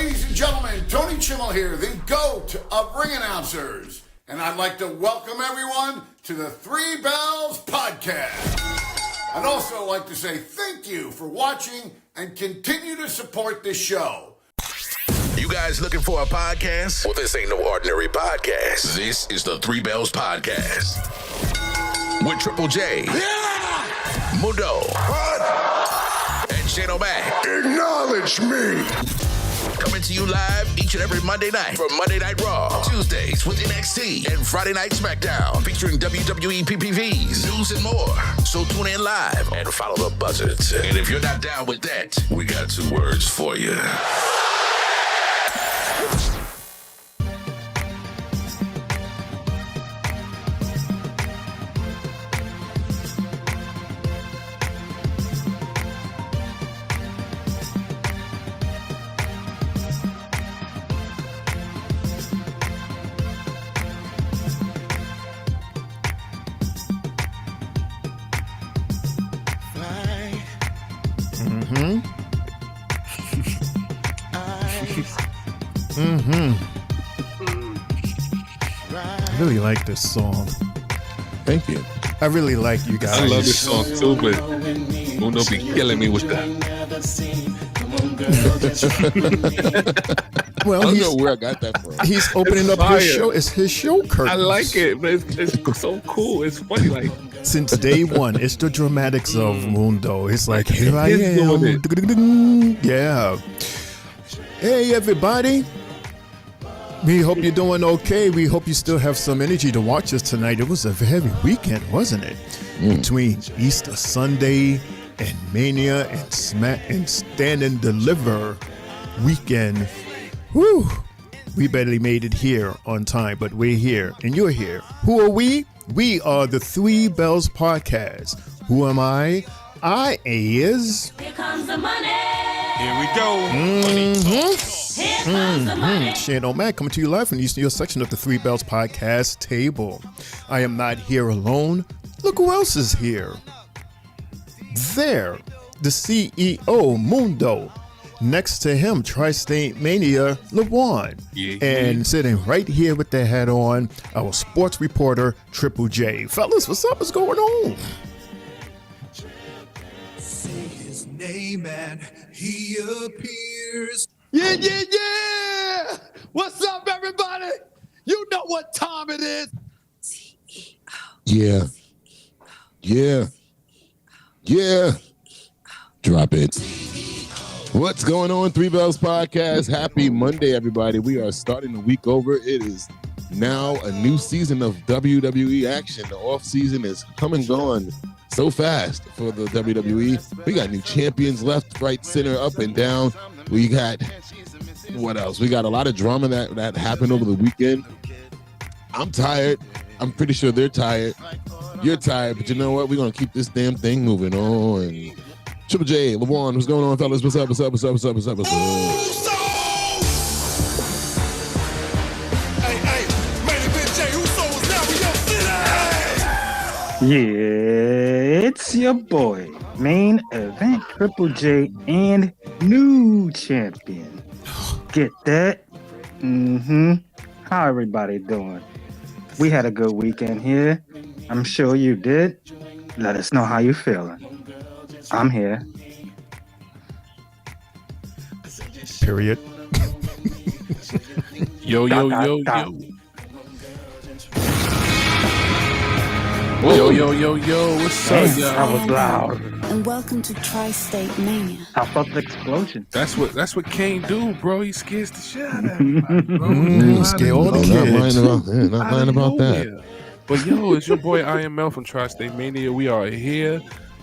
Ladies and gentlemen, Tony Chimmel here, the GOAT of ring announcers. And I'd like to welcome everyone to the Three Bells Podcast. I'd also like to say thank you for watching and continue to support this show. You guys looking for a podcast? Well, this ain't no ordinary podcast. This is the Three Bells Podcast. With Triple J. Yeah! Mundo. What? And Shane O'Mac. Acknowledge me. Coming to you live each and every Monday night for Monday Night Raw, Tuesdays with NXT, and Friday Night SmackDown, featuring WWE PPVs, news, and more. So tune in live and follow the buzzards. And if you're not down with that, we got 2 words for you. I really like this song. Thank you. I really like you guys. I love this song too, but Mundo be killing me with that. Well, I don't know where I got that from. He's opening up his show. It's his show curtain. I like it, but it's so cool. It's funny, like since day one. It's the dramatics of Mundo. It's like, here I am. Yeah. Hey, everybody. We hope you're doing okay. We hope you still have some energy to watch us tonight. It was a heavy weekend, wasn't it? Between Easter Sunday and Mania and Stand and Deliver weekend. Whew. We barely made it here on time, but we're here and you're here. Who are we? We are the Three Bells Podcast. Who am I? I is... Here comes the money. Here we go. Here comes the money. Shane O'Mac coming to you live from the Eastern section of the Three Bells Podcast table. I am not here alone. Look who else is here. There, the CEO, Mundo. Next to him, Tri-State Mania, LaJuan. And sitting right here with their hat on, our sports reporter, Triple J. Fellas, what's up? What's going on? Say his name and he appears. Yeah. What's up, everybody? You know what time it is. yeah. Drop it. What's going on, Three Bells Podcast? Happy Monday, everybody. We are starting the week over. It is now a new season of WWE action. The off season is come and gone so fast for the WWE. We got new champions left, right, center, up and down. We got, what else? We got a lot of drama that happened over the weekend. I'm tired. I'm pretty sure they're tired. You're tired, but you know what? We're going to keep this damn thing moving on. Triple J, LaJuan, what's going on, fellas? What's up? Yeah, it's your boy, main event Triple J and new champion. Get that? How everybody doing? We had a good weekend here. I'm sure you did. Let us know how you feeling. I'm here. Period. Yo. Yo, what's up, y'all? That was loud. And welcome to Tri-State Mania. I felt the explosion. That's what Kane do, bro. He scares the shit out of everybody. Scare all the kids. Not lying about that. But yo, it's your boy IML from Tri-State Mania. We are here.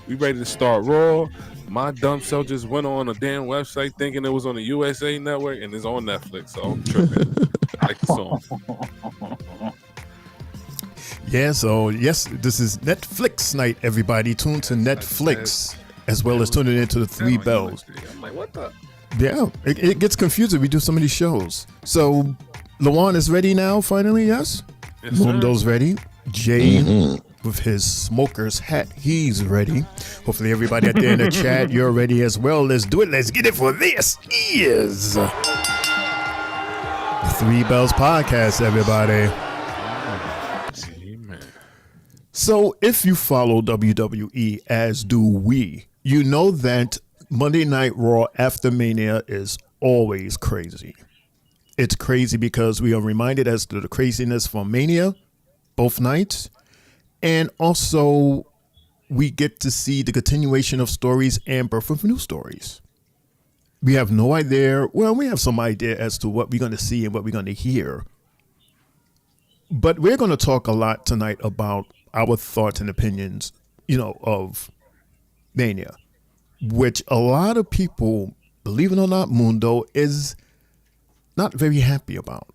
We ready to start Raw. My dumb self just went on a damn website thinking it was on the USA Network and it's on Netflix. So I'm tripping. I like the song. Yeah, so yes, this is Netflix night, everybody. Tune to Netflix as well as tuning into the Three Bells. I'm like, what the? Yeah, it gets confusing. We do so many shows. So LaJuan is ready now, finally, yes? Yes, Mundo's ready. Jay with his smoker's hat, he's ready. Hopefully everybody out there in the chat, you're ready as well. Let's do it. Let's get it for this is Three Bells Podcast, everybody. Amen. So, if you follow WWE, as do we, you know that Monday Night Raw after Mania is always crazy. It's crazy because we are reminded as to the craziness from Mania, both nights, and also we get to see the continuation of stories and birth of new stories. We have no idea. Well, we have some idea as to what we're going to see and what we're going to hear. But we're going to talk a lot tonight about our thoughts and opinions, of Mania, which a lot of people, believe it or not, Mundo, is not very happy about,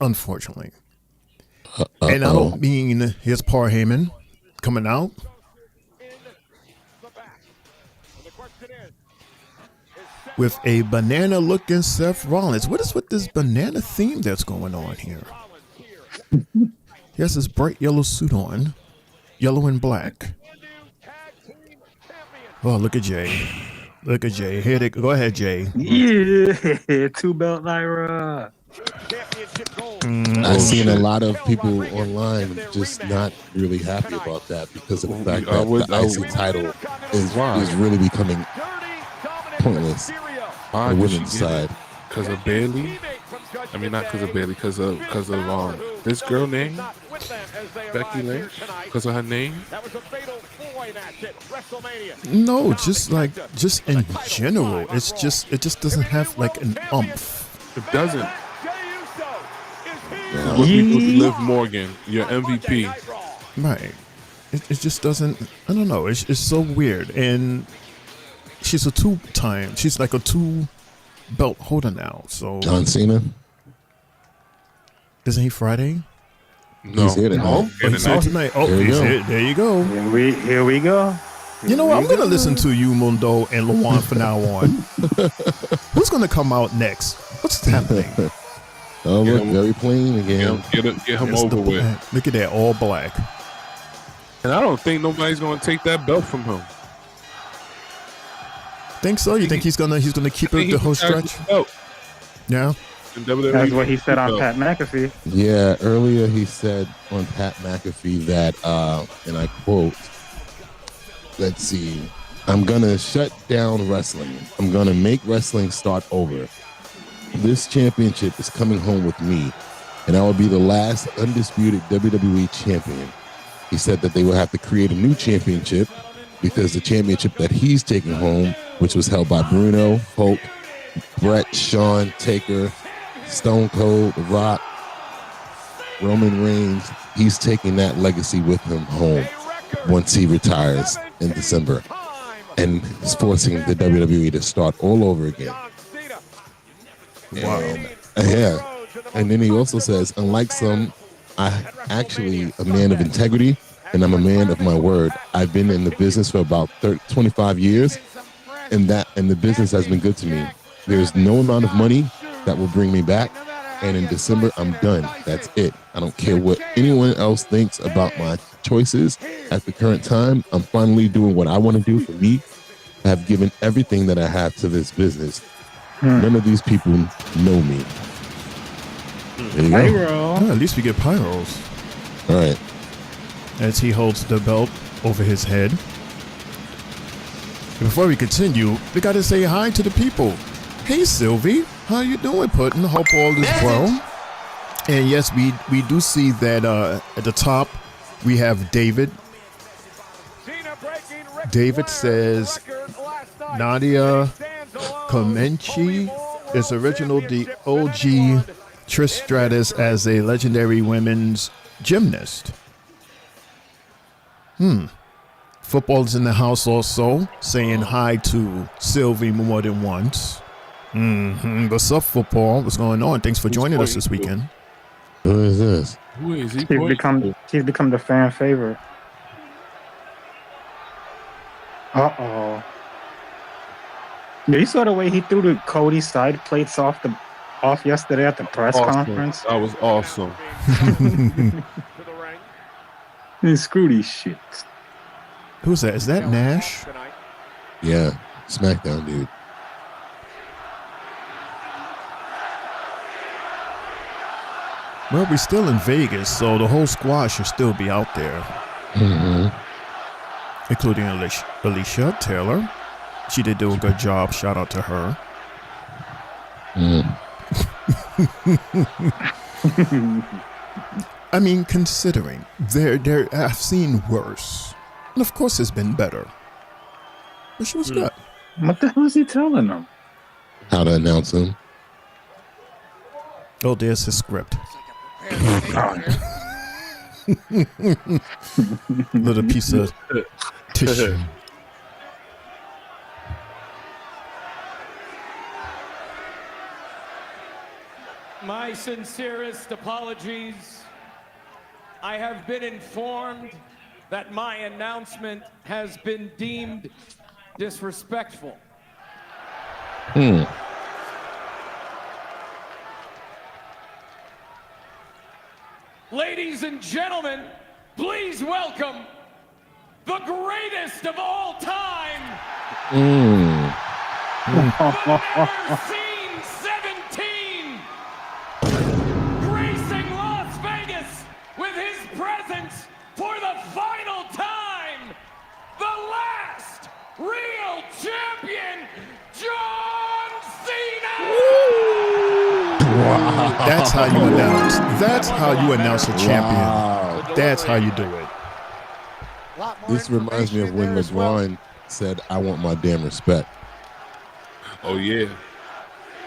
unfortunately. And I don't mean here's Paul Heyman coming out. With a banana looking Seth Rollins. What is with this banana theme that's going on here? He has this bright yellow suit on, yellow and black. Oh, look at Jay. Look at Jay. Here they go. Ahead, Jay. Yeah, two belt Lyra. I've seen a lot of people online just not really happy about that because of the fact that the IC title is really becoming pointless on the women's side. Because of Bailey? I mean, not because of Bailey, because of this girl named Becky Lynch? Because of her name? No, just in general. It just doesn't have like an umph. It doesn't. What we do to Liv Morgan, your MVP. Right. It just doesn't. I don't know. It's so weird. And she's she's like a 2-belt holder now. So John Cena? Isn't he Friday? No. He's here tonight. He's here tonight. Oh, he's here. There you go. Here we go. You know what? I'm going to listen to you, Mundo and Luan, from now on. Who's going to come out next? What's happening? Oh, look, very plain again. Get him over with. Look at that, all black. And I don't think nobody's going to take that belt from him. Think so? You think he's gonna keep it the whole stretch? Yeah. That's what he said on Pat McAfee. Yeah, earlier he said on Pat McAfee that, and I quote, let's see, I'm going to shut down wrestling. I'm going to make wrestling start over. This championship is coming home with me, and I will be the last undisputed WWE champion. He said that they will have to create a new championship because the championship that he's taking home, which was held by Bruno, Hulk, Brett, Shawn, Taker, Stone Cold, The Rock, Roman Reigns, he's taking that legacy with him home once he retires in December, and is forcing the WWE to start all over again. Wow. Yeah. And then he also says, unlike some, I actually a man of integrity, and I'm a man of my word. I've been in the business for about 25 years, and the business has been good to me. There's no amount of money that will bring me back, and in December, I'm done. That's it. I don't care what anyone else thinks about my choices at the current time. I'm finally doing what I want to do for me. I have given everything that I have to this business. None of these people know me. There you go. Oh, at least we get pyros. All right. As he holds the belt over his head. Before we continue, we got to say hi to the people. Hey, Sylvie. How you doing, Puddin'? Hope all is well. And yes, we do see that at the top, we have David. David says, Nadia Comanche is original the OG Trish Stratus as a legendary women's gymnast. Football's in the house also, saying hi to Sylvie more than once. What's up, football? What's going on? Thanks for joining us this weekend. Who is this? Who is he? He's become the fan favorite. Uh-oh. Yeah, you saw the way he threw the Cody side plates off yesterday at the press conference? That was awesome. Man, screw these shits. Who's that? Is that Nash? Yeah, SmackDown dude. Well, we're still in Vegas, so the whole squad should still be out there. Including Alicia Taylor. She did do a good job. Shout out to her. I mean, considering I've seen worse. And of course it's been better. But she was good. What the hell is he telling them? How to announce him. Oh, there's his script. Little piece of tissue. My sincerest apologies. I have been informed that my announcement has been deemed disrespectful. Ladies and gentlemen, please welcome the greatest of all time. The never seen 17, gracing Las Vegas with his presence for the final time, the last real champion, John Cena! That's how you announce. That's how you announce a champion. That's how you do it. This reminds me of when LeBron said, "I want my damn respect." Oh yeah,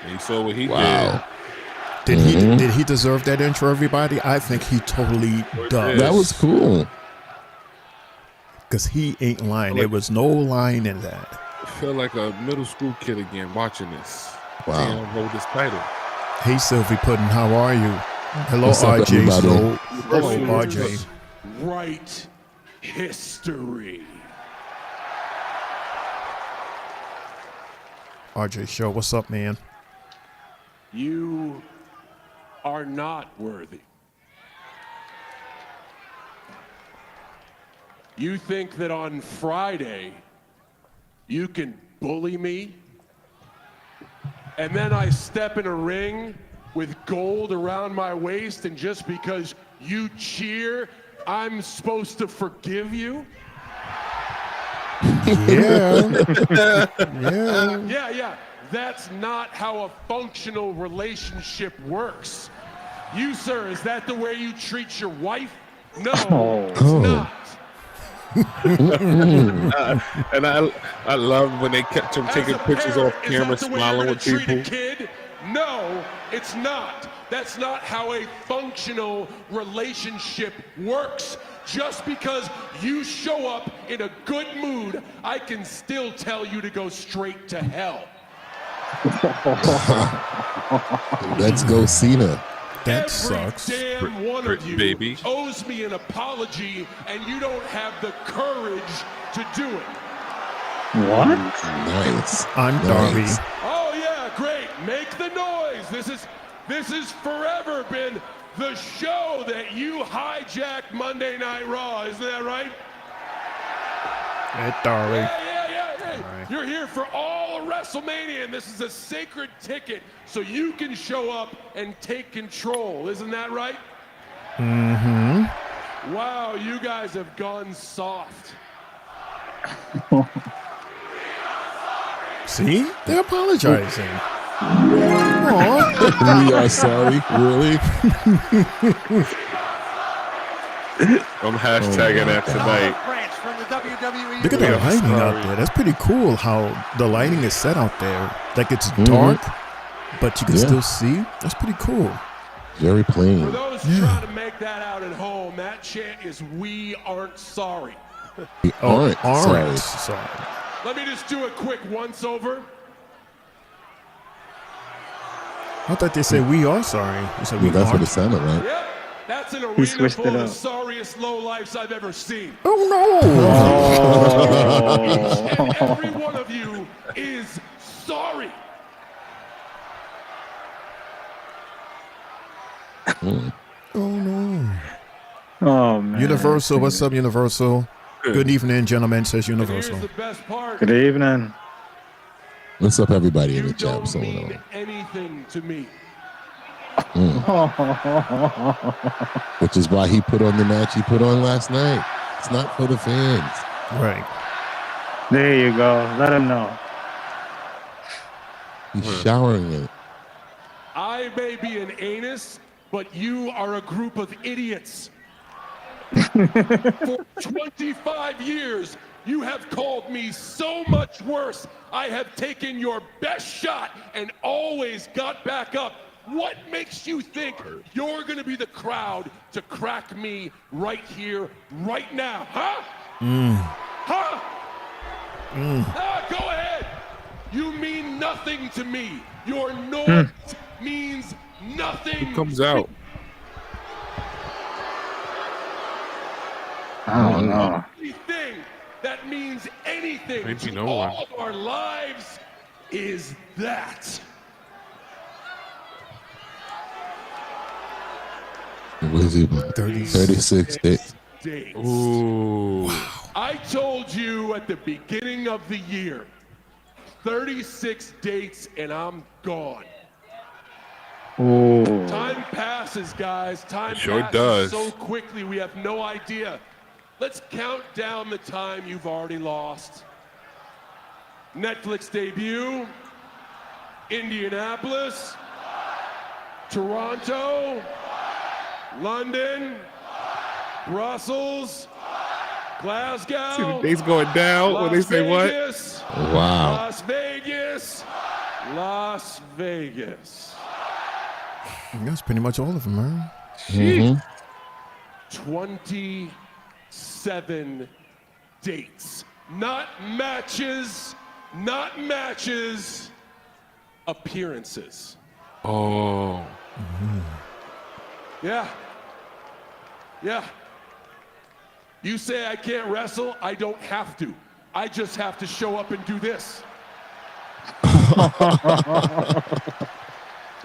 and you saw what he Did he deserve that intro, everybody? I think he totally does. That was cool. Because he ain't lying. There was no line in that. I feel like a middle school kid again watching this. Wow. Damn, hold this title. Hey, Sylvie Puddin', how are you? Hello, What's up, RJ. everybody? Hello, RJ. Right history. RJ Show, what's up, man? You are not worthy. You think that on Friday you can bully me? And then I step in a ring with gold around my waist, and just because you cheer, I'm supposed to forgive you? Yeah. Yeah. That's not how a functional relationship works. You, sir, is that the way you treat your wife? No, it's not. And I love when they catch him taking pictures off camera, smiling with people. Kid? No, it's not. That's not how a functional relationship works. Just because you show up in a good mood, I can still tell you to go straight to hell. Let's go, Cena. That sucks. Every damn one of you baby. owes me an apology, and you don't have the courage to do it. What? Nice. I'm sorry. Oh yeah, great. Make the noise. This has forever been the show that you hijacked Monday Night Raw. Isn't that right? Hey, Darby. Yeah. You're here for all of WrestleMania, and this is a sacred ticket, so you can show up and take control. Isn't that right? Mm-hmm. Wow, you guys have gone soft. See? They're apologizing. We are sorry. Really? I'm hashtagging that tonight. Look at the lighting out there. That's pretty cool how the lighting is set out there. Like it's dark, but you can still see. That's pretty cool. Very plain. For those trying to make that out at home, that chant is "We aren't sorry." We aren't sorry. Let me just do a quick once-over. I thought they said we are sorry. You said we That's what aren't. it sounded like. Yep, that's an arena full of the sorriest lowlifes I've ever seen. Oh no! And every one of you is sorry. Oh no! Oh man! Universal, what's up, Universal? Good evening, gentlemen. Says Universal. Here's the best part. Good evening. What's up, everybody in You the chat? don't What's going mean on? anything to me. Which is why he put on the match he put on last night. It's not for the fans. Right. There you go. Let him know. He's showering it. I may be an anus, but you are a group of idiots. For 25 years, you have called me so much worse. I have taken your best shot and always got back up. What makes you think you're going to be the crowd to crack me right here, right now, huh? Huh? Go ahead. You mean nothing to me. Your noise means nothing. He comes out. I don't know. Anything that means anything Maybe to no all one. of our lives is that. What is he? 36 days. Ooh. I told you at the beginning of the year, 36 dates and I'm gone. Oh. Time passes, guys. Time It sure passes does. so quickly we have no idea. Let's count down the time you've already lost. Netflix debut, Indianapolis, Toronto, London, Brussels, Glasgow. See the dates going down when they say what? Vegas, Wow. Las Vegas, Las Vegas. That's pretty much all of them, man. 27 dates. Not matches, appearances. Oh. Yeah. You say I can't wrestle, I don't have to. I just have to show up and do this.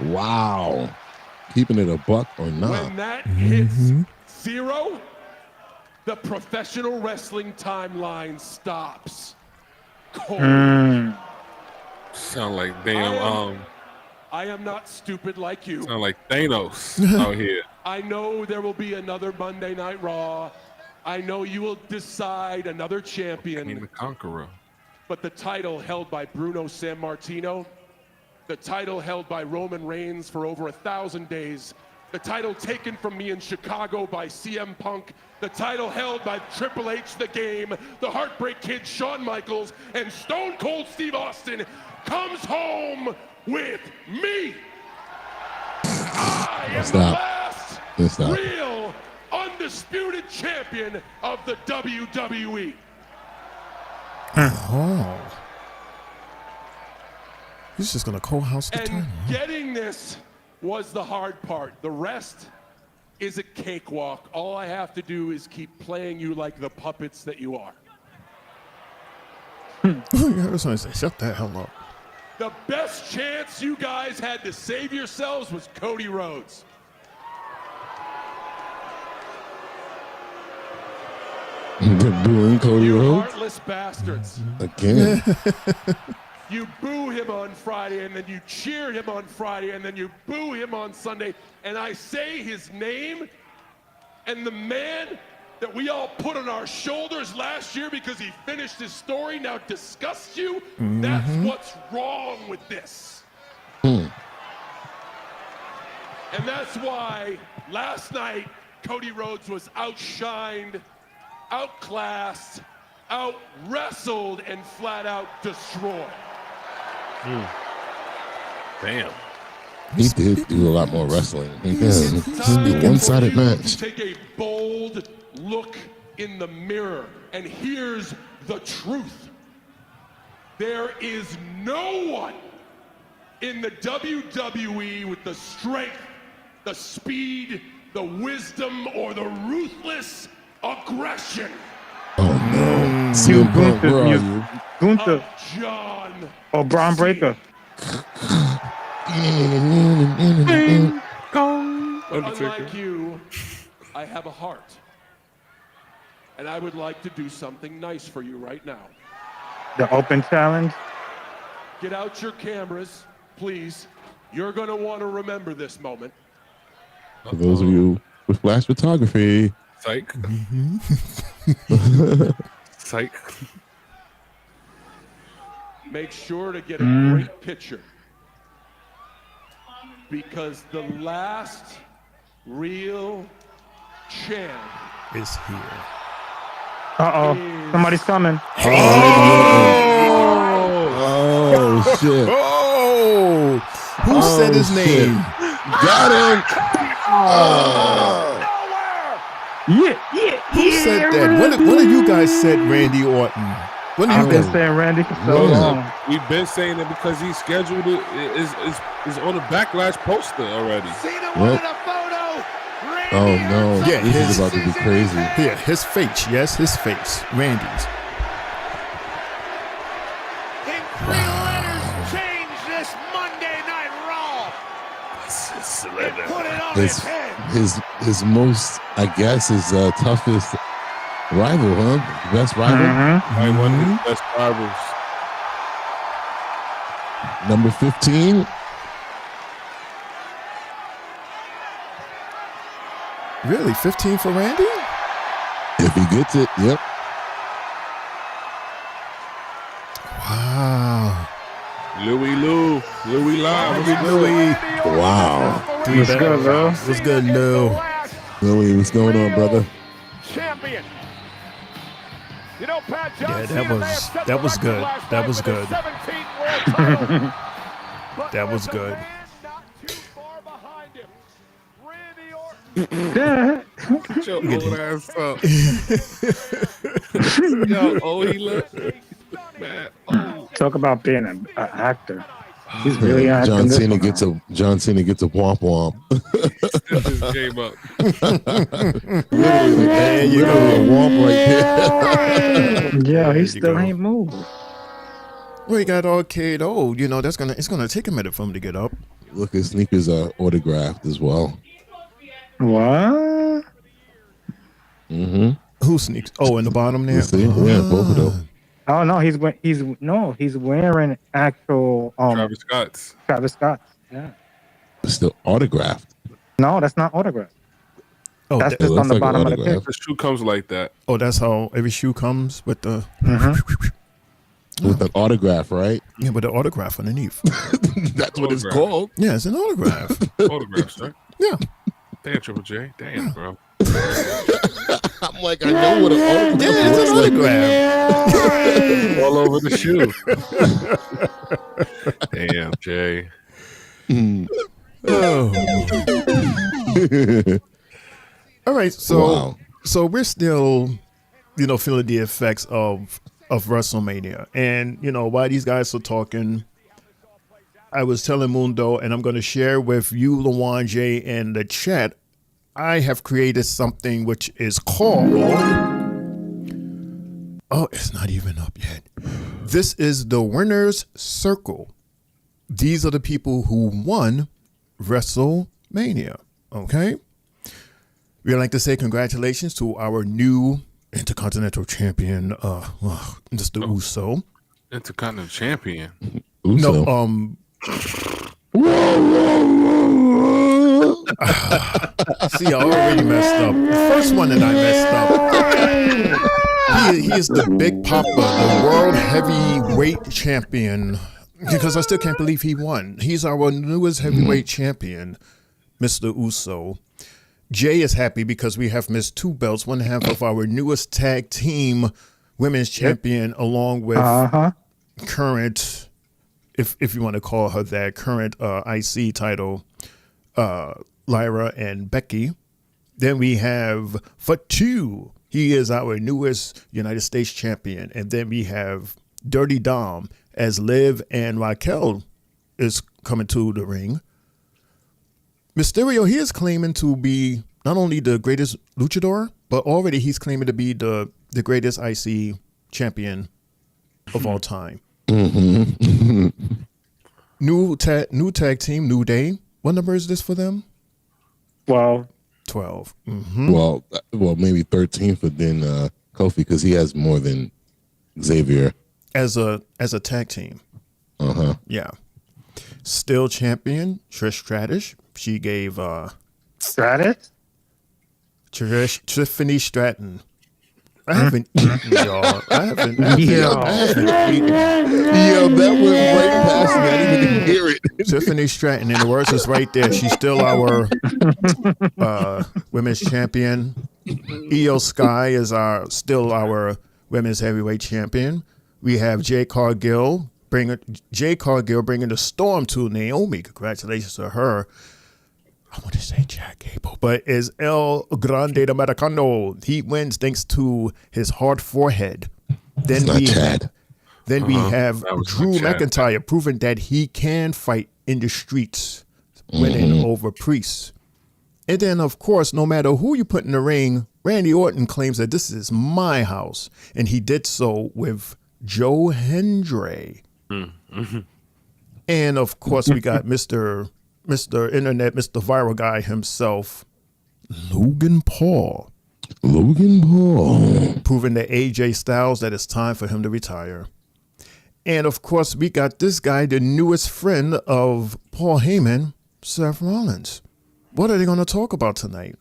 Wow. Keeping it a buck or not. When that hits 0, the professional wrestling timeline stops. Cold. Sound like damn. I am not stupid like you. Sound like Thanos out here. I know there will be another Monday Night Raw. I know you will decide another champion. King the Conqueror. But the title held by Bruno Sammartino, the title held by Roman Reigns for over 1,000 days, the title taken from me in Chicago by CM Punk, the title held by Triple H The Game, the Heartbreak Kid Shawn Michaels, and Stone Cold Steve Austin comes home with me. I am the last real undisputed champion of the WWE. Oh. He's just gonna co-house the title. And getting this was the hard part. The rest is a cakewalk. All I have to do is keep playing you like the puppets that you are. I was gonna say, shut the hell up. The best chance you guys had to save yourselves was Cody Rhodes. They're booing Cody You Rhodes heartless bastards. again. You boo him on Friday, and then you cheer him on Friday, and then you boo him on Sunday. And I say his name, and the man that we all put on our shoulders last year because he finished his story now disgusts you. That's what's wrong with this. And that's why last night Cody Rhodes was outshined, outclassed, out-wrestled, and flat out destroyed. Damn. He did do a lot more wrestling. He did. It's a one-sided match. Take a bold look in the mirror, and here's the truth. There is no one in the WWE with the strength, the speed, the wisdom, or the ruthless aggression Oh no. CM Punk, where are you? Gunther of John or Braun Breaker. Unlike you, I have a heart. And I would like to do something nice for you right now. The open challenge. Get out your cameras, please. You're going to want to remember this moment. For those of you with flash photography. Psych. Psych. Make sure to get a great picture. Because the last real champ is here. Somebody's coming. Oh shit. Oh, who said his name? Got him. Who said that? What have you guys said, Randy Orton? I've been saying Randy for so long. We've been saying it because he scheduled it is on the Backlash poster already. Well, oh no! Yeah, this is about to be crazy. Yeah, his face. Yes, his face. Randy's. In 3 letters, change this Monday Night Raw. Put it on his head. His most, I guess, his toughest rival, huh? Best rival. One of his best rivals. Number 15. Really, 15 for Randy? If he gets it, yep. Wow. Louis Live. Louis. Wow. What's good, Lou? What's good, Lou? Louis, what's going on, brother? Champion. You know, Pat Yeah, Johnson that was good. That was good. That was good. Get your old ass up. Yo, he look. Man, Talk about being an actor. He's really acting. John Cena gets a womp womp. Step his game up. There you go, a womp right there. Yeah, he still ain't moved. Well, he got all KO'd. You know, it's gonna take a minute for him to get up. Look, his sneakers are autographed as well. What? Mm-hmm. Who sneaks? Oh, in the bottom there. See? Yeah, both of them. Oh no, he's wearing actual Travis Scott's. Travis Scott. Yeah. It's still autographed. No, that's not autographed. Oh, that's just on the bottom of the pick. The shoe comes like that. Oh, that's how every shoe comes with the with an autograph, right? Yeah, with the autograph underneath. That's what it's called. Yeah, it's an autograph. Autograph, sir. Yeah. Damn, Triple J. Damn, bro. I'm like, I know what an autograph is. Yeah, it's an autograph. All over the shoe. Damn, Jay. All right, so we're still, feeling the effects of WrestleMania, and while these guys are talking, I was telling Mundo, and I'm going to share with you, Lawan J, in the chat. I have created something which is called. Oh, it's not even up yet. This is the winner's circle. These are the people who won WrestleMania. Okay. We'd like to say congratulations to our new Intercontinental Champion, Mr. Uso. Intercontinental Champion. Uso. No, see, I already messed up. The first one that I messed up. He is the Big Papa, the World Heavyweight Champion. Because I still can't believe he won. He's our newest heavyweight champion, Mr. Uso. Jay is happy because we have missed 2 belts, one half of our newest tag team women's champion, along with current, if you want to call her that, current IC title, Lyra and Becky. Then we have Fatu. He is our newest United States champion. And then we have Dirty Dom, as Liv and Raquel is coming to the ring. Mysterio, he is claiming to be not only the greatest luchador, but already he's claiming to be the greatest IC champion of all time. Mm-hmm. New tag team, New Day. What number is this for them? 12. Mm-hmm. Well, maybe 13 for then Kofi, because he has more than Xavier as a tag team. Uh-huh. Yeah. Still champion Trish Stratus. She gave Stratus? Tiffany Stratton. I haven't eaten, y'all. I haven't eaten. Yo, that went right past me. I didn't even hear it. Tiffany Stratton, and the words is right there. She's still our women's champion. Io Sky is still our women's heavyweight champion. We have Jay Cargill bringing the storm to Naomi. Congratulations to her. I want to say Jack Gable, but is El Grande Americano. He wins thanks to his hard forehead. Then we have Drew McIntyre proving that he can fight in the streets, winning over Priest. And then, of course, no matter who you put in the ring, Randy Orton claims that this is my house, and he did so with Joe Hendry. And of course, we got Mr. Internet, Mr. Viral Guy himself, Logan Paul. Proving to AJ Styles that it's time for him to retire. And of course, we got this guy, the newest friend of Paul Heyman, Seth Rollins. What are they going to talk about tonight?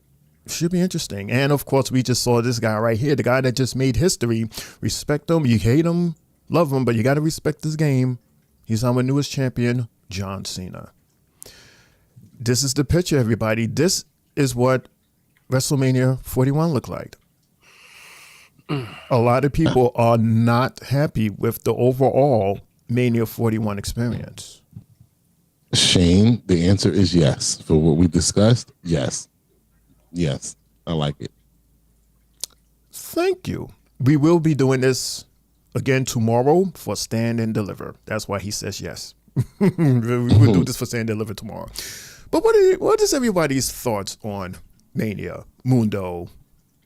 Should be interesting. And of course, we just saw this guy right here, the guy that just made history. Respect him, you hate him, love him, but you got to respect this game. He's our newest champion, John Cena. This is the picture, everybody. This is what WrestleMania 41 looked like. A lot of people are not happy with the overall Mania 41 experience. Shane, the answer is yes. For what we discussed, yes. Yes, I like it. Thank you. We will be doing this again tomorrow for Stand and Deliver. That's why he says yes. We'll do this for Stand and Deliver tomorrow. But what is everybody's thoughts on Mania, Mundo,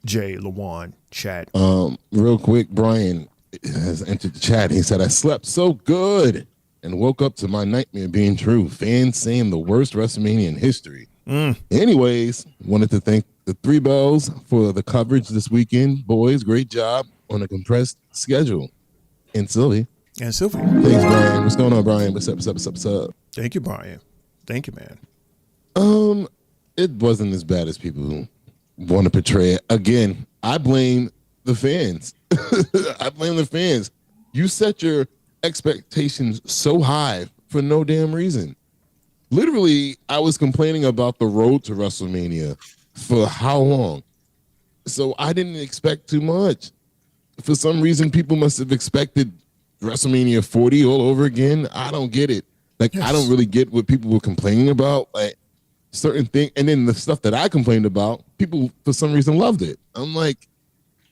Jay, Lawan, chat? Real quick, Brian has entered the chat. He said, I slept so good and woke up to my nightmare being true. Fans saying the worst WrestleMania in history. Anyways, wanted to thank the Three Bells for the coverage this weekend. Boys, great job on a compressed schedule. And Sylvie. Thanks, Brian. What's going on, Brian? What's up? Thank you, Brian. Thank you, man. It wasn't as bad as people want to portray it. Again, I blame the fans. You set your expectations so high for no damn reason. Literally, I was complaining about the road to WrestleMania for how long? So I didn't expect too much. For some reason, people must have expected WrestleMania 40 all over again. I don't get it. Like, yes. I don't really get what people were complaining about. Like, certain things, and then the stuff that I complained about, people for some reason loved it. I'm like,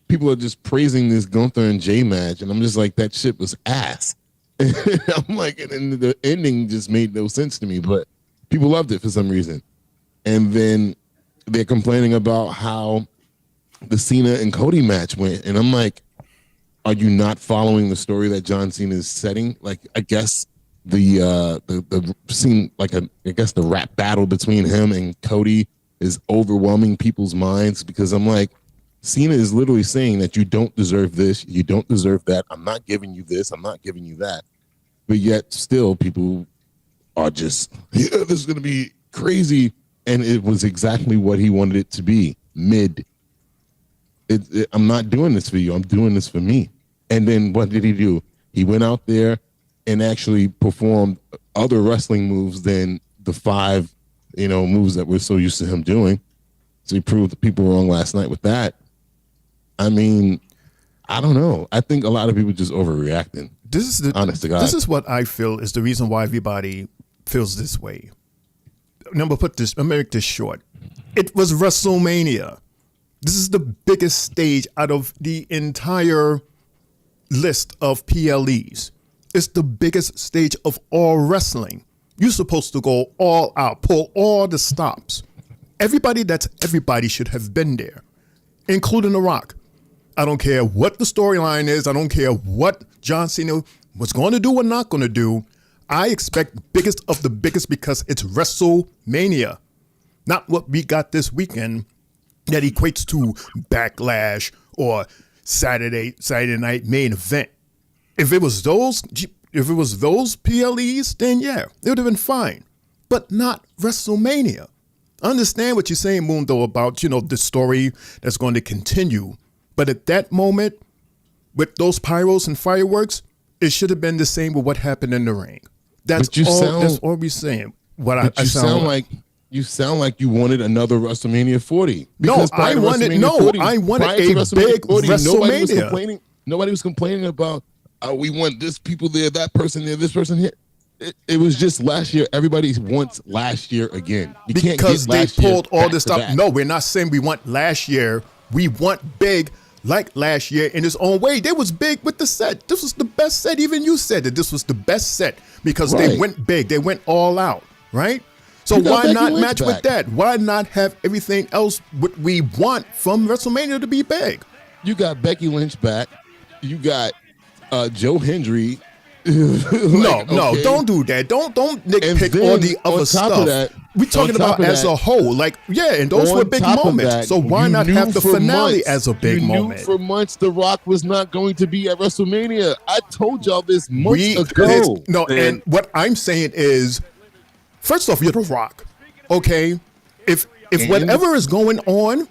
people are just praising this Gunther and Jay match, and I'm just like, that shit was ass. I'm like, and the ending just made no sense to me, but people loved it for some reason. And then they're complaining about how the Cena and Cody match went, and I'm like, are you not following the story that John Cena is setting? Like, I guess the scene, like I guess the rap battle between him and Cody is overwhelming people's minds, because I'm like, Cena is literally saying that you don't deserve this, you don't deserve that, I'm not giving you this, I'm not giving you that. But yet still people are just, yeah, this is going to be crazy. And it was exactly what he wanted it to be, mid. I'm not doing this for you, I'm doing this for me. And then what did he do? He went out there and actually performed other wrestling moves than the 5, moves that we're so used to him doing. So he proved the people wrong last night with that. I mean, I don't know. I think a lot of people just overreacting. Honest to God. This is what I feel is the reason why everybody feels this way. I'll make this short. It was WrestleMania. This is the biggest stage out of the entire list of PLEs. It's the biggest stage of all wrestling. You're supposed to go all out, pull all the stops. Everybody should have been there, including The Rock. I don't care what the storyline is. I don't care what John Cena was going to do or not going to do. I expect biggest of the biggest because it's WrestleMania, not what we got this weekend that equates to Backlash or Saturday Night Main Event. If it was those, If it was those PLEs, then yeah, it would have been fine. But not WrestleMania. I understand what you're saying, Mundo, about, the story that's going to continue. But at that moment, with those pyros and fireworks, it should have been the same with what happened in the ring. That's all we're saying. You sound like you wanted another WrestleMania 40. I wanted a big WrestleMania. Nobody was complaining about, we want this people there, that person there, this person here. It was just last year. Everybody wants last year again. Because they pulled all this stuff. No, we're not saying we want last year. We want big like last year in its own way. They was big with the set. This was the best set. Even you said that this was the best set because they went big. They went all out, right? So why not match with that? Why not have everything else what we want from WrestleMania to be big? You got Becky Lynch back. You got Joe Hendry. No, don't do that. Don't nitpick all the other stuff. We're talking about as a whole. And those were big moments. So why not have the finale as a big moment? For months, The Rock was not going to be at WrestleMania. I told y'all this months ago. And what I'm saying is, first off, you're The Rock, okay? If whatever is going on,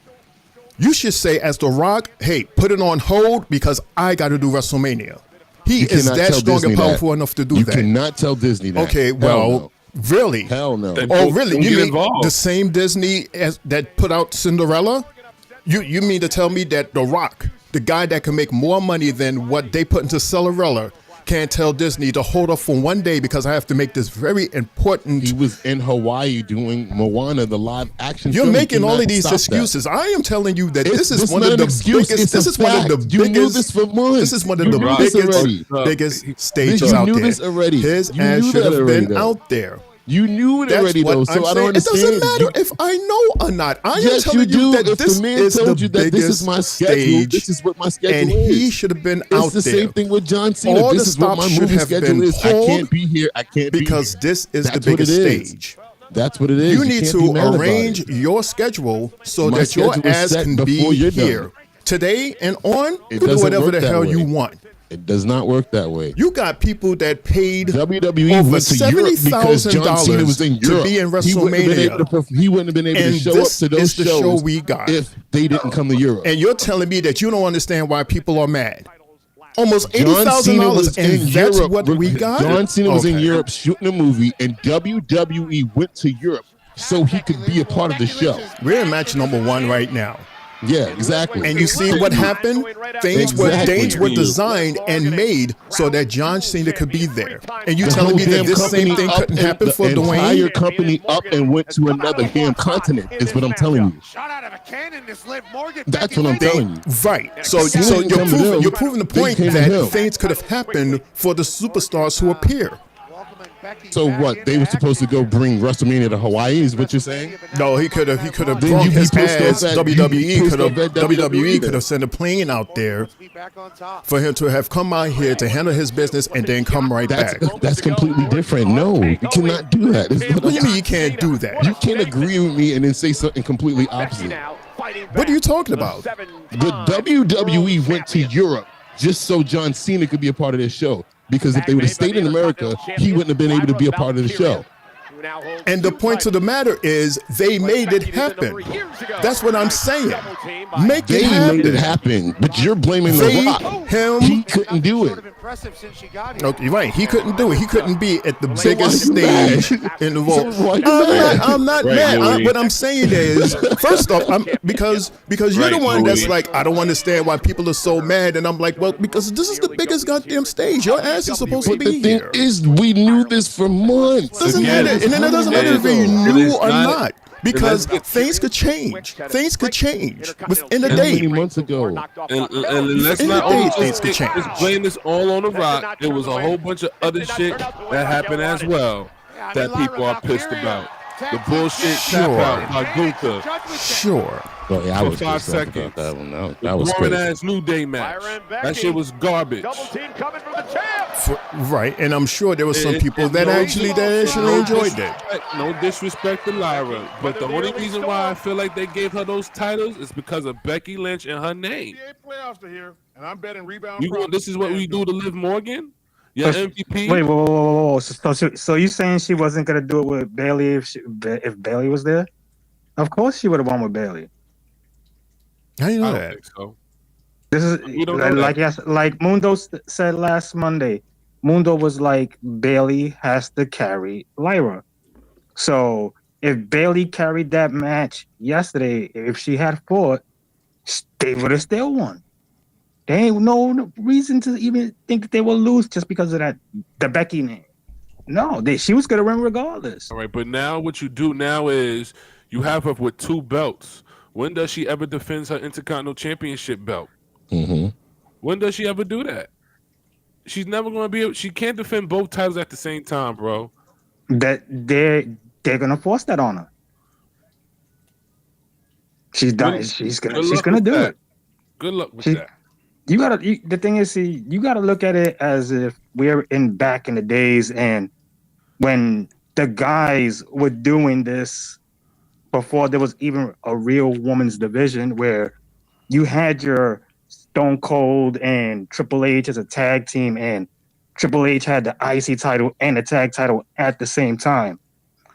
you should say as The Rock, hey, put it on hold because I got to do WrestleMania. He is that strong and powerful enough to do that. You cannot tell Disney that. Okay, well, really? Hell no. Oh, really? You mean the same Disney that put out Cinderella? You mean to tell me that The Rock, the guy that can make more money than what they put into Cinderella, can't tell Disney to hold off for one day because I have to make this very important. He was in Hawaii doing Moana, the live action. You're making all of these excuses. I am telling you that this is one of the biggest. This is one of the biggest. You knew this for months. This is one of the biggest stages out there. You knew this already. His ass should have been out there. You knew it already, though, so I don't understand. It doesn't matter if I know or not. I am telling you that this is the biggest stage. This is what my schedule and is. He should have been out there. It's the same thing with John Cena. This is what my movie schedule is. I can't be here. I can't be here. Because this is the biggest stage. That's what it is. You need to arrange your schedule so that your ass can be here. Today and on, you can do whatever the hell you want. It does not work that way. You got people that paid WWE over went to $70,000 to be in WrestleMania. He wouldn't have been able to show up to those shows we got if they didn't come to Europe. And you're telling me that you don't understand why people are mad. Almost $80,000, and that's what we got? John Cena was in Europe shooting a movie, and WWE went to Europe so he could be a part of the show. We're in match number 1 right now. Yeah, exactly. And you see what happened? Things were designed and made so that John Cena could be there. And you telling me that this same thing couldn't happen for Dwayne? The entire company up and went to another damn continent is what I'm telling you. That's what I'm telling you. Right. So you're proving the point that things could have happened for the superstars who appear. So what? They were supposed to go bring WrestleMania to Hawaii, is what you're saying? No, he could have brought his ass. WWE could have sent a plane out there for him to have come out here to handle his business and then come right back. That's completely different. No, you cannot do that. What do you mean you can't do that? You can't agree with me and then say something completely opposite. What are you talking about? The WWE went to Europe just so John Cena could be a part of this show. Because if they would have stayed in America, he wouldn't have been able to be a part of the show. And the point of the matter is, they made it happen. That's what I'm saying. Made it happen. But you're blaming The Rock. He couldn't do it. Okay, right. He couldn't do it. He couldn't be at the biggest stage in the world. I'm not mad. What I'm saying is, first off, because you're the one that's like, I don't understand why people are so mad. And I'm like, well, because this is the biggest goddamn stage. Your ass is supposed to be here. The thing is, we knew this for months. Doesn't matter. And it doesn't matter if you knew or not, because things could change. Things could change within a day. Many months ago. And let's not always blame this all on The Rock. There was a whole bunch of other shit that happened as well that people are pissed about. The bullshit tap out by Gunther. Sure. Well, yeah, I was 5 seconds. That one. That was crazy. Ass New Day match. That shit was garbage. Right, and I'm sure there were some people that actually enjoyed that. No disrespect to Lyra, but the only reason why I feel like they gave her those titles is because of Becky Lynch and her name. Playoffs are here, and I'm betting rebound. This is what we do to Liv Morgan. Your MVP. Wait, whoa. So you saying she wasn't gonna do it with Bailey if Bailey was there? Of course she would have won with Bailey. How you know I don't that? think so. This is like Mundo said last Monday. Mundo was like, Bailey has to carry Lyra. So if Bailey carried that match yesterday, if she had fought, they would have still won. There ain't no reason to even think that they will lose just because of the Becky name. No, she was gonna win regardless. All right, but now what you do now is you have her with 2 belts. When does she ever defend her Intercontinental Championship belt? Mm-hmm. When does she ever do that? She's never going to be able. She can't defend both titles at the same time, bro. That they're gonna force that on her. She's done. She's gonna do it. Good luck with that. The thing is, you gotta look at it as if we're back in the days and when the guys were doing this before there was even a real women's division, where you had your Stone Cold and Triple H as a tag team, and Triple H had the IC title and the tag title at the same time.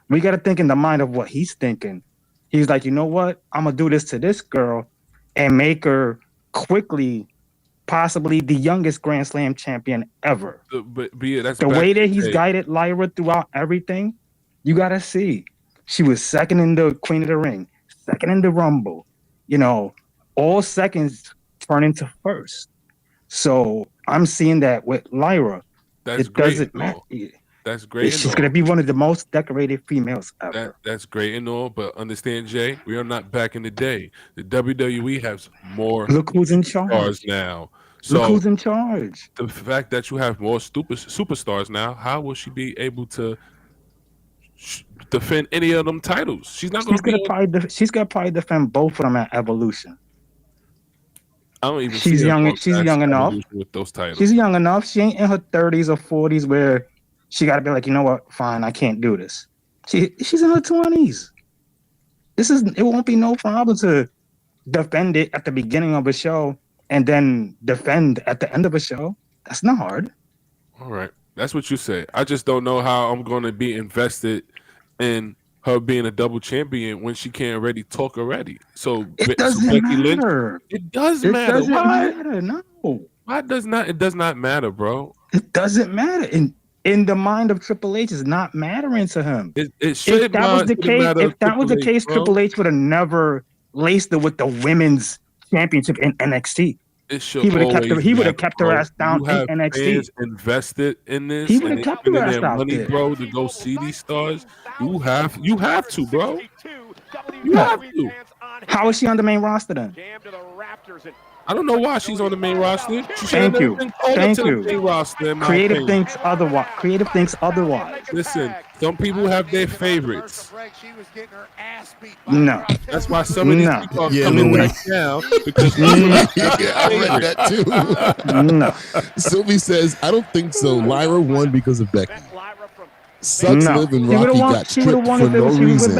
We got to think in the mind of what he's thinking. He's like, you know what? I'm going to do this to this girl and make her quickly possibly the youngest Grand Slam champion ever. The way that he's guided Lyra throughout everything, you got to see. She was second in the Queen of the Ring, second in the Rumble. You know, all seconds turn into first. So I'm seeing that with Lyra. That's great. That's great. She's going to be one of the most decorated females ever. That's great and all, but understand, Jay, we are not back in the day. The WWE has more. Look who's in charge stars now. So look who's in charge. The fact that you have more superstars now, how will she be able to defend any of them titles? She's not going to. She's going to probably defend both of them at Evolution. I don't even. She's young. She's young enough with those titles. She's young enough. She ain't in her 30s or 40s where she got to be like, you know what? Fine, I can't do this. She's in her 20s. It won't be no problem to defend it at the beginning of a show and then defend at the end of a show. That's not hard. All right, that's what you say. I just don't know how I'm going to be invested in her being a double champion when she can't already talk already. So it doesn't matter. It does matter. Why? No. Why does not? It does not matter, bro. It doesn't matter. In the mind of Triple H, is not mattering to him. It should. If that was the case, Triple H would have never laced it with the women's championship in NXT. It should. He would have kept her ass down in NXT. Fans invested in this. He would have kept her ass out money, there, bro, to go see these stars. You have to, bro. You have to. How is she on the main roster then? I don't know why she's on the main roster. Thank you. Creative thinks otherwise. Listen, some people have their favorites. No. That's why some of these people are coming right now. Because I read that too. No. Sylvie says, I don't think so. Lyra won because of Becky. Sucks Liv and Rocky got stripped for no reason.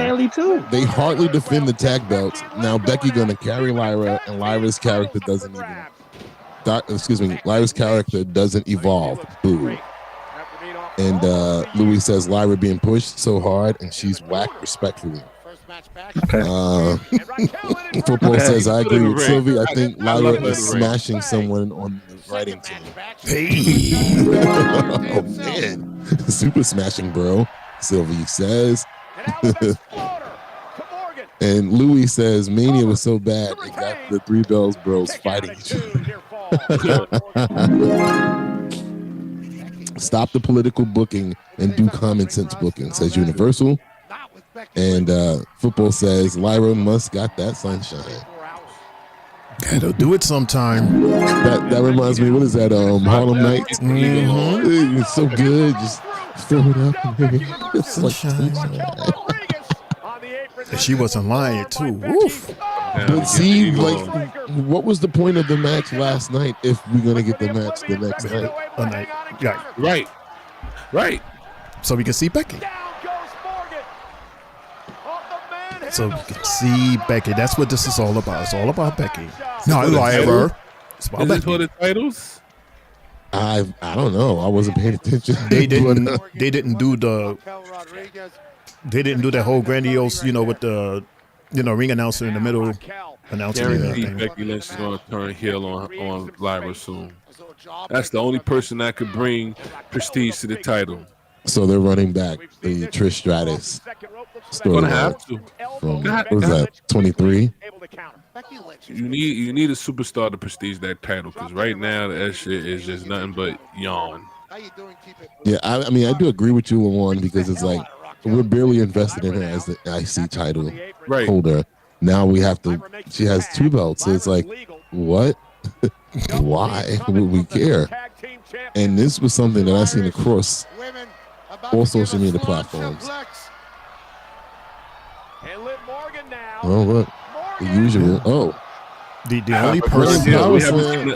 They hardly defend the tag belts. Now Becky gonna carry Lyra, and Lyra's character doesn't Lyra's character doesn't evolve. Boo. And Louis says Lyra being pushed so hard, and she's whacked respectfully. Okay. Football says I agree with Sylvie. I think Lyra is smashing someone on the writing team. Hey. Oh man. Super smashing, bro. Sylvie says. And Louis says Mania was so bad it got the Three Bells bros fighting each other. Stop the political booking and do common sense booking, says Universal. And Football says Lyra must got that sunshine. Yeah, they'll do it sometime. That reminds me, what is that? Harlem Nights. Mm-hmm. It's so good. Just throw it up. It's like she wasn't lying too. Woof. But see, like, what was the point of the match last night if we're gonna get the match the next night? Yeah. Right. So we can see Becky. So we can see Becky. That's what this is all about. It's all about Becky. No, Lyra. It's about Is Becky. it for the titles? I don't know. I wasn't paying attention. They didn't do that whole grandiose, with the, ring announcer in the middle announcing Guaranteed anything. Becky Lynch is going to turn heel on Lyra soon. That's the only person that could bring prestige to the title. So they're running back the Trish Stratus story. Gonna have to. From, what was that, 23? You need a superstar to prestige that title, because right now that shit is just nothing but yawn. Yeah, I mean, I do agree with you on one, because it's like we're barely invested in her as the IC title holder. Now we have to. She has 2 belts, so it's like, what? Why would we care? And this was something that I seen across all social media platforms. Oh, look, the usual. Oh, the only person.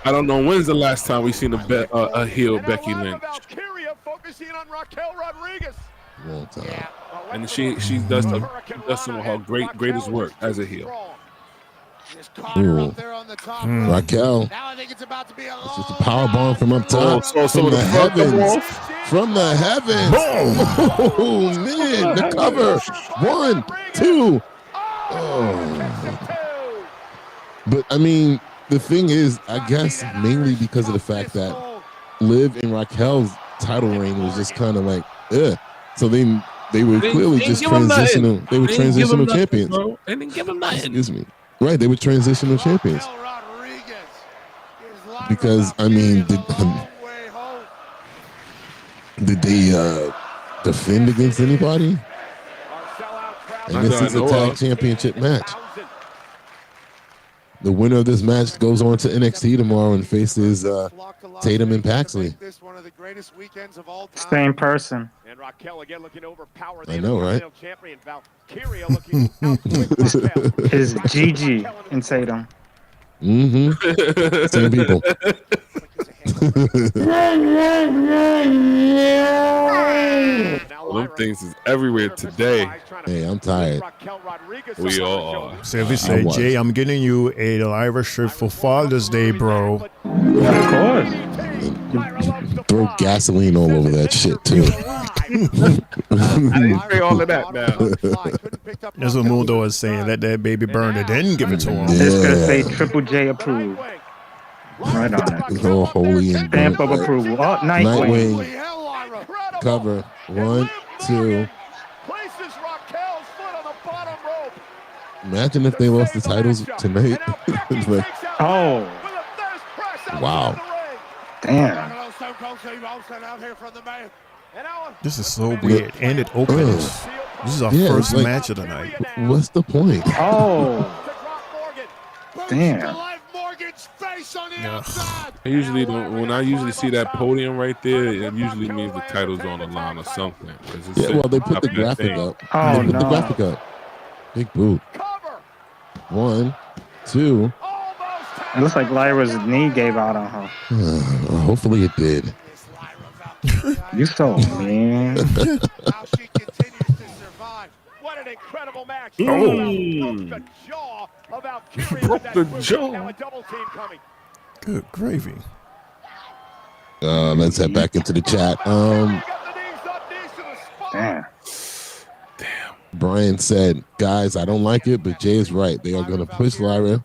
I don't know when's the last time we seen a heel Becky Lynch. Long time. And she does some of her greatest work as a heel. Raquel. It's just a power bomb from up top. From the heavens. From the heavens. Boom. Oh, man. The cover. 1, 2. Oh. But, I mean, the thing is, I guess mainly because of the fact that Liv and Raquel's title reign was just kind of like, ugh. So they were clearly just transitional. They were transitional champions. Bro. They didn't give them nothing. Excuse me. Right, they were transitional champions. Because, I mean, did they defend against anybody? And this is a tag championship match. The winner of this match goes on to NXT tomorrow and faces Tatum and Paxley. Same person. I know, right? Is Gigi and Tatum. Mm-hmm. Same people. Them things is everywhere today. Hey, I'm tired. We all are. So if we say, Jay, I'm getting you a Lyra shirt for Father's Day, bro. Of course. Throw gasoline all over that shit, too. I didn't say all of that now. That's what Mundo is saying. Let that baby burn and then give it to him. It's going to say Triple J approved. Right on it. It's all holy and stamp of approval. Oh, Nightwing. Cover. 1, 2. Imagine if they lost the titles tonight. Like, oh. Wow. Damn. This is so weird. And it opens. This is our first match of the night. What's the point? Oh. Damn. Yeah. When I usually see that podium right there, it usually means the title's on the line or something. Yeah, well, they put the graphic up. Oh, they put the graphic up. Big boot. 1, 2. It looks like Lyra's knee gave out on her. Hopefully it did. You so man. What an incredible match. The jaw. Broke the jaw. Good gravy. Let's head back into the chat. Damn. Brian said, guys, I don't like it, but Jay is right. They are going to push Lyra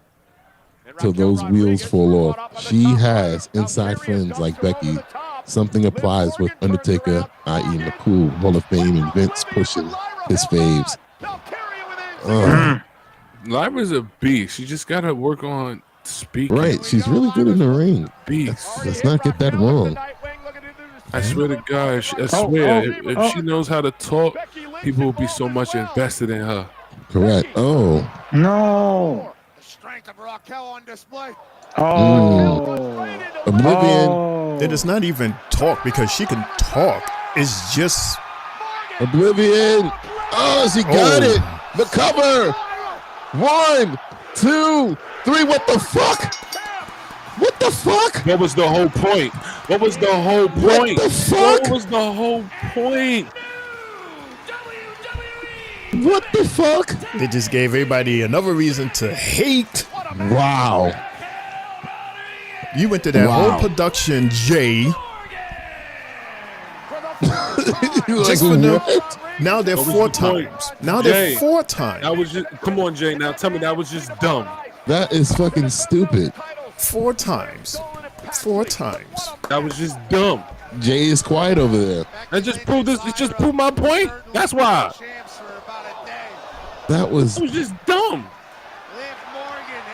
till those wheels fall off. She has inside friends like Becky. Something applies with Undertaker, i.e. McCool, Hall of Fame, and Vince pushing his faves. Lyra's a beast. She just got to work on speaking. Right. She's really good in the ring. Beast. Let's not get that wrong. I swear to God, I swear, if she knows how to talk, people will be so much invested in her. Correct. Oh. No. Oblivion. It is not even talk because she can talk. It's just Oblivion. Oh, she got it. The cover. 1, 2, 3. What the fuck? What the fuck? What was the whole point? What was the whole point? What the fuck? What was the whole point? What the fuck? they just gave everybody another reason to hate. Wow. You went to that whole production, Jay. Just for now they're 4 times. Now they're 4 times. That was just, come on, Jay. Now tell me that was just dumb. That is fucking stupid. 4 times. 4 times. That was just dumb. Jay is quiet over there. That just proved this. It just proved my point. That's why. That was just dumb.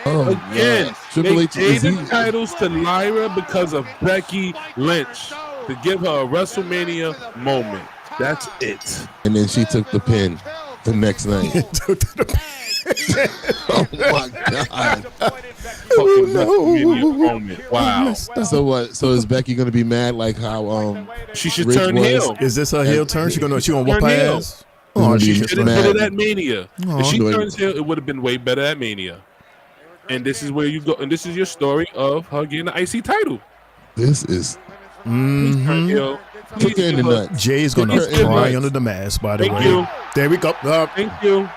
Oh, again, God. Triple H they gave the titles to Lyra because of Becky Lynch to give her a WrestleMania moment. That's it. And then she took the pin the next night. Oh my God. Moment. Wow. So what? So is Becky gonna be mad like how she should Rick turn was? heel? Is this her heel turn? She gonna whoop her ass? Oh, she should have did it at Mania. Aw. If she turns heel, it would have been way better at Mania. And this is where you go. And this is your story of her getting the IC title. This is. Kick her in the nuts. Jay is gonna cry under the mask. By the way, you. There we go. Thank you.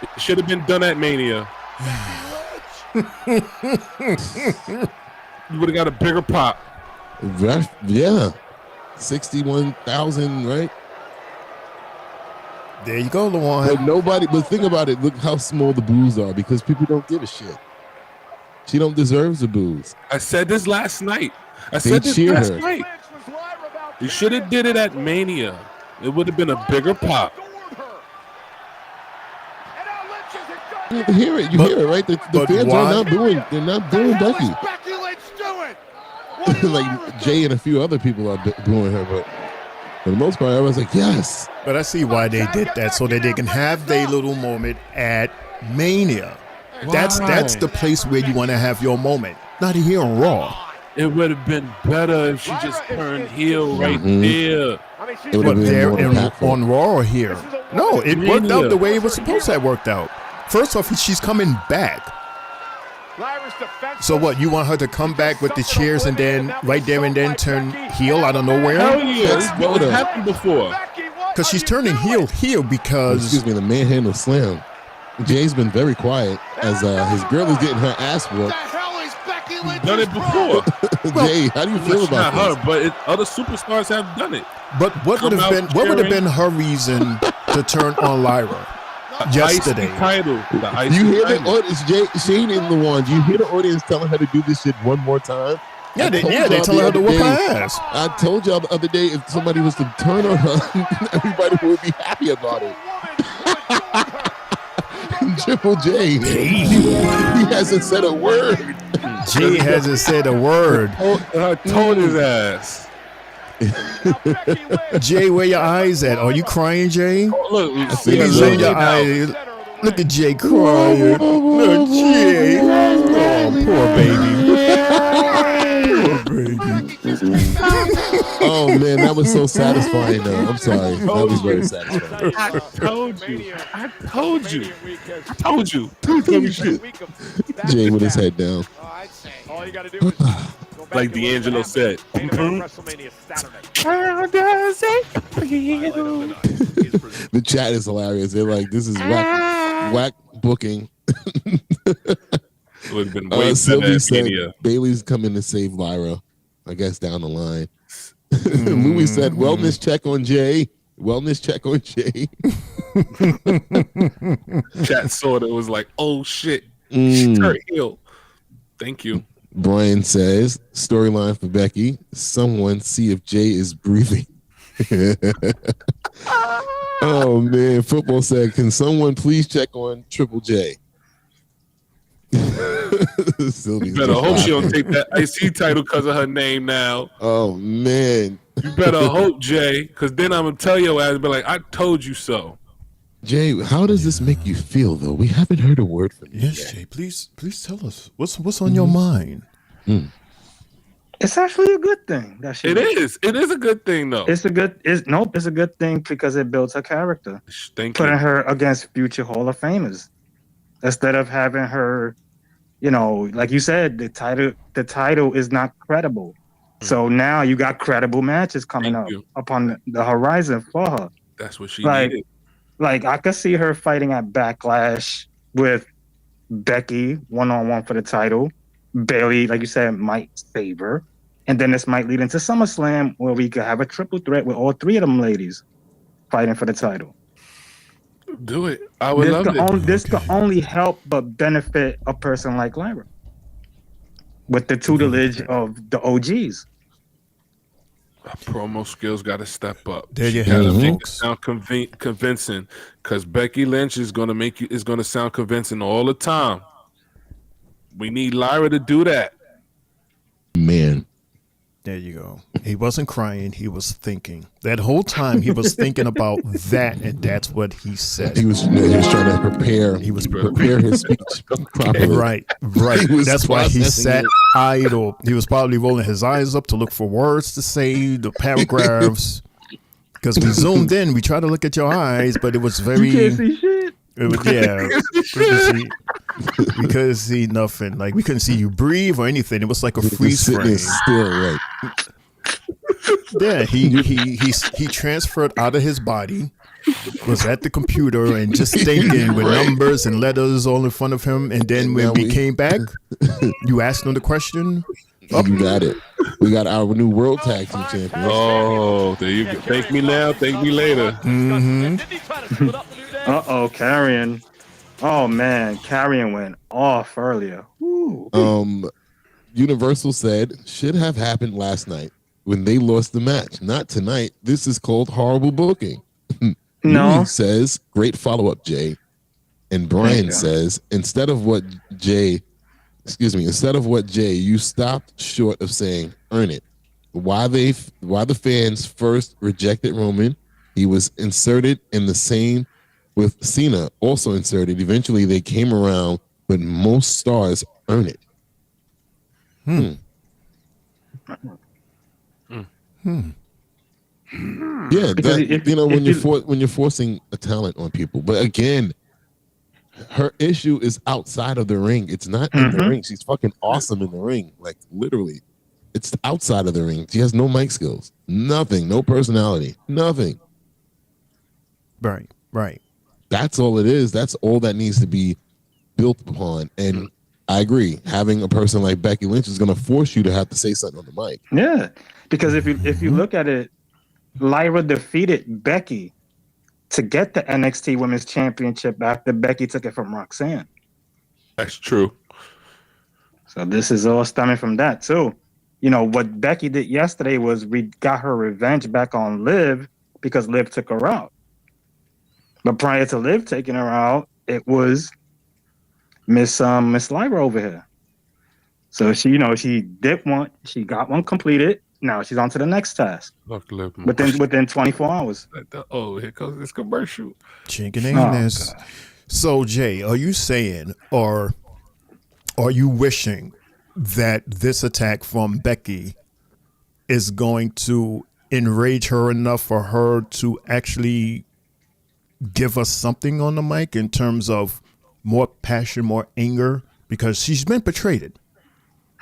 It should have been done at Mania. You would have got a bigger pop. Yeah, 61,000, right? There you go, Luan. But nobody. But think about it. Look how small the boos are because people don't give a shit. She don't deserve the boos. I said this last night. They cheer her. Night. You should have did it at Mania. It would have been a bigger pop. You hear it. You hear it, right? The fans are not booing. They're not booing Becky. Like Jay and a few other people are booing her, but for the most part, everyone's like, yes. But I see why they did that, so that they can have their little moment at Mania. That's the place where you want to have your moment, not here on Raw. It would have been better if she just turned heel right there. It would have been there more impactful. on Raw or here. No, it worked out the way it was supposed to have worked out. First off, she's coming back. So what? You want her to come back with the cheers and then right there and then turn heel out of nowhere? Hell yeah, this happened before. Because she's turning heel because. Excuse me, the manhandle slam. Jay's been very quiet as his girl is getting her ass whooped. He's done it before. Jay, how do you feel about not this? her, but other superstars have done it. But what would have been her reason to turn on Lyra yesterday? The title. You hear the audience, Jay, Shane and the one. You hear the audience telling her to do this shit one more time? Yeah, they tell her to whoop her ass. I told y'all the other day if somebody was to turn on her, everybody would be happy about it. Triple J, he hasn't said a word. Jay hasn't said a word. I told his ass. Jay, where your eyes at? Are you crying, Jay? Look, He's in your eyes. Look at Jay crying. Look, Jay. Oh, poor baby. Poor baby. Oh man, that was so satisfying. Though I'm sorry, that was very satisfying. I told you. Jay with his head down. Like D'Angelo said. The chat is hilarious. They're like, "This is whack booking." Would have been way Sylvie better said Mania. Bailey's coming to save Lyra. I guess down the line. Louis said, "Wellness check on Jay. Wellness check on Jay." Chat saw it. It was like, "Oh shit, she turned heel." Thank you. Brian says, "Storyline for Becky. Someone see if Jay is breathing." Oh man, football said, "Can someone please check on Triple J?" You better hope she don't take that IC title because of her name now. Oh man, you better hope, Jay, because then I'm gonna tell your ass, be like, "I told you so." Jay, how does this make you feel, though? We haven't heard a word from you. Yes, Jay, please tell us what's on your mind. It's actually a good thing. It is a good thing, though. It's a good thing because it builds her character. Putting her against future Hall of Famers instead of having her, like you said, the title is not credible. So now you got credible matches coming up upon the horizon for her. That's what she needed. Like I could see her fighting at Backlash with Becky 1-on-1 for the title, Bailey, like you said, might save her. And then this might lead into SummerSlam where we could have a triple threat with all three of them ladies fighting for the title. Do it. I would love it. This could only help but benefit a person like Lyra with the tutelage of the OGs. Promo skills got to step up. There you She have gotta it, make folks. it sound convincing, because Becky Lynch is going to sound convincing all the time. We need Lyra to do that. Man. There you go. He wasn't crying. He was thinking. That whole time he was thinking about that, and that's what he said. He was trying to prepare. He was prepare his speech properly. Right. That's why he sat idle. He was probably rolling his eyes up to look for words to say, the paragraphs. Because we zoomed in, we tried to look at your eyes, but it was very. You can't see shit. It was, we couldn't see nothing. Like we couldn't see you breathe or anything. It was like a freeze frame. Still, right. Yeah, he transferred out of his body, was at the computer and just thinking with numbers and letters all in front of him. And then when we came back, you asked him the question. You got it. We got our new World Tag Team Champions. Oh, there you go. Thank me now, thank me later. Uh-oh, Carrion. Oh, man. Carrion went off earlier. Ooh. Universal said should have happened last night when they lost the match. Not tonight. This is called horrible booking. No. Louis says, great follow-up, Jay. And Brian says, instead of what Jay, you stopped short of saying, earn it. Why the fans first rejected Roman, he was inserted in the same with Cena, also inserted. Eventually they came around, but most stars earn it. Yeah, when you're forcing a talent on people. But again, her issue is outside of the ring. It's not in the ring. She's fucking awesome in the ring. Like literally. It's outside of the ring. She has no mic skills. Nothing. No personality. Nothing. Right. That's all it is. That's all that needs to be built upon. And I agree. Having a person like Becky Lynch is going to force you to have to say something on the mic. Yeah, because if you look at it, Lyra defeated Becky to get the NXT Women's Championship after Becky took it from Roxanne. That's true. So this is all stemming from that too. You know, what Becky did yesterday was we got her revenge back on Liv because Liv took her out. But prior to Liv taking her out, it was Miss Lyra over here. So she did one, she got one completed. Now she's on to the next task. Within 24 hours. Oh, here comes this commercial. Chinkiness. So Jay, are you saying or are you wishing that this attack from Becky is going to enrage her enough for her to actually give us something on the mic in terms of more passion, more anger? Because she's been betrayed.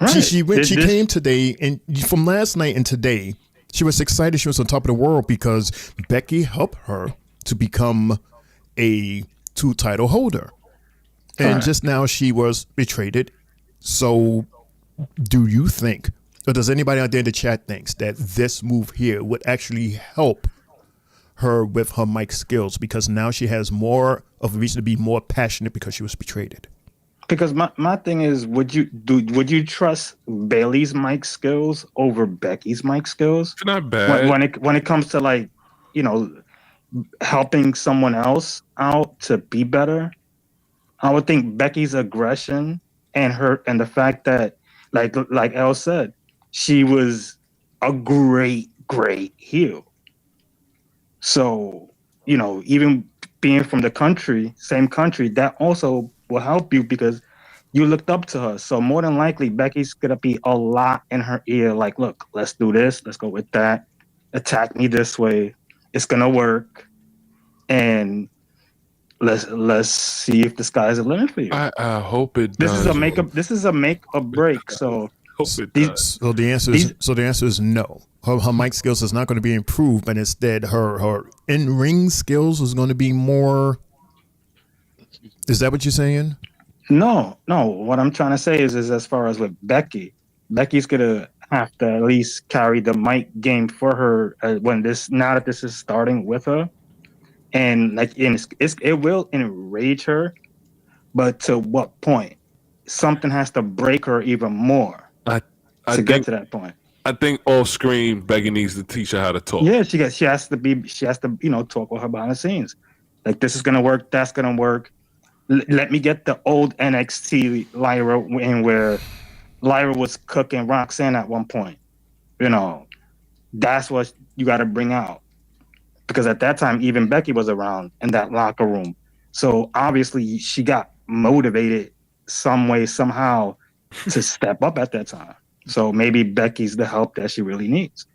Right. She came today, and from last night and today, she was excited. She was on top of the world because Becky helped her to become a 2 title holder. And just now she was betrayed. So do you think, or does anybody out there in the chat thinks that this move here would actually help her with her mic skills, because now she has more of a reason to be more passionate because she was betrayed? Because my thing is, would you trust Bailey's mic skills over Becky's mic skills? It's not bad. When it comes to, like, you know, helping someone else out to be better, I would think Becky's aggression and the fact that, like Elle said, she was a great heel. So, you know, even being from the same country, that also will help you because you looked up to her. So more than likely, Becky's going to be a lot in her ear. Like, look, let's do this. Let's go with that. Attack me this way. It's going to work. And let's see if the sky's the limit for you. I hope it This does. This is a make or break. So So the answer is no. Her mic skills is not going to be improved, but instead her in-ring skills is going to be more. Is that what you're saying? No. What I'm trying to say is as far as with Becky's gonna have to at least carry the mic game for her now that this is starting with her, and it will enrage her, but to what point? Something has to break her even more to get to that point. I think off screen, Becky needs to teach her how to talk. Yeah, she has to talk with her behind the scenes. Like, this is gonna work, that's gonna work. Let me get the old NXT Lyra in where Lyra was cooking Roxanne at one point. That's what you got to bring out. Because at that time, even Becky was around in that locker room. So obviously she got motivated some way, somehow to step up at that time. So maybe Becky's the help that she really needs.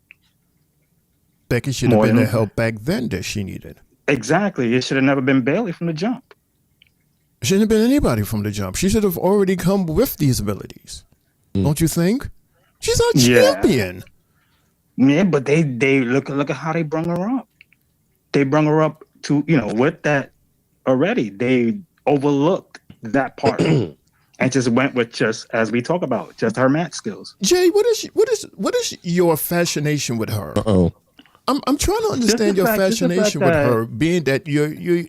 Becky should have been the help back then that she needed. Exactly. It should have never been Bayley from the jump. It shouldn't have been anybody from the jump. She should have already come with these abilities. Don't you think? She's our champion. Yeah, but they look at how they brung her up. They brung her up to, with that already. They overlooked that part and just went with as we talk about, just her match skills. Jay, what is your fascination with her? Uh-oh. I'm trying to understand your fascination with her, being that you're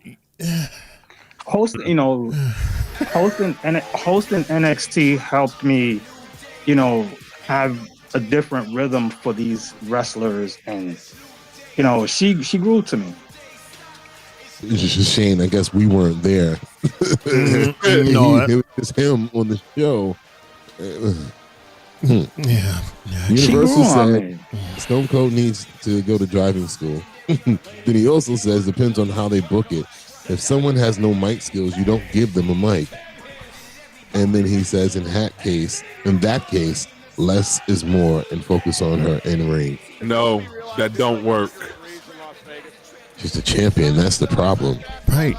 hosting NXT helped me, have a different rhythm for these wrestlers, and she grew to me. It's just a shame. I guess we weren't there. It was just him on the show. Universal said Stone Cold needs to go to driving school. Then he also says depends on how they book it. If someone has no mic skills, you don't give them a mic. And then he says in that case, less is more and focus on her in ring. No, that don't work. She's a champion. That's the problem. Right.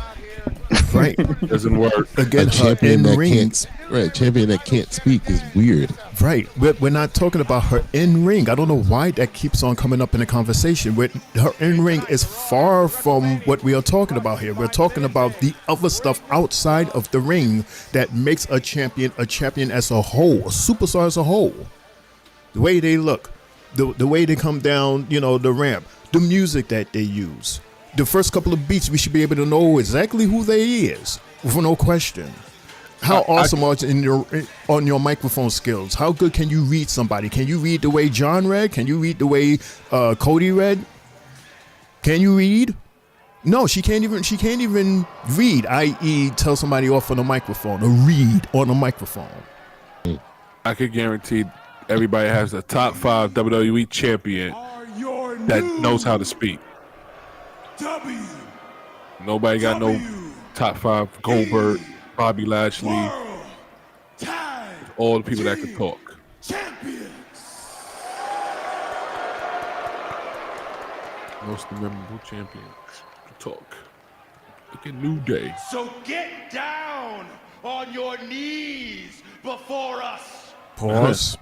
Doesn't work. Again, a champion that can't speak is weird. Right. We're not talking about her in ring. I don't know why that keeps on coming up in the conversation. Her in ring is far from what we are talking about here. We're talking about the other stuff outside of the ring that makes a champion as a whole, a superstar as a whole. The way they look, the way they come down, the ramp, the music that they use. The first couple of beats, we should be able to know exactly who they is, for no question. How awesome are you on your microphone skills? How good can you read somebody? Can you read the way John read? Can you read the way Cody read? Can you read? No, she can't even read, i.e. tell somebody off on a microphone or read on a microphone. I could guarantee everybody has a top 5 WWE champion that knows how to speak. Nobody got no top 5 Goldberg, Bobby Lashley, all the people that can talk. Most memorable champions to talk. Look at New Day. So get down on your knees before us. Pause.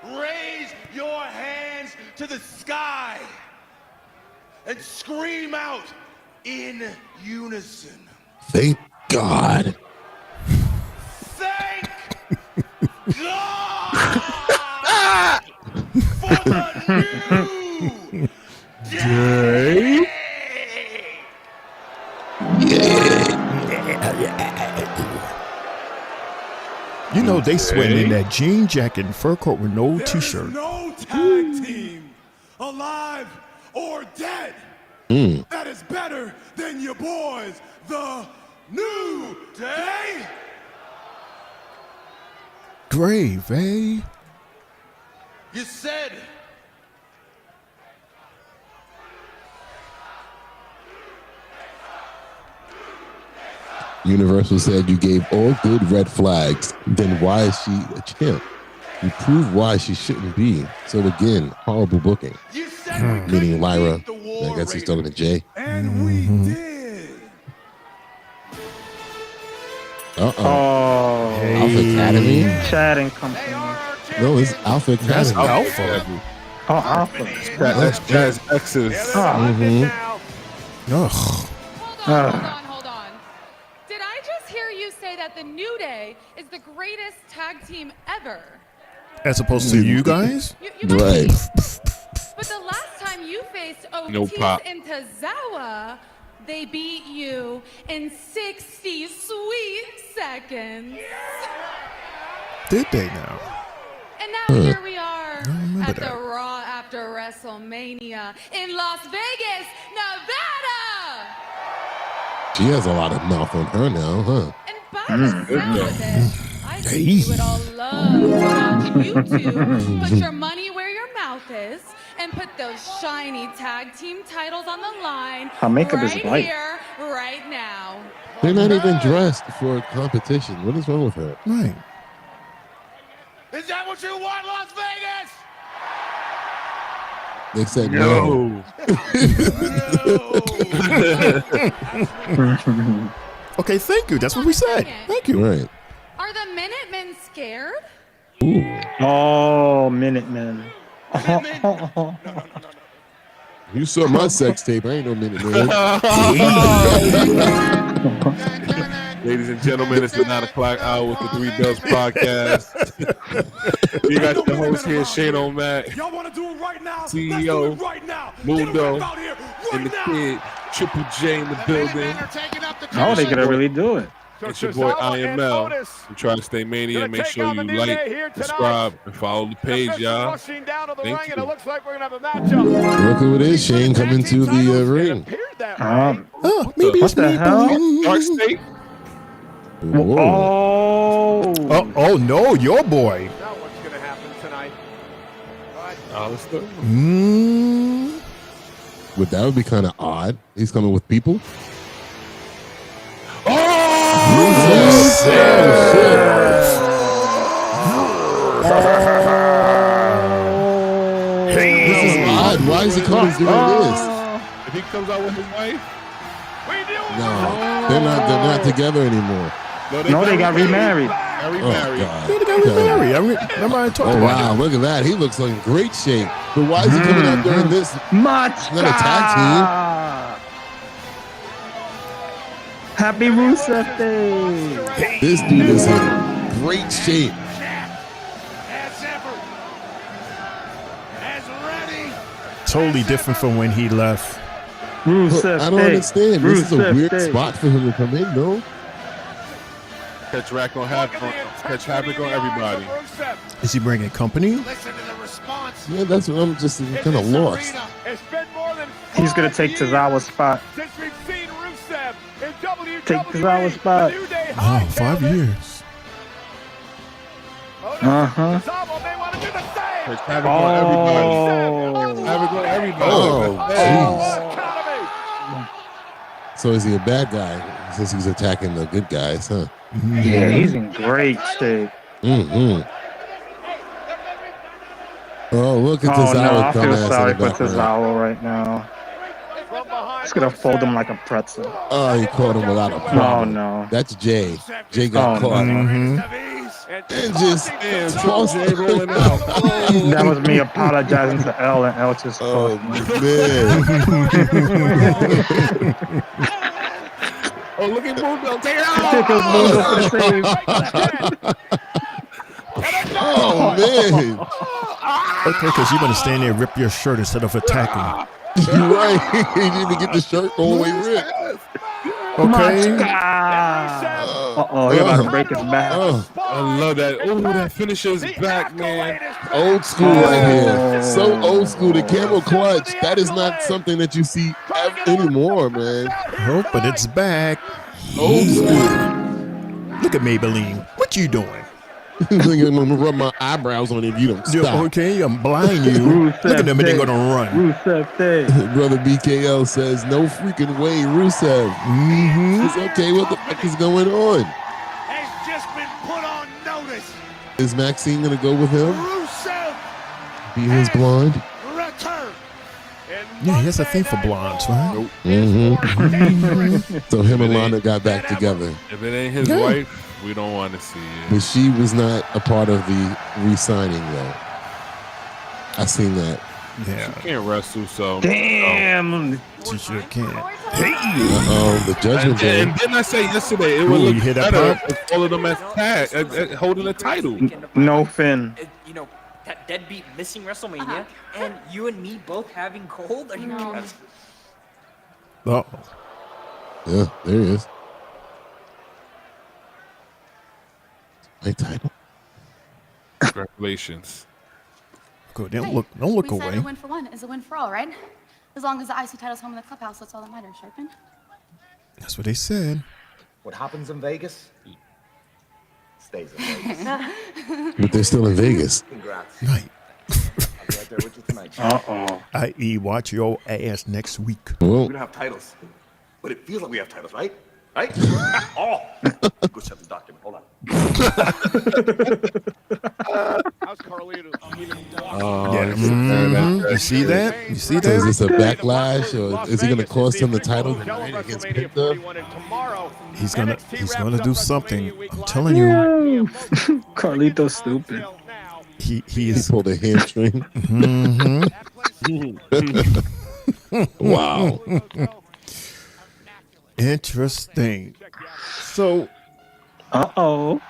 Raise your hands to the sky and scream out in unison. Thank God. Thank God for the new day. They sweating in that jean jacket and fur coat with no t-shirt. No tag team, alive or dead, that is better than your boys, the New Day. Gravy. You said Universal said you gave all good red flags. Then why is she a champ? You prove why she shouldn't be. So again, horrible booking. Meaning Lyra. I guess he's talking to Jay. And we did. Uh-oh. Alpha Academy? Chad and company. No, it's Alpha Academy. That's Alpha. Oh, Alpha. That's Jazz X's. Ugh. Hold on. Did I just hear you say that the The New Day is the greatest tag team ever. As opposed to you guys? Right. But the last time you faced No Otis pop. and Tozawa, they beat you in 60 sweet seconds. Did they now? And now here we are remember at that. the Raw after WrestleMania in Las Vegas, Nevada. She has a lot of mouth on her now, huh? And by the sound of it, I think you would all love to watch you two put your money where your mouth is and put those shiny tag team titles on the line Her makeup is right white. here, right now. They're not even dressed for competition. What is wrong with her? Right. Is that what you want, Las Vegas? They said no. Okay, thank you. That's what we said. Thank you. Right. Are the Minutemen scared? Oh, Minutemen. You saw my sex tape. I ain't no minute, man. Ladies and gentlemen, it's the 9 o'clock hour with the Three Bells podcast. We got the host here, Shane O'Mac, Y'all want to do it right now? CEO, Let's do it right now. Mundo, Get out here right and the now. kid, Triple J in the building. Oh, they gonna really do it. It's your boy IML from Tri-State Mania. Make sure you like, subscribe, and follow the page, y'all. Thank you. Look who it is, Shane, coming to the ring. Oh, maybe What it's the me. hell? Dark State. Oh. Oh, no, your boy. Now what's going to happen tonight? Alistair. But that would be kind of odd. He's coming with people. This is odd. Why is he coming doing this? If he comes out with his wife, No, they're not together anymore. No, they got remarried. got Oh remarried. God. They got remarried. Remember I talked Oh about wow, look at that. He looks like in great shape. But why is he coming out during this? Much. It's not a tag Happy Rusev Day. team. This dude is in great shape. As ever. As ready. Totally different from when he left. Rusev I don't Day. understand. This is a Rusev weird Day. spot for him to come in, though. Catch Havoc on everybody. Is he bringing company? Listen to the response. Yeah, that's what I'm just kind of lost. It's been more than He's gonna take Tozawa's spot. since we've seen Rusev in WWE. Take Tozawa's spot. The New Day Oh, hightailed 5 it. years. Oh, no. Uh-huh. Tozawa may want to do the same. Catch Havoc on everybody. Oh. Havoc on everybody. Oh, jeez. Economy. So is he a bad guy since he's attacking the good guys, huh? Yeah, he's in great shape. Mm-hmm. Oh, look at Oh no, Tozawa I dumbass feel in sorry the for background. Tozawa right now. From behind It's gonna fold him like a pretzel. Oh, he caught him without a Oh problem. no. That's Jay. Jay got Oh, caught. no. And just tossed Jay rolling out. That was me apologizing to L and L just Oh, caught me. man. Oh, look at Mundo. Take it Take out. his Mundo for the save. Oh, man. Okay, because you're going to stand there and rip your shirt instead of attacking. You're right. He need to get the shirt all the way ripped. Okay. Uh-oh, he about to break his back. Oh, I love that. Oh, that finisher's back, man. old school right here. So old school. The camel clutch. That is not something that you see anymore, man. Oh, but it's back. Old school. Look at Maybelline. What you doing? I'm gonna rub my eyebrows on it if you don't stop. Okay, I'm blind you. Rusev Look at them and they're Day. going to run. Rusev Day. Brother BKL says, no freaking way, Rusev. Mm-hmm. It's okay, what the fuck is going on? has just been put on notice. Is Maxine gonna go with him? Rusev Be his blonde? return. Yeah, he has a thing for blondes, right? Mm-hmm. So him and Lana got back together. If it ain't his Yeah. wife, we don't want to see it. But she was not a part of the re-signing, though. I seen that. Yeah, Can't wrestle, so Damn. she sure can. The Judgment Day. And didn't I say yesterday it would look better if all of them as tag holding the title? No Finn. You know, that deadbeat missing WrestleMania, and you and me both having gold. Are you kidding? Oh. Yeah, there he is. My title. Congratulations. Good. Don't look we away. said a win for one is a win for all, right? As long as the IC title's home in the clubhouse, that's all that matters, Sharpen. That's what they said. What happens in Vegas stays in Vegas. But they're still in Vegas. Congrats. Right. I'll be right there with you tonight. I.e. watch your ass next week. Well, We don't have titles, but it feels like we have titles, right? Right? Oh, go check the document. Hold on. How's Carlito? You see that? You see so is that? this a backlash, or is he going to cost him the title tonight against Penta? He's gonna do something. I'm telling you. Carlito's stupid. He He is. pulled a hamstring. Wow. Interesting. So. Uh-oh.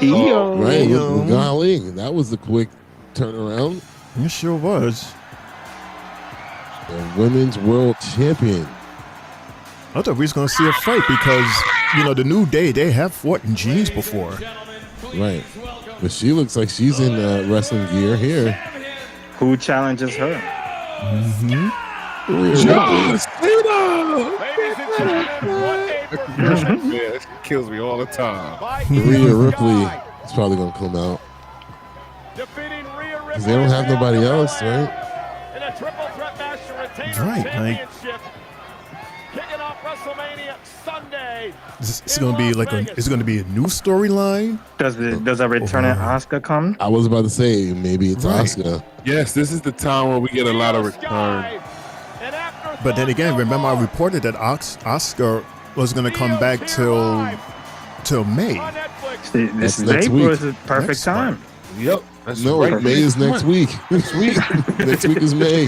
Right, golly, that was a quick turnaround. It sure was. The women's world champion. I thought we was gonna see a fight because the New Day, they have fought in jeans before. Right, but she looks like she's in wrestling gear here. Who challenges her? John Cena! Yeah, it kills me all the time. Rhea Ripley is probably gonna come out because they don't have nobody else, right? Right, like it's gonna be like it's gonna be a new storyline. Does a returning Asuka come? I was about to say maybe it's Asuka. Yes, this is the time where we get a lot of return. But then again, remember I reported that Asuka was gonna come back till May. This is next April week. is the perfect time. Yep. That's No, right. May is next week. Next week is May.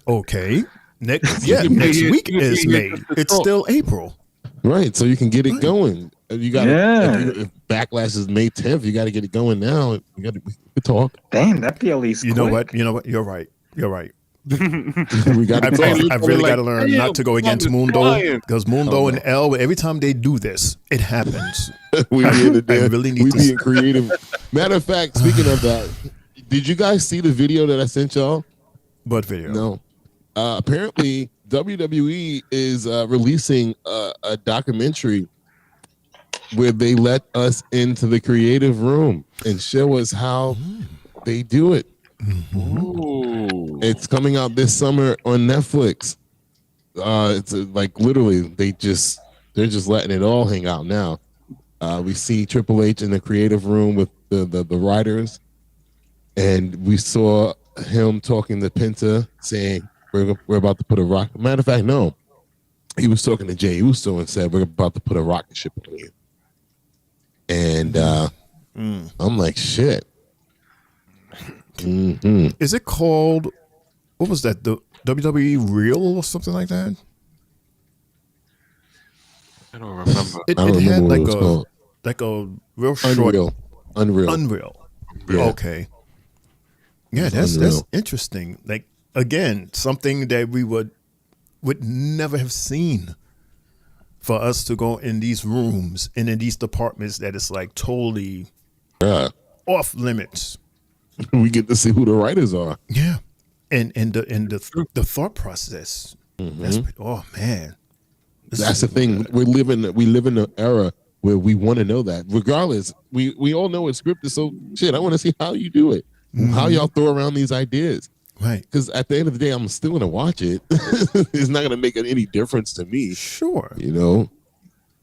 Okay. Next can next be- week you can is be May. here just to It's talk. still April. Right, so you can get it going. You got Yeah. if Backlash is May 10th, you got to get it going now. We got to talk. Damn, that PLE's You know quick. what? You're right. We got to I've talk. really got to learn not to go against Mundo because Mundo and El, every time they do this, it happens. we really need to being creative. Matter of fact, speaking of that, did you guys see the video that I sent y'all? What video? No. Apparently, WWE is releasing a documentary where they let us into the creative room and show us how they do it. Ooh. It's coming out this summer on Netflix. It's like literally they're just letting it all hang out now. We see Triple H in the creative room with the writers, and we saw him talking to Penta saying we're about to put a rock. Matter of fact, no, he was talking to Jey Uso and said we're about to put a rocket ship on you. And I'm like, shit. Is it called? What was that? The WWE Real or something like that? I don't remember. It I don't had remember what it was called. like a real short. Unreal. Yeah. Okay. Yeah, that's interesting. Like again, something that we would never have seen. For us to go in these rooms and in these departments that is like totally off limits. We get to see who the writers are. Yeah, and the thought process. That's, oh man, That's the thing. We live in an era where we want to know that. Regardless, we all know it's scripted. So shit, I want to see how you do it. How y'all throw around these ideas. Right. Because at the end of the day, I'm still gonna watch it. It's not gonna make any difference to me. Sure. You know,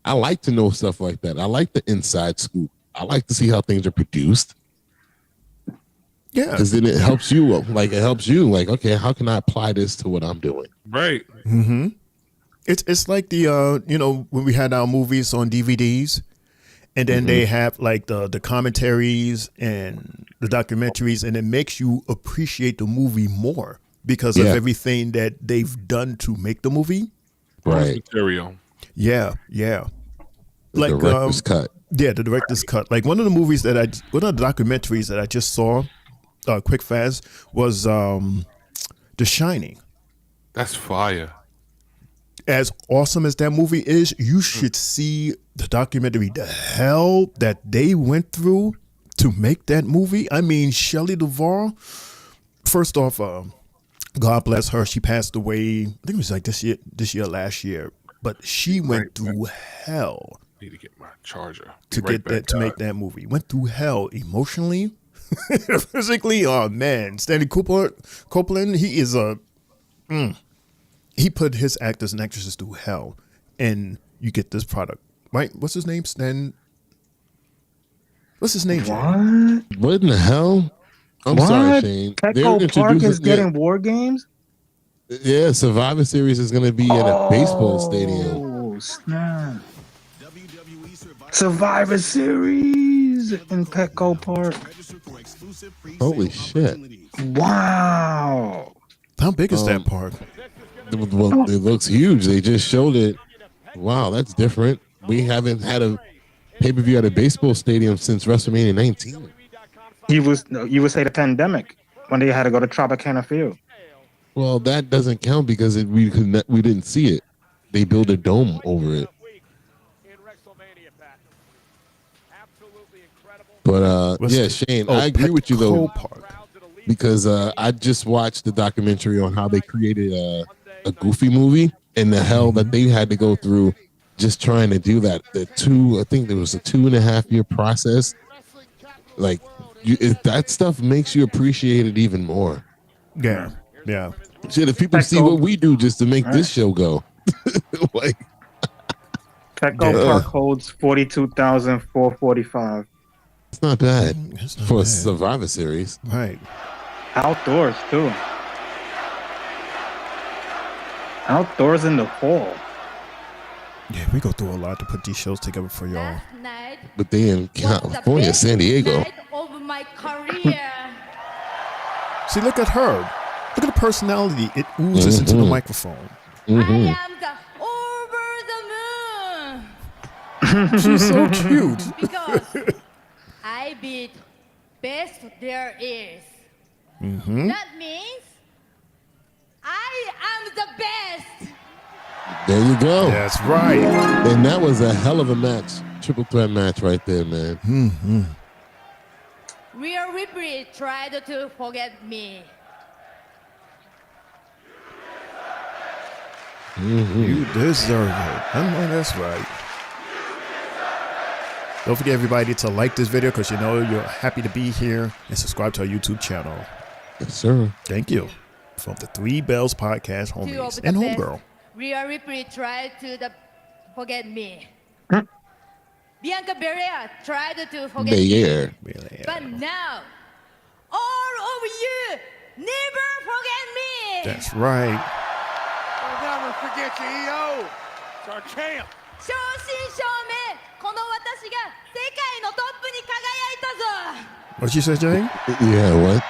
I like to know stuff like that. I like the inside scoop. I like to see how things are produced. Yeah. Because then it helps you. Like okay, how can I apply this to what I'm doing? Right. Mm-hmm. It's like the when we had our movies on DVDs, and then they have like the commentaries and the documentaries, and it makes you appreciate the movie more because of everything that they've done to make the movie. Right. Material. Yeah. The director's cut. Yeah, the director's cut. Like one of the documentaries that I just saw, quick fast, was The Shining. That's fire. As awesome as that movie is, you should see the documentary. The hell that they went through to make that movie. I mean, Shelley Duvall. First off, God bless her. She passed away. I think it was like this year, last year. But she went through hell. Need to get my charger to make that movie. Went through hell emotionally, physically. Oh man, Stanley Copeland. He is he put his actors and actresses through hell, and you get this product, right? What's his name? What's his name? What in the hell? I'm sorry, Shane. Petco Park is getting war games? Yeah, Survivor Series is going to be at a baseball stadium. Oh, snap. Survivor Series in Petco Park. Holy shit. Wow. How big is that park? Well, it looks huge. They just showed it. Wow, that's different. We haven't had a pay-per-view at a baseball stadium since WrestleMania 19. You would say the pandemic when they had to go to Tropicana Field. Well, that doesn't count because we didn't see it. They built a dome over it. But yeah, Shane, I agree with you though, because I just watched the documentary on how they created a Goofy movie and the hell that they had to go through just trying to do that. I think there was a 2.5 year process. Like, that stuff makes you appreciate it even more. Yeah. Shit, if people see what we do just to make this show go, like. Petco Park holds 42,445. It's not bad for a Survivor Series. Right. Outdoors, too. Outdoors in the fall. Yeah, we go through a lot to put these shows together for y'all. But they in California, San Diego. Of my career. See, look at her. Look at the personality. It oozes into the microphone. I am the over the moon. She's so cute. Because I beat best there is. That means I am the best. There you go. That's right. And that was a hell of a match. Triple threat match right there, man. Rhea Ripley tried to forget me. You deserve it. I know that's right. Don't forget, everybody, to like this video because you know you're happy to be here, and subscribe to our YouTube channel. Yes, sir. Thank you. From the Three Bells Podcast homies and homegirl. Rhea Ripley tried to forget me. Bianca Belair tried to forget me. But now, all of you never forget me. That's right. We'll never forget you, EO. It's our champ. 正真正銘、この私が世界のトップに輝いたぞ。 What you say, Jay? Yeah, what?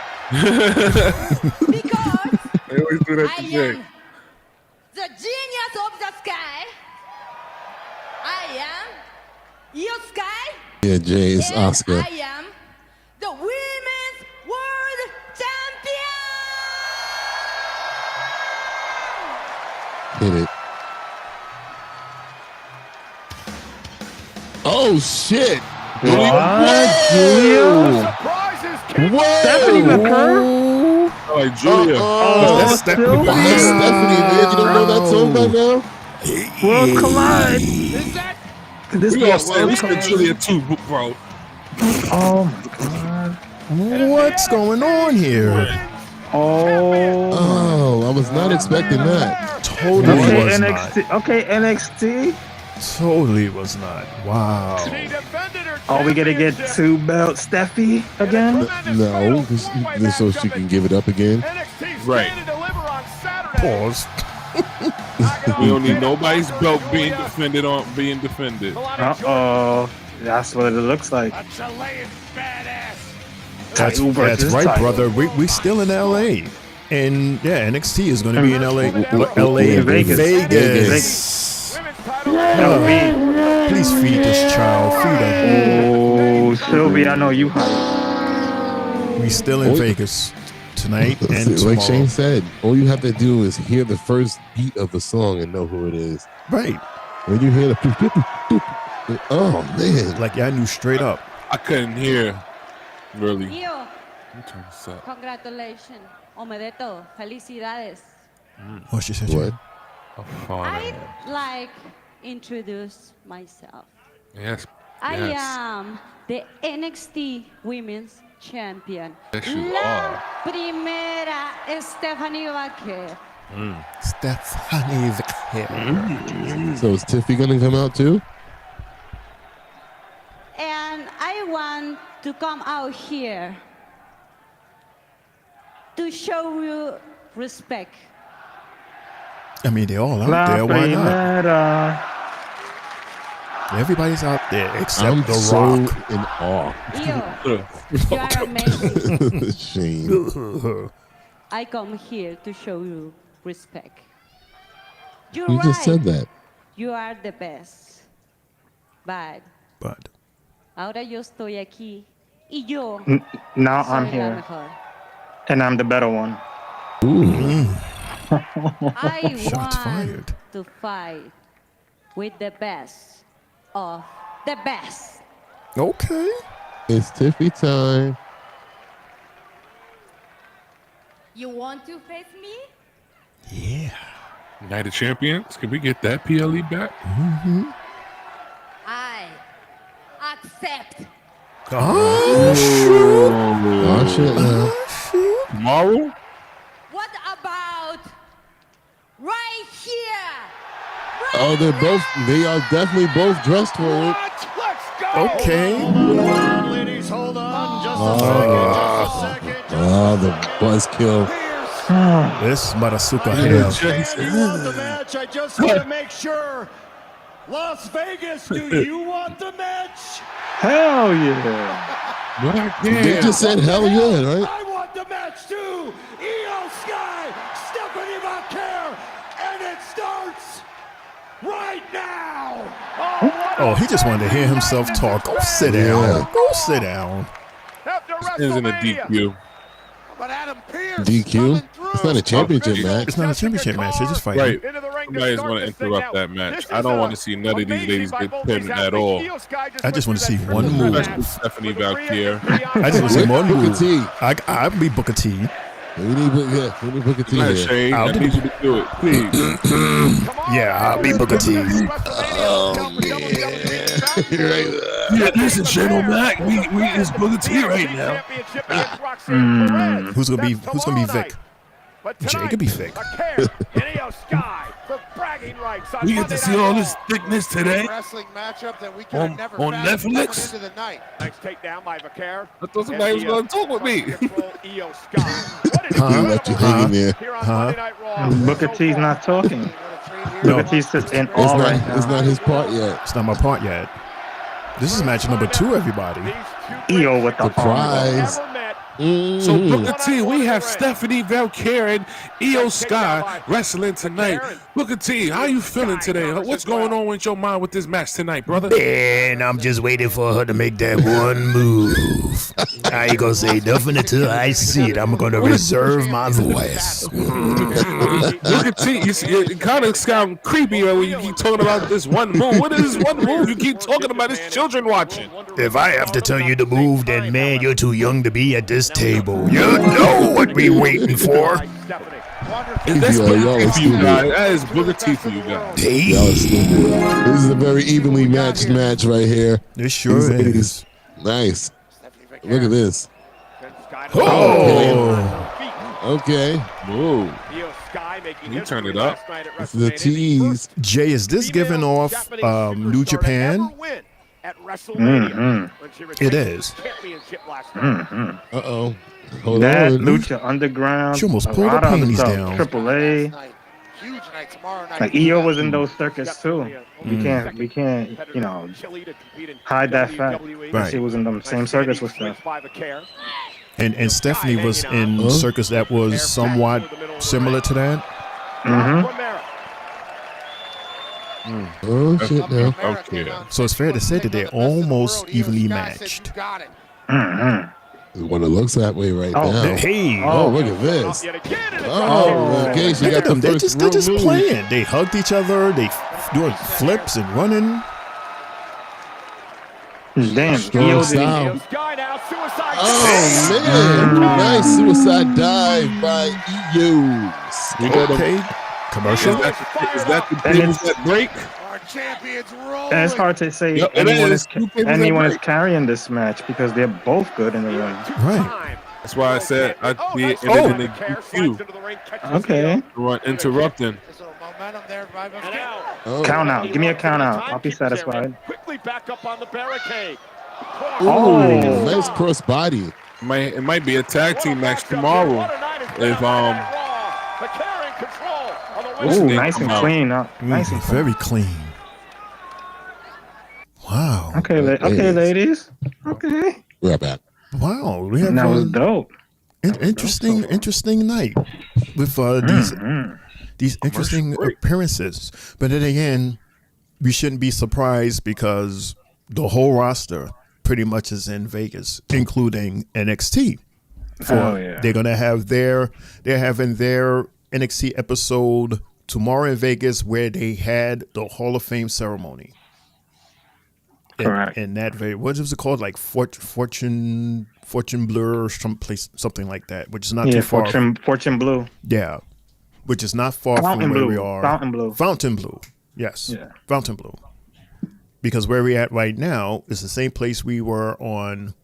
Because They always do that I to Jay. am the genius of the sky. I am Io Sky. Yeah, Jay, it's and Oscar. I am the women's world champion. Hit it. Oh, shit. What? Julia? Whoa. Stephanie McCurry? Oh, like Julia. That's Stephanie. That's Stephanie, man. You don't know that song by now? World Collide. This We all said we said Julia too, bro. Oh my god. What's going on here? Oh, I was not expecting that. Totally Okay, was NXT. not. Okay, NXT. Totally was not. Wow. Are we gonna get 2 belt Steffi again? No, just so she can give it up again. Right. Pause. We don't need nobody's belt being defended. Uh-oh. That's what it looks like. That's right, brother. We still in LA. And yeah, NXT is going to be in LA, Vegas. Please feed this child. Feed her. Oh, Sylvia, I know you hype. We still in Vegas tonight and tomorrow. Like Shane said, all you have to do is hear the first beat of the song and know who it is. Right. When you hear the oh man, like I knew straight up. I couldn't hear. Really. Tío, congratulations. Omedeto, felicidades. What she said? What? I'd like introduce myself. Yes. I am the NXT Women's Champion. Yes, you La primera Stephanie Vaquer. Stephanie Vaquer. So is Tiffy gonna come out too? And I want to come out here to show you respect. I mean, they're all out there. Why not? Everybody's out there except The Rock. In awe. You are amazing. Shame. I come here to show you respect. You're You right. just said that. You are the best. But ahora yo estoy aquí y yo Now soy I'm la here, mejor. and I'm the better one. I Shots want fired. to fight with the best of the best. Okay. It's Tiffy time. You want to face me? Yeah. Night of Champions. Can we get that PLE back? I accept. Oh, shoot. Oh shit now. Tomorrow? What about right here? Oh, they are definitely both dressed for it. Okay. Ladies, hold on just a second. Oh, the buzzkill. This Marasuka You hell. want the match? I just want to make sure. Las Vegas, do you want the match? Hell yeah. They just said hell yeah, right? I want the match too. Io Sky, Stephanie Vaquer, and it starts right now. Oh, he just wanted to hear himself talk. Go sit down. Go sit down. Isn't a DQ. DQ? It's not a championship match. It's not a championship match. They just fight. Right. Somebody's going to interrupt that match. I don't want to see none of these ladies get pinned at all. I just want to see one move. Especially Stephanie Valkyrie. I just want to see one Booker move. T. I'll be Booker T. We need Booker T here. Shane, I need you to do it, please. Yeah, I'll be Booker T. Oh, yeah. Yeah, listen, Shane O'Mac, we is Booker T right now. Who's gonna be Vic? Jay could be Vic. We get to see all this thickness today Wrestling matchup that we on Netflix. Nice takedown by Vaquer. I thought somebody was going to talk with me. We left you hanging there. Booker T's not talking. No. Booker T's in all right now. It's not his part yet. It's not my part yet. This is match number 2, everybody. EO with the Surprise. So Booker T, we have Stephanie Valkyrie and Io Sky wrestling tonight. Booker T, how you feeling today? What's going on with your mind with this match tonight, brother? And I'm just waiting for her to make that one move. I ain't gonna say nothing until I see it. I'm gonna reserve my voice. Booker T, it kind of sounds creepy when you keep talking about this one move. What is this one move you keep talking about? It's children watching. If I have to tell you the move, then man, you're too young to be at this table. You know what we waiting for. That's Booker T for you guys. That is Booker T for you guys. Y'all are stupid. This is a very evenly matched match right here. It sure is. Nice. Look at this. Oh. Okay. Whoa. You turn it up. This is a tease. Jay, is this giving off New Japan? It is. Uh-oh. Hold That on. Lucha Underground. She almost a pulled her lot of panties stuff. down. AAA. Like EO was in those circuits too. We can't, hide that fact. Right. She was in them same circuits with stuff. And Stephanie was in circus that was somewhat similar to that. Oh shit! Now. Okay. So it's fair to say that they're almost evenly matched. One that looks that way right now. Hey! Oh, look at this! Oh, okay. She Look got at them. the They're first just real move. playing. They hugged each other. They doing flips and running. Damn, Strong style. Oh man! Nice suicide dive by EU. Okay. Commercial. Is that the tables that break? And it's hard to say Yep, anyone is. anyone is carrying this match because they're both good in the ring. Right. That's why I said I'd be in the DQ. Okay. Interrupting. Count out. Give me a count out. I'll be satisfied. Quickly back up on the barricade. Oh, nice cross body. It might be a tag team match tomorrow. If Ooh, nice and clean. Nice and clean. Very clean. Wow. Okay, ladies. Okay. We're back. Wow. We have That was dope. Interesting night with these interesting appearances. But then again, we shouldn't be surprised because the whole roster pretty much is in Vegas, including NXT. They're gonna have they're having their NXT episode tomorrow in Vegas where they had the Hall of Fame ceremony. Correct. And that what was it called? Like Fortune Blur or something like that, which is not too far. Fortune Blue. Yeah, which is not far Fountain from where Blue. we are. Fountain Blue. Yes. Yeah. Fountain Blue. Because where we're at right now is the same place we were on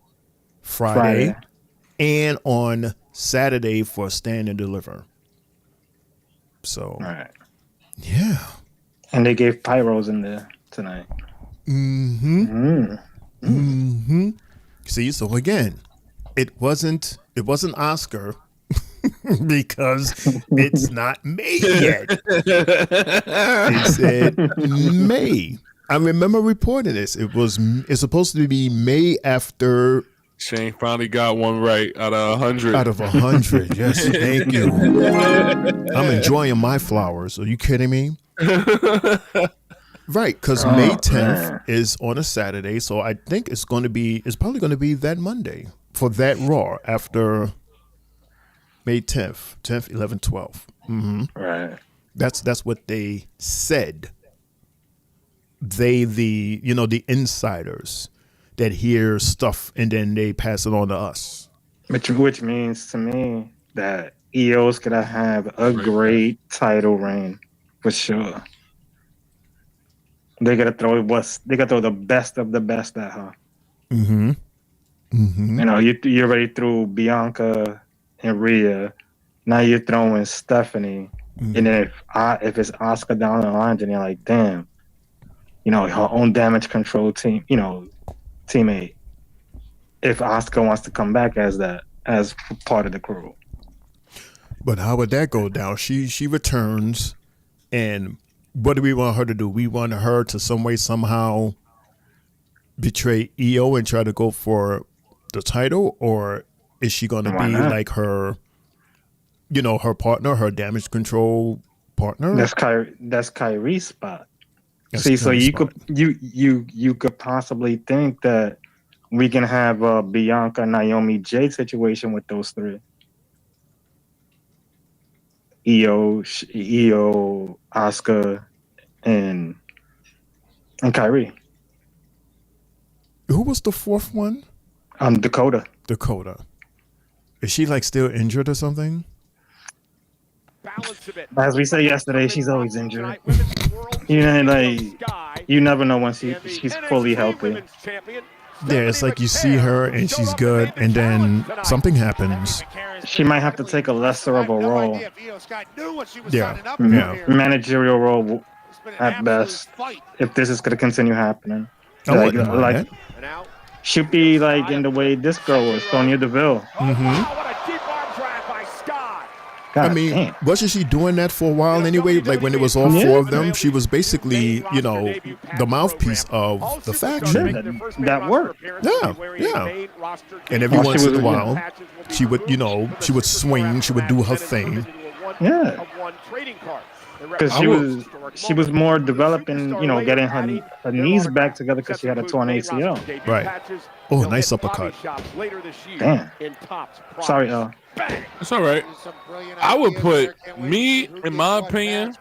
Friday. And on Saturday for Stand and Deliver. So, yeah. And they gave pyros in there tonight. See, so again, it wasn't Oscar because it's not May yet. It said May. I remember reporting this. It's supposed to be May after. Shane finally got one right out of 100. Out of 100, yes, thank you. I'm enjoying my flowers. Are you kidding me? Right, because May 10th is on a Saturday, so I think it's probably going to be that Monday for that Raw after May 10th, 11th, 12th. Right. That's what they said. The insiders that hear stuff and then they pass it on to us. Which means to me that EO's gonna have a great title reign for sure. They gotta throw the best of the best at her. You know, you already threw Bianca and Rhea. Now you're throwing Stephanie. And then if it's Asuka down the line, then you're like, damn, you know, her own damage control team, you know, teammate. If Asuka wants to come back as part of the crew. But how would that go down? She returns, and what do we want her to do? We want her to some way somehow betray EO and try to go for the title, or is she going to be like her, you know, her partner, her damage control partner? That's Kyrie's spot. See, so you could possibly think that we can have a Bianca, Naomi, Jade situation with those three. EO, Asuka, and Kyrie. Who was the fourth one? Dakota. Is she like still injured or something? As we said yesterday, she's always injured. You know, like you never know when she's fully healthy. Yeah, it's like you see her and she's good, and then something happens. She might have to take a lesser of a role. Yeah. Managerial role at best. If this is going to continue happening, like should be like in the way this girl was, Sonya Deville. I mean, wasn't she doing that for a while anyway? Like when it was all four of them, she was basically, the mouthpiece of the faction. That worked. Yeah. And every once in a while, she would, she would swing, she would do her thing. Yeah. Because she was more developing, getting her knees back together because she had a torn ACL. Right. Oh, nice uppercut. Damn. Sorry, It's all right. I would put me, in my opinion,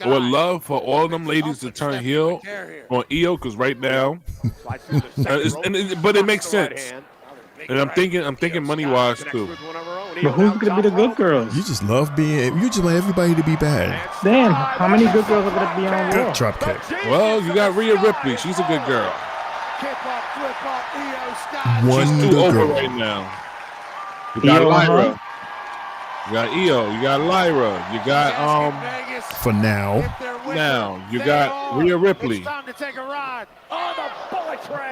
would love for all of them ladies to turn heel on Io, because right now, but it makes sense. And I'm thinking money wise too. But who's gonna be the good girls? You just want everybody to be bad. Damn, how many good girls are gonna be on Raw? Drop kick. Well, you got Rhea Ripley. She's a good girl. One She's too good over girl. right now. You got Lyra. You got Io. You got Lyra. You got For now. Now you got Rhea Ripley.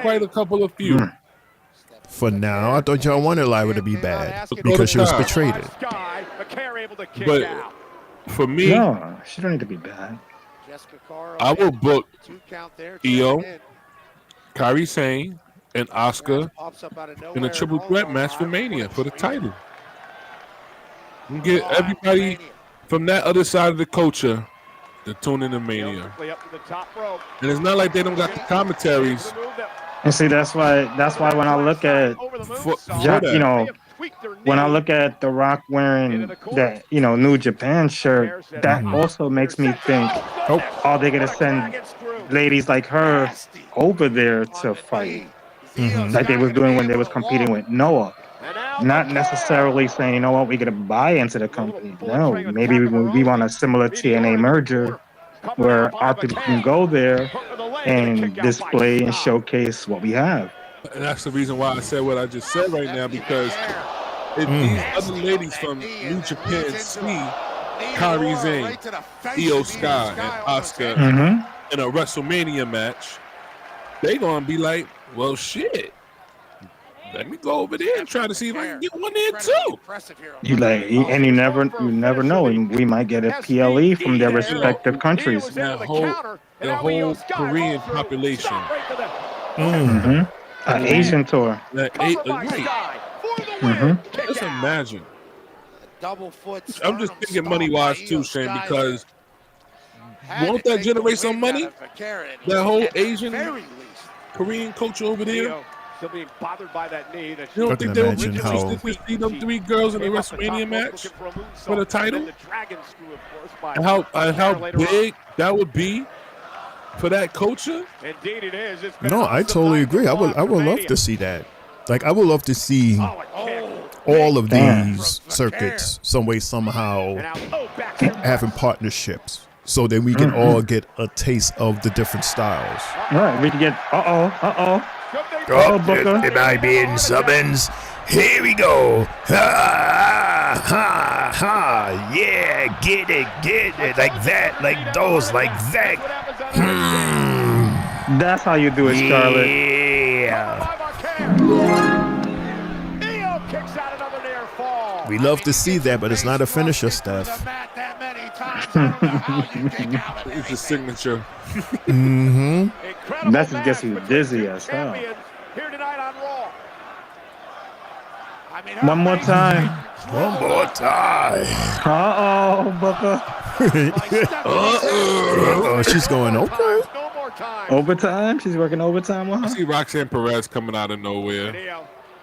Quite a couple of few. For now, I thought y'all wanted Lyra to be bad because she was betrayed. But for me, no, she don't need to be bad. I will book Io, Kairi Sane, and Asuka in a triple threat match for Mania for the title. And get everybody from that other side of the culture to tune in to Mania. And it's not like they don't got the commentaries. And see, that's why when I look at, when I look at The Rock wearing that, New Japan shirt, that also makes me think, are they gonna send ladies like her over there to fight, like they was doing when they was competing with Noah? Not necessarily saying, you know what, we're gonna buy into the company. No, maybe we want a similar TNA merger where our people can go there and display and showcase what we have. And that's the reason why I said what I just said right now, because if these other ladies from New Japan see Kairi Sane, Io Sky, and Asuka in a WrestleMania match, they gonna be like, well, shit. Let me go over there and try to see if I can get one there too. You never know. We might get a PLE from their respective countries. The whole Korean population. An Asian tour. Just imagine. I'm just thinking money wise too, Shane, because won't that generate some money? That whole Asian Korean culture over there. Still being bothered by that knee. That you don't think they would be interested to see them three girls in the WrestleMania match for the title? And how big that would be for that culture? Indeed it is. No, I totally agree. I would love to see that. Like, I would love to see all of these circuits some way, somehow having partnerships so that we can all get a taste of the different styles. Right, we can get, It might be in Summons. Here we go. Ha, ha, ha. Yeah, get it. Like that, like those, like that. That's how you do it, Scarlett. Yeah. We love to see that, but it's not a finisher, Steph. It's a signature. That just gets you dizzy as hell. One more time. Uh-oh, Booker. Uh-oh, she's going okay. Overtime? She's working overtime on her? I see Roxanne Perez coming out of nowhere.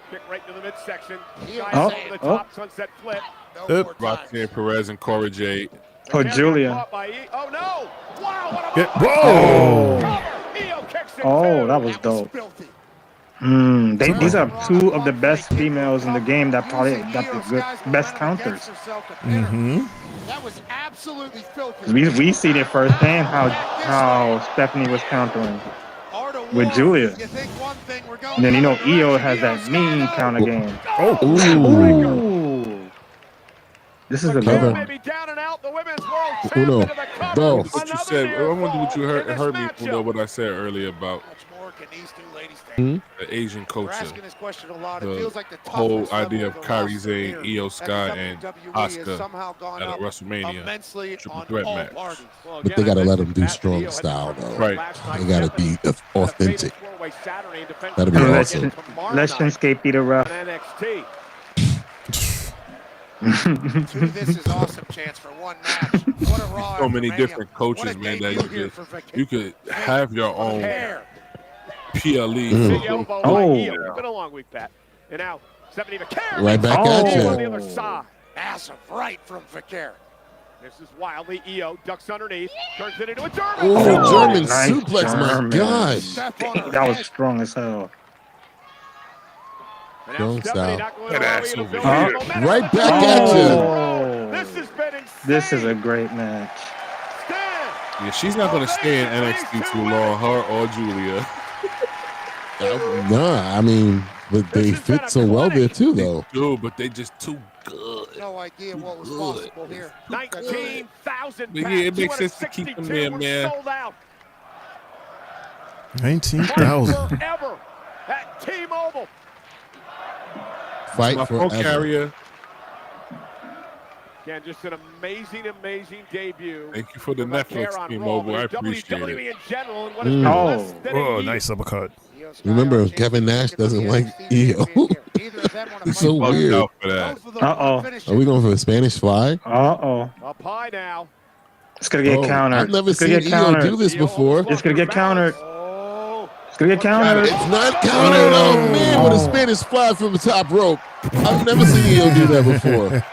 Kick right to the midsection. Sunset flip. Roxanne Perez and Cora Jade. Oh, Julia. Oh, no. Wow, whoa. Oh, that was dope. These are two of the best females in the game that probably got the best counters. That was absolutely filthy. We see it firsthand how Stephanie was countering with Julia. And then Io has that mean counter game. Ooh. This is a good one. Uno. What you said, I wonder what you heard me, Uno, what I said earlier about The Asian culture. The whole idea of Kairi Sane, Io Sky, and Asuka at a WrestleMania triple threat match. But they got to let them do strong style, though. Right. They got to be authentic. That'll be awesome. Let Shinsuke be the ref. This is awesome chance for one match. What a Raw. So many different coaches, man, that you could have your own PLE. Oh. Been a long week, Pat. And now, Stephanie McCare. Right back at you. On the other side. Massive right from McCare. This is wildly. Io ducks underneath, turns it into a German. Oh, German suplex, my gosh. That was strong as hell. Strong style. That ass over here. Right back at you. This is a great match. Yeah, she's not going to stay in NXT too long, her or Julia. Nah, I mean, but they fit so well there too, though. They do, but they just too good. No idea what was possible here. 19,000 Yeah, it makes sense to keep them there, man. 19,000. Ever at T-Mobile. Fight my forever. phone carrier. Again, just an amazing debut. Thank you for the Netflix T-Mobile. I appreciate it. Oh, nice uppercut. Remember, Kevin Nash doesn't like Io. It's so weird. Uh-oh. Are we going for a Spanish fly? Uh-oh. Up high now. It's going to get countered. I've never seen Io do this before. It's going to get countered. It's going to get countered. It's not countered. Oh, man, with a Spanish fly from the top rope. I've never seen Io do that before.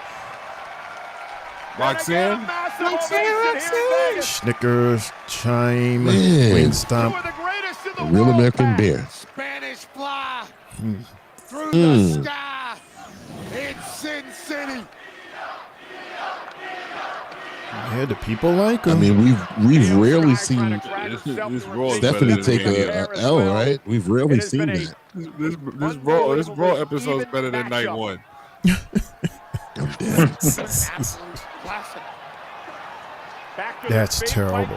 Roxanne? Snickers, chime, Man. wing stomp. A real American bear. Spanish fly through the sky in Sin City. Yeah, the people like him. I mean, we've rarely seen This Raw is Stephanie better take than Mania. a L, right? We've rarely seen that. This Raw episode is better than night one. That's terrible.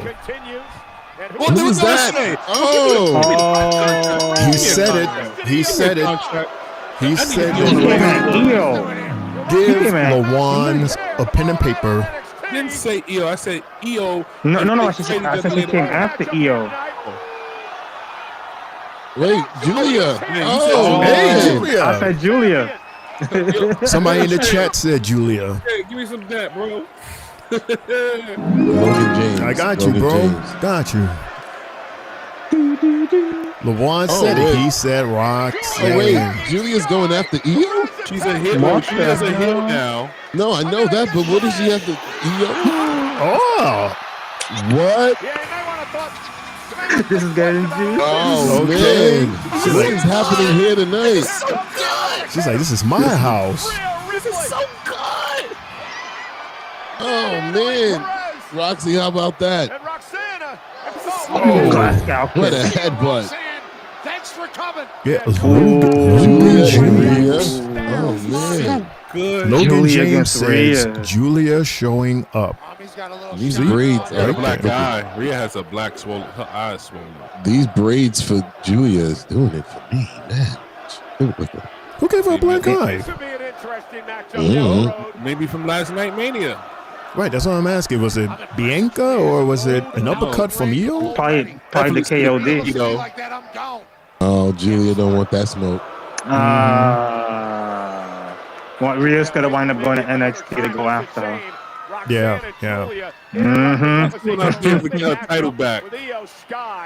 What is that? Oh, he said it. He said it. He said it. Give Lawan a pen and paper. I didn't say Io. I said Io. No. I said he came after Io. Wait, Julia. Oh, hey, Julia. I said Julia. Somebody in the chat said Julia. Hey, give me some of that, bro. Logan James. I got Logan you, bro. James. Got you. LaJuan said it. He said Rock. Oh, wait. Julia's going after Io? She's a hit. She has a hit now. No, I know that, but what does she have to Io? Oh. What? This is getting juicy. Oh, Okay. man. What is happening here tonight? She's like, this is my house. This is so good. Oh, man. Roxy, how about that? What a headbutt. Thanks for coming. Yeah, Julia. James. Oh, man. Good. Logan Julia James against says Rhea. Julia showing up. These braids Got a are black eye. Rhea has a black swollen. Her eyes swollen. These braids for Julia is doing it for me, man. Who gave her a black eye? This will be an interesting matchup down the road. Maybe from last night Mania. Right, that's what I'm asking. Was it Bianca or was it an uppercut from Io? Probably the KOD. Like that, I'm gone. Oh, Julia don't want that smoke. Well, Rhea's gonna wind up going to NXT to go after her. Yeah. She wants to get her title back.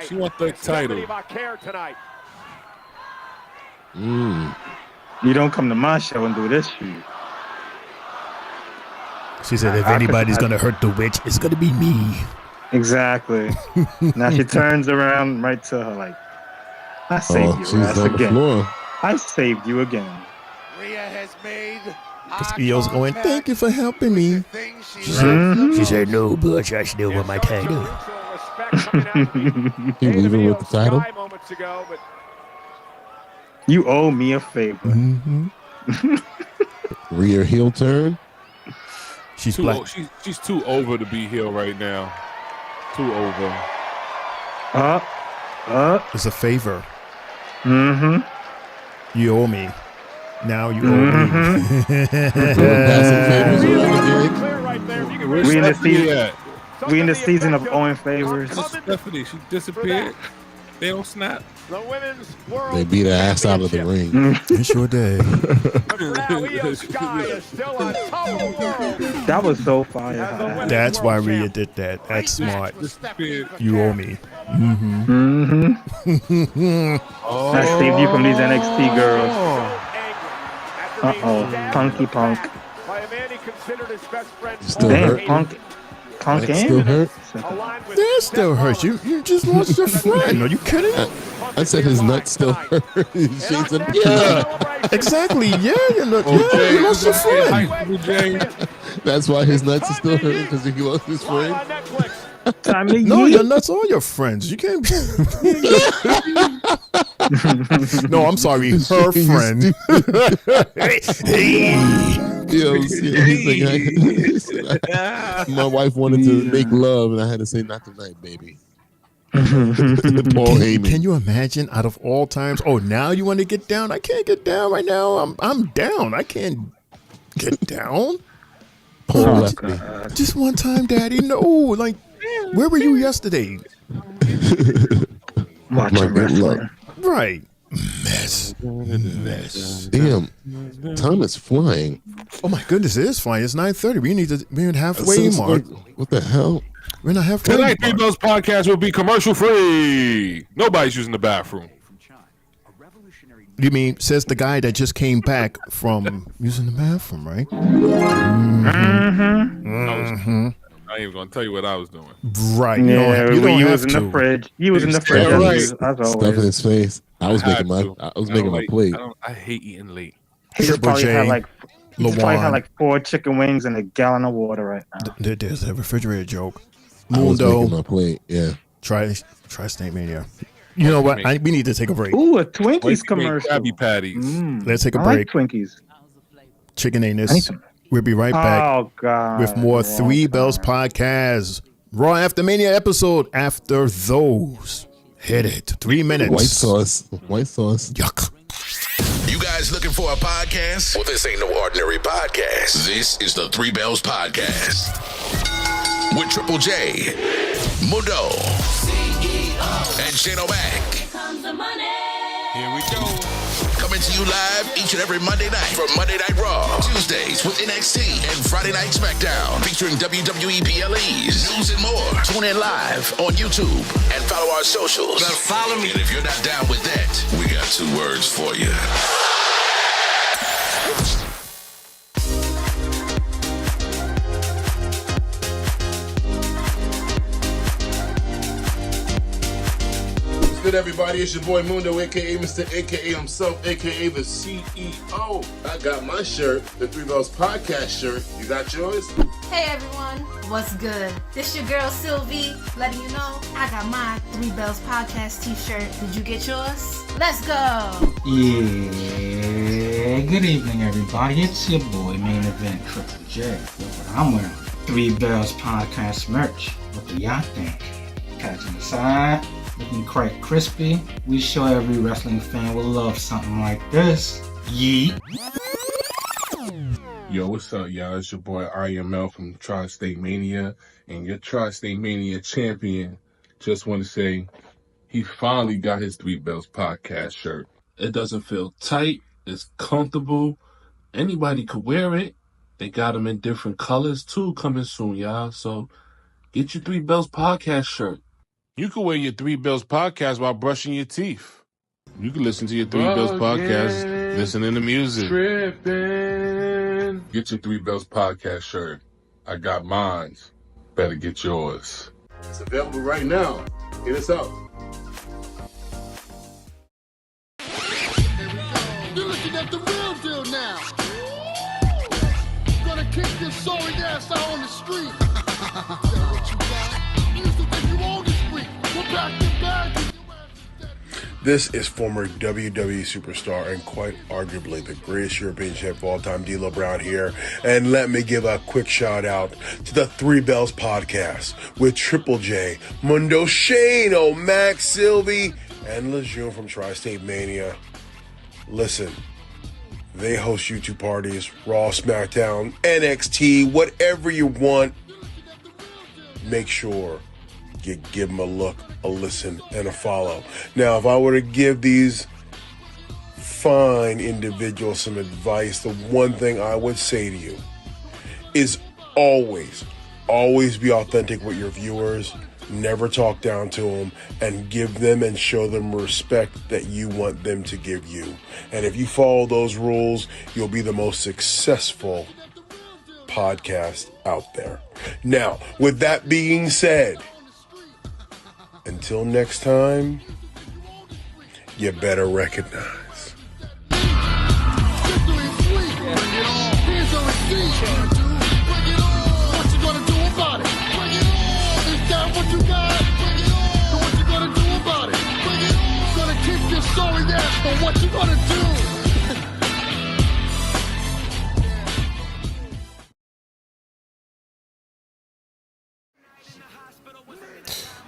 She wants the title. You don't come to my show and do this shit. She said, if anybody's going to hurt the witch, it's going to be me. Exactly. Now she turns around right to her like, I saved you she's ass on the again. floor. I saved you again. Rhea has made Because Io's going, thank you for helping me. she said, no, Butch, I still want my title. You leaving with the title? You owe me a favor. Rhea heel turn? She's too black. She's too over to be heel right now. Too over. It's a favor. Mm-hmm. You owe me. Now you owe me. We in the season of owing favors. Stephanie, she disappeared. They don't snap. The women's world They beat her ass out of the ring. They sure did. That was so fire. That's why Rhea did that. That's smart. You owe me. That saved you from these NXT girls. Punky Punk. Still Damn, hurt? Punk Still hurt? That still hurts. You just lost your friend. Are you kidding? I said his nuts still hurt. Shane said, yeah. Exactly. Yeah, you lost your friend. That's why his nuts are still hurting, because he lost his friend. No, your nuts are your friends. You can't. No, I'm sorry, her friend. My wife wanted to make love, and I had to say, not tonight, baby. Paul Heyman. Can you imagine? Out of all times, oh, now you want to get down? I can't get down right now. I'm down. I can't get down. Just one time, Daddy. No, like, where were you yesterday? Watching wrestling. Right. Mess. Damn. Time is flying. Oh my goodness, it is flying. It's 9:30. We're in halfway mark. What the hell? We're not halfway. Tonight, Three Bells Podcast will be commercial free. Nobody's using the bathroom. You mean, says the guy that just came back from using the bathroom, right? Mm-hmm. I ain't even gonna tell you what I was doing. Right. Yeah, you don't he have was in to. the fridge. He was in the fridge. Stuff in his face. I was making my plate. I hate eating late. He just Triple probably had J, like Lawan. 4 chicken wings and a gallon of water right now. There's a refrigerator joke. I was making Mundo, my plate. Yeah. Tri-State Mania. You know what? We need to take a break. Ooh, a Twinkies commercial. Krabby Patties. Let's take a I break. like Twinkies. Chicken Anus. We'll be right back Oh God. with more Three Bells Podcast. Raw After Mania episode after those. Hit it. 3 minutes. White sauce. Yuck. You guys looking for a podcast? Well, this ain't no ordinary podcast. This is the Three Bells Podcast with Triple J, Mundo, and Shane O'Mac. Here we go. Coming to you live each and every Monday night from Monday Night Raw, Tuesdays with NXT, and Friday Night SmackDown featuring WWE PLEs, news and more. Tune in live on YouTube and follow our socials. Better follow me. And if you're not down with that, we got 2 words for you. Good, everybody. It's your boy Mundo, aka Mr. AKA himself, aka the CEO. I got my shirt, the Three Bells Podcast shirt. You got yours? Hey everyone, what's good? This your girl Sylvie, letting you know I got my Three Bells Podcast t-shirt. Did you get yours? Let's go! Yeah, good evening everybody. It's your boy Main Event Triple J. Look what I'm wearing. Three Bells Podcast merch. What do y'all think? Patch on the side. Looking quite crispy. We sure every wrestling fan will love something like this. Yeet. Yo, what's up, y'all? It's your boy IML from Tri-State Mania, and your Tri-State Mania champion. Just want to say, he finally got his Three Bells Podcast shirt. It doesn't feel tight. It's comfortable. Anybody could wear it. They got them in different colors, too, coming soon, y'all. So, get your Three Bells Podcast shirt. You can wear your Three Bells Podcast while brushing your teeth. You can listen to your Three Bells Podcast, listening to music. Tripping. Get your Three Bells Podcast shirt. I got mine. Better get yours. It's available right now. Hit us up. You're looking at the real deal now. Gonna kick this sorry ass out on the street. What you got? You used to think you owned the street. We're back to back. This is former WWE superstar and quite arguably the greatest European champ of all time, D'Lo Brown here. And let me give a quick shout out to the Three Bells Podcast with Triple J, Mundo, Shane, O'Mac, Sylvie, and Lejeune from Tri-State Mania. Listen, they host YouTube parties, Raw, SmackDown, NXT, whatever you want. Make sure you give them a look, a listen, and a follow. Now, if I were to give these fine individuals some advice, the one thing I would say to you is always be authentic with your viewers. Never talk down to them, and give them and show them respect that you want them to give you. And if you follow those rules, you'll be the most successful podcast out there. Now, with that being said, until next time, you better recognize. What you gonna do about it? Is that what you got? So what you gonna do about it? Gonna kick your sorry ass, but what you gonna do?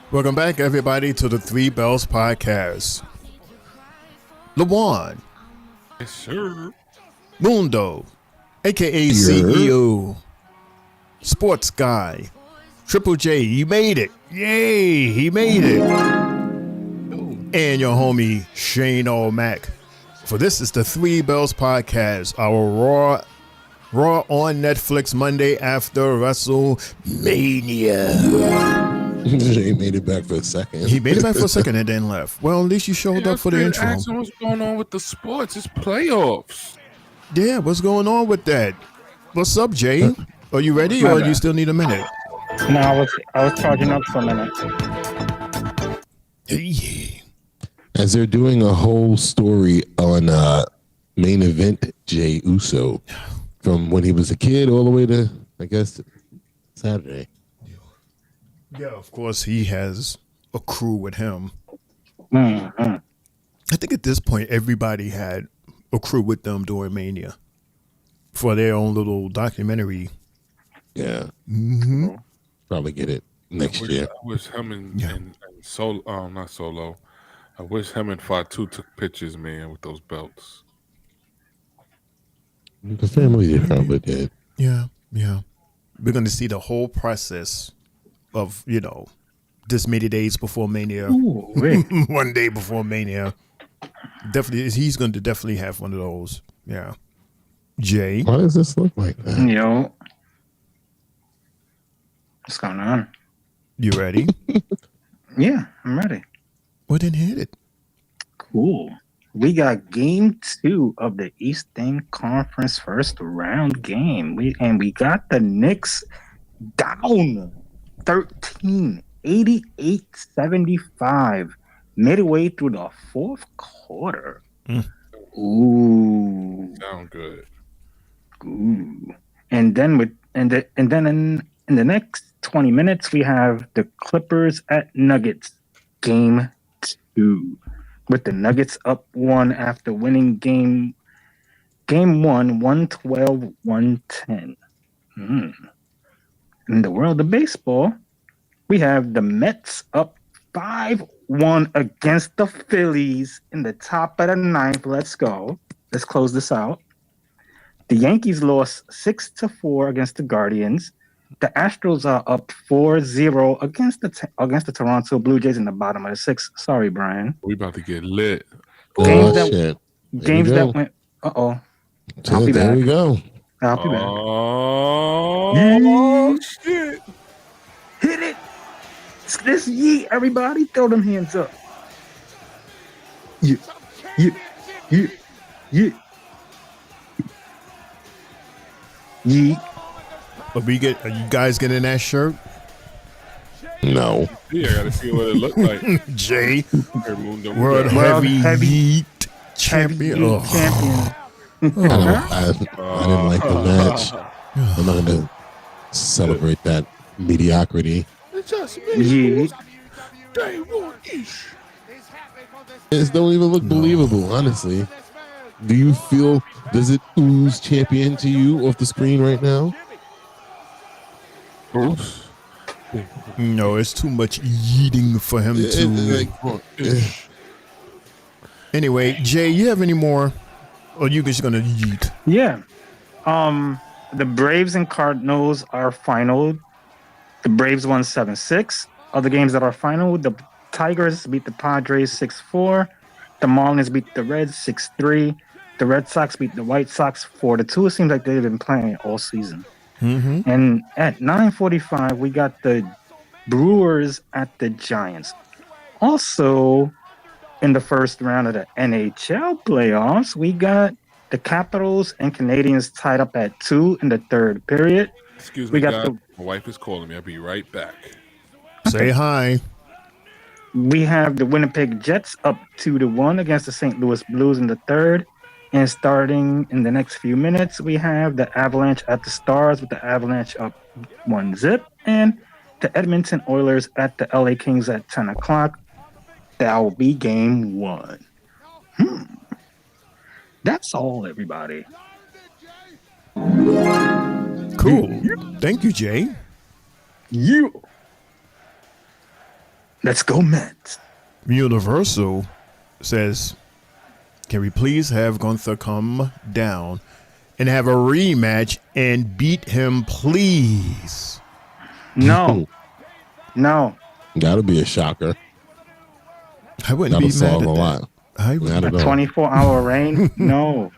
Welcome back, everybody, to the Three Bells Podcast. LeJuan. Yes, sir. Mundo, a.k.a. CEO. Sports Guy. Triple J, he made it. Yay, he made it. And your homie, Shane O'Mac. For this is the Three Bells Podcast, our Raw on Netflix Monday after WrestleMania. He made it back for a second. He made it back for a second and then left. Well, at least you showed up for the intro. Asking what's going on with the sports? It's playoffs. Yeah, what's going on with that? What's up, Jay? Are you ready, or you still need a minute? No, I was charging up for a minute. Hey. As they're doing a whole story on main event Jay Uso from when he was a kid all the way to, I guess, Saturday. Yeah, of course, he has a crew with him. Mm-hmm. I think at this point, everybody had a crew with them during Mania for their own little documentary. Yeah. Mm-hmm. Probably get it next year. I wish him and Solo, not Solo. I wish him and Fatu took pictures, man, with those belts. The family probably did. Yeah. We're going to see the whole process of, this many days before Mania. Ooh, 1 day before Mania. Definitely, he's going to definitely have one of those. Yeah. Jay? Why does this look like that? Yo. What's going on? You ready? Yeah, I'm ready. Well, then hit it. Cool. We got game 2 of the Eastern Conference first round game. We got the Knicks down 13, 88-75, midway through the fourth quarter. Ooh. Sound good. Ooh. And then in the next 20 minutes, we have the Clippers at Nuggets, game 2, with the Nuggets up 1 after winning game 1, 112-110. In the world of baseball, we have the Mets up 5-1 against the Phillies in the top of the 9th. Let's go. Let's close this out. The Yankees lost 6-4 against the Guardians. The Astros are up 4-0 against the Toronto Blue Jays in the bottom of the 6th. Sorry, Brian. We about to get lit. Games that went. So I'll be there back. we go. I'll be back. Oh, shit. Hit it. This yeet, everybody. Throw them hands up. Yeah. Yeet. Are you guys getting that shirt? No. Yeah, I gotta see what it looked like. Jay, World Heavyweight Champion. I didn't like the match. I'm not going to celebrate that mediocrity. It just day one-ish. It don't even look believable, honestly. Do you feel, does it ooze champion to you off the screen right now? No, it's too much yeeting for him to. Anyway, Jay, you have any more? Or you just gonna yeet? Yeah. The Braves and Cardinals are final. The Braves won 7-6. Other games that are final, the Tigers beat the Padres 6-4. The Marlins beat the Reds 6-3. The Red Sox beat the White Sox 4-2. It seems like they've been playing all season. Mm-hmm. And at 9:45, we got the Brewers at the Giants. Also, in the first round of the NHL playoffs, we got the Capitals and Canadians tied up at 2 in the third period. Excuse We me, got guys. My wife is calling me. I'll be right back. Say hi. We have the Winnipeg Jets up 2-1 against the St. Louis Blues in the third. And starting in the next few minutes, we have the Avalanche at the Stars with the Avalanche up 1-0. And the Edmonton Oilers at the LA Kings at 10 o'clock. That will be game 1. That's all, everybody. Cool. Thank you, Jay. You. Let's go, Mets. Universal says, can we please have Gunther come down and have a rematch and beat him, please? No. No. That'll be a shocker. I wouldn't That'll be solve mad at a that. lot. I would. A 24-hour reign? No.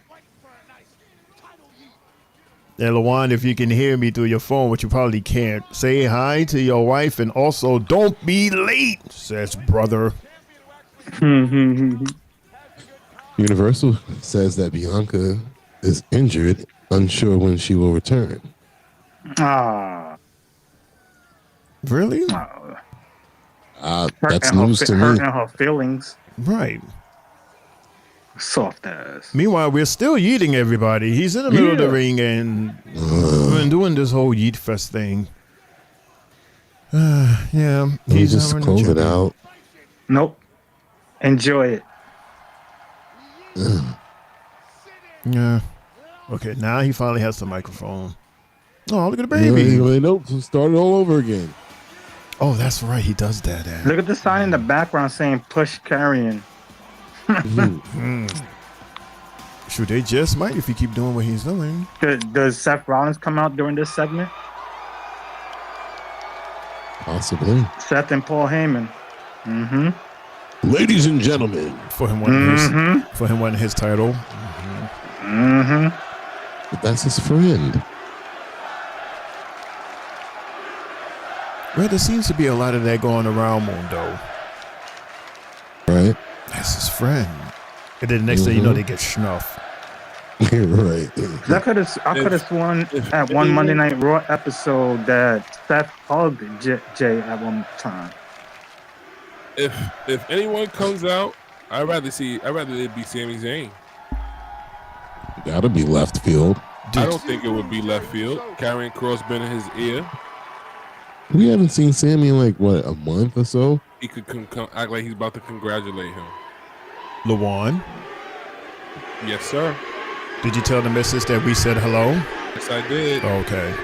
And Lawan, if you can hear me through your phone, which you probably can't, say hi to your wife and also don't be late, says brother. Universal says that Bianca is injured, unsure when she will return. Really? That's news to me. Hurting her feelings. Right. Soft ass. Meanwhile, we're still yeeting everybody. He's in the middle of the ring and we're doing this whole yeet fest thing. Yeah. He's just close it out. Nope. Enjoy it. Yeah. Okay, now he finally has the microphone. Oh, look at the baby. Nope, start it all over again. Oh, that's right. He does that. Look at the sign in the background saying push carrying. Shoot, they just might if you keep doing what he's doing. Does Seth Rollins come out during this segment? Possibly. Seth and Paul Heyman. Ladies and gentlemen. For him winning his title. But that's his friend. Well, there seems to be a lot of that going around, Mundo. Right. That's his friend. And then the next thing you know, they get schnuff. Right. I could have sworn at one Monday Night Raw episode that Seth hugged Jay at one time. If anyone comes out, I'd rather it be Sami Zayn. That'll be left field. I don't think it would be left field. Carrying Crossbin in his ear. We haven't seen Sammy in like what, a month or so. He could act like he's about to congratulate him. Lawan, Yes, sir. did you tell the missus that we said hello? Yes, I did. Okay.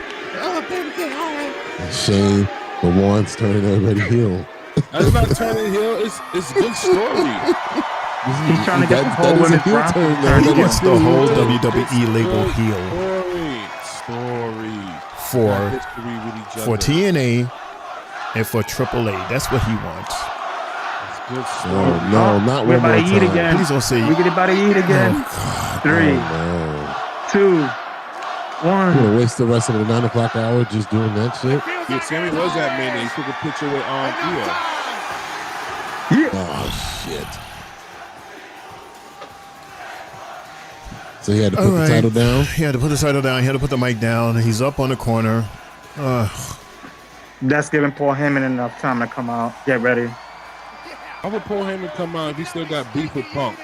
Shane, the one's turning everybody heel. That's not turning heel. It's good story. He's trying to get the whole women's roster. He gets the whole WWE label heel Story. for TNA and for AAA. That's what he wants. Good story. No, not We're one more about to eat time. again. Please don't say. We get about to eat again. Oh, 3, Oh, 2, no. 1. You're gonna waste the rest of the 9 o'clock hour just doing that shit? Yeah, Sammy was at Mania. He took a picture with Io. Oh, shit. So he had to put the title down? He had to put the title down. He had to put the mic down. He's up on the corner. That's giving Paul Heyman enough time to come out. Get ready. How would Paul Heyman come out if he still got beef with Punk?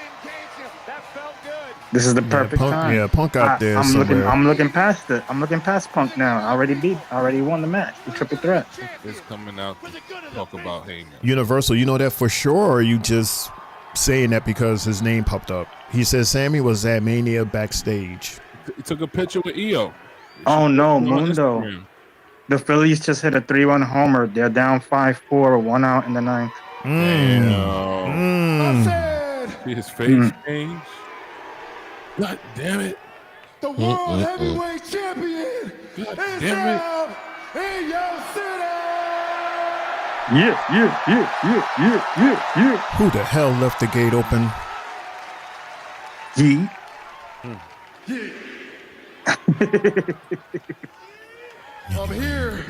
This is the perfect time. Yeah, Punk out there somewhere. I'm looking past it. I'm looking past Punk now. I already won the match. The triple threat. It's coming out to talk about Heyman. Universal, you know that for sure, or are you just saying that because his name popped up? He says Sammy was at Mania backstage. He took a picture with Io. Oh no, Mundo. The Phillies just hit a 3-1 homer. They're down 5-4, 1 out in the ninth. Mm. I said, See his face change. God damn it. The World Heavyweight Champion God is damn it. now in your city. Yeah. Who the hell left the gate open? Yee. Yeah. I'm here.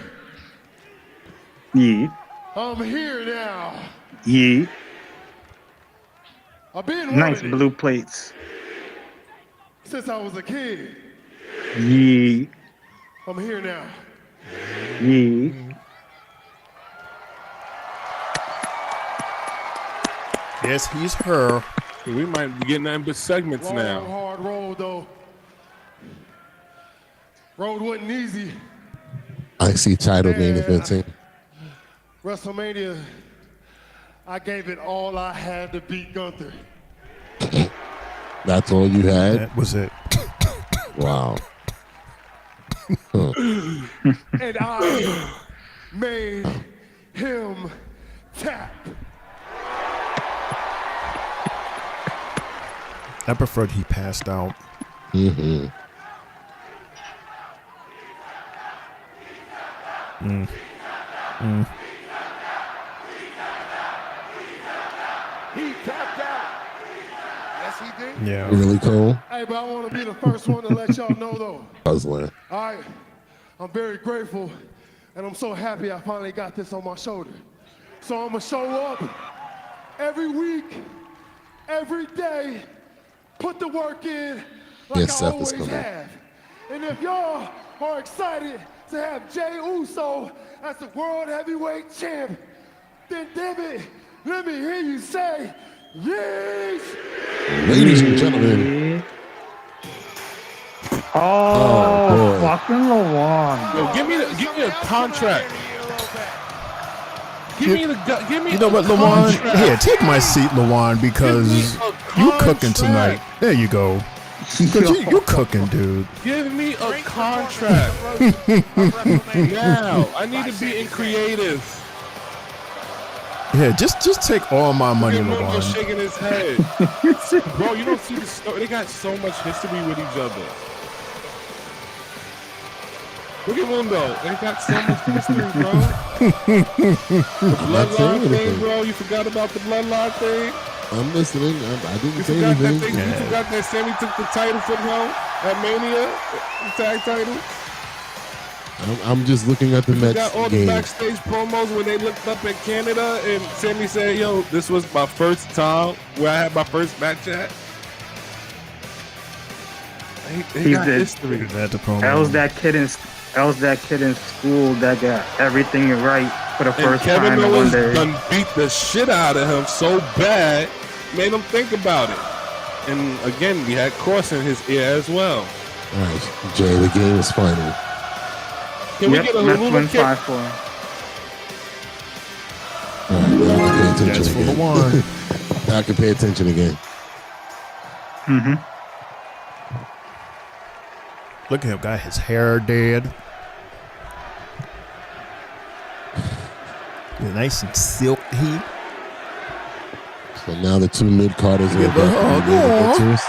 Yee. I'm here now. Yee. I've been Nice wanting it blue plates. since I was a kid. Yee. I'm here now. Yee. Yes, he's her. We might be getting nothing but segments Long, now. hard road though. Road wasn't easy. I see title main eventing. WrestleMania, I gave it all I had to beat Gunther. That's all you had? That was it. Wow. And I made him tap. I preferred he passed out. Mm-hmm. He tapped out. Yes, he did. Yeah. Really cool. Hey, but I want to be the first one to let y'all know, though. Puzzler. All right, I'm very grateful, and I'm so happy I finally got this on my shoulder. So I'm going to show up every week, every day, put the work in like Yes, I Seth is always coming. have. And if y'all are excited to have Jey Uso as the World Heavyweight Champ, then damn it, let me hear you say, yes! Ladies and gentlemen. Oh, boy. fucking Lawan. Yo, give me a contract. Give me You know what, Lawan? contract. Here, take my seat, Lawan, because you cooking tonight. There you go. 'Cause you cooking, dude. Give me a contract. Now. I need to be in creative. Yeah, just take all my money, Look at Mundo Lawan. shaking his head. Bro, you don't see the story. They got so much history with each other. Look at Mundo. They got so much history, bro. The bloodline thing, bro. You forgot about the bloodline thing? I'm listening. I didn't You say forgot that anything. thing? You forgot that Sammy took the title from him at Mania? The tag title? I'm just looking at the You Mets got all the game. backstage promos when they looked up at Canada and Sammy said, yo, this was my first time where I had my first match at. They got history. That was that kid in school that got everything right for the And first Kevin time in one Owens day. done beat the shit out of him so bad, made him think about it. And again, we had Cross in his ear as well. All right, Jay, the game is final. Can we get a Mets Hulu win kick? 5-4. All right, now I can pay attention That's for again. Lawan. Now I can pay attention again. Mm-hmm. Look at him, got his hair dead. Yeah, nice and silky. So now the two mid-carders are Give a back hug. to the victors.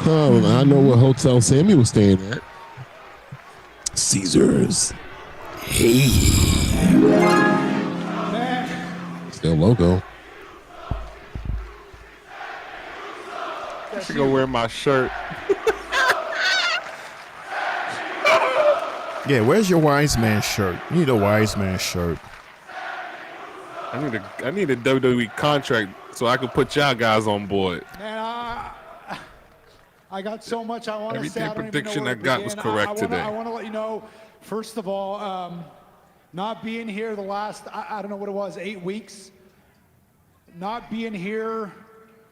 Oh, I know what hotel Sammy was staying at. Caesars. Hey. Still logo. I should go wear my shirt. Yeah, where's your wise man shirt? You need a wise man shirt. I need a WWE contract so I can put y'all guys on board. Man, I got so much I want to say. Everything I don't even know prediction where I to got was begin. correct today. I want to let you know, first of all, not being here the last, I don't know what it was, 8 weeks. Not being here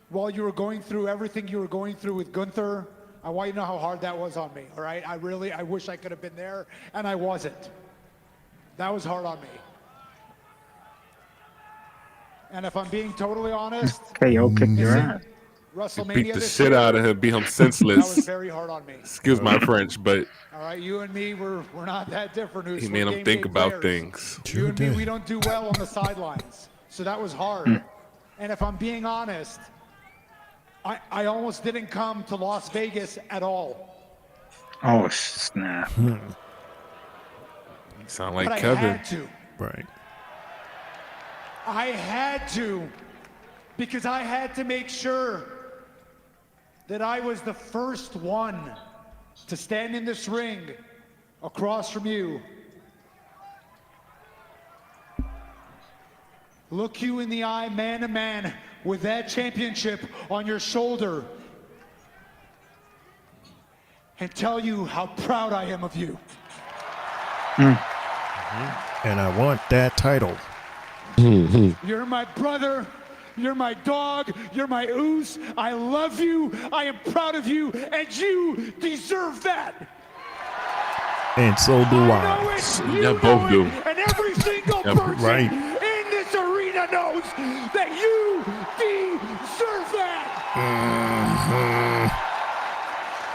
while you were going through everything you were going through with Gunther. I want you to know how hard that was on me, all right? I wish I could have been there, and I wasn't. That was hard on me. And if I'm being totally honest, KO kicked your ass. WrestleMania Beat the this shit year, out of him, beat him that senseless. was very hard on me. Excuse my French, but All right, you and me, we're not that different. he made him think about things. You and me, we don't do well on the sidelines. So that was hard. And if I'm being honest, I almost didn't come to Las Vegas at all. Oh, snap. Sound like But Kevin. I had to. Right. I had to, because I had to make sure that I was the first one to stand in this ring across from you. Look you in the eye, man to man, with that championship on your shoulder, and tell you how proud I am of you. And I want that title. You're my brother. You're my dog. You're my oos. I love you. I am proud of you. And you deserve that. And so do I. Yeah, both do. And every single person right. in this arena knows that you deserve that.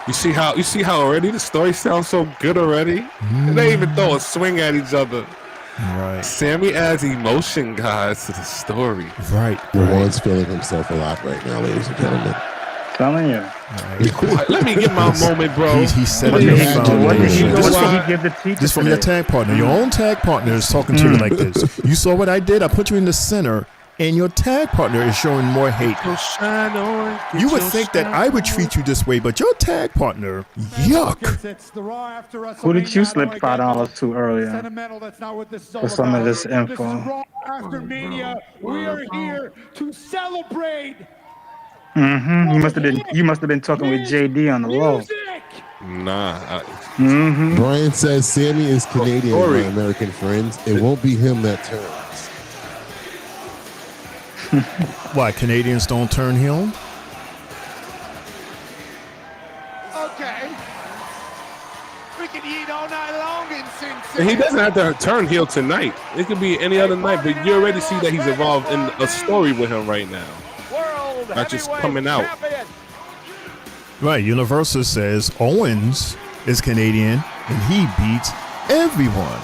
You see how already the story sounds so good already? And they even throw a swing at each other. Right. Sammy adds emotion, guys, to the story. Right. Juan's feeling himself a lot right now, ladies and gentlemen. Telling you. Let me get my moment, bro. He said What it. did he give the teacher? This from your tag partner. Your own tag partner is talking to you like this. You saw what I did? I put you in the center, and your tag partner is showing more hate. You would think that I would treat you this way, but your tag partner, yuck. Who did you slip $5 to earlier for some of this info? After Mania, we are here to celebrate. You must have been talking with JD on the low. Nah. Brian says Sammy is Canadian, my American friends. It won't be him that turns. Why, Canadians don't turn heel? Okay. We can eat all night long in Sin City. And he doesn't have to turn heel tonight. It could be any other night, but you already see that he's involved in a story with him right now. Not just coming out. Right, Universal says Owens is Canadian and he beats everyone.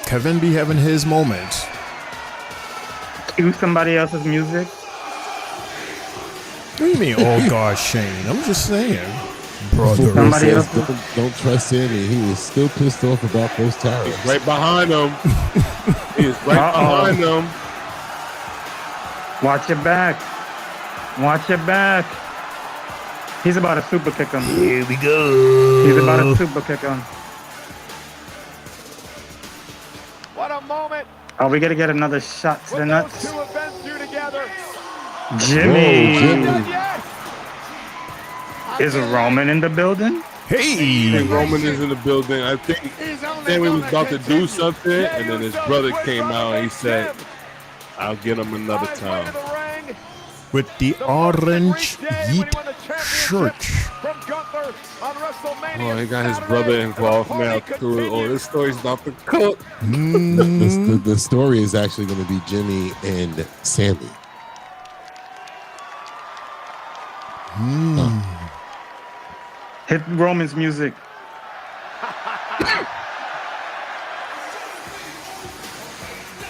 Kevin be having his moments. Cue somebody else's music. What do you mean, oh gosh, Shane? I'm just saying. Brother. Somebody else. Don't trust Sammy. He is still pissed off about those tariffs. Right behind him. He is right behind them. Watch your back. Watch your back. He's about to super kick him. Here we go. He's about to super kick him. What a moment. Are we gonna get another shot to the nuts? Two events here together. Jimmy. Whoa, Is Roman in the building? Hey. I think Roman is in the building. I think Sammy was about to do something, and then his brother came out and he said, I'll get him another time. With the orange yeet shirt. Oh, he got his brother involved now too. Oh, this story's not the cook. The story is actually going to be Jimmy and Sammy. Hit Roman's music.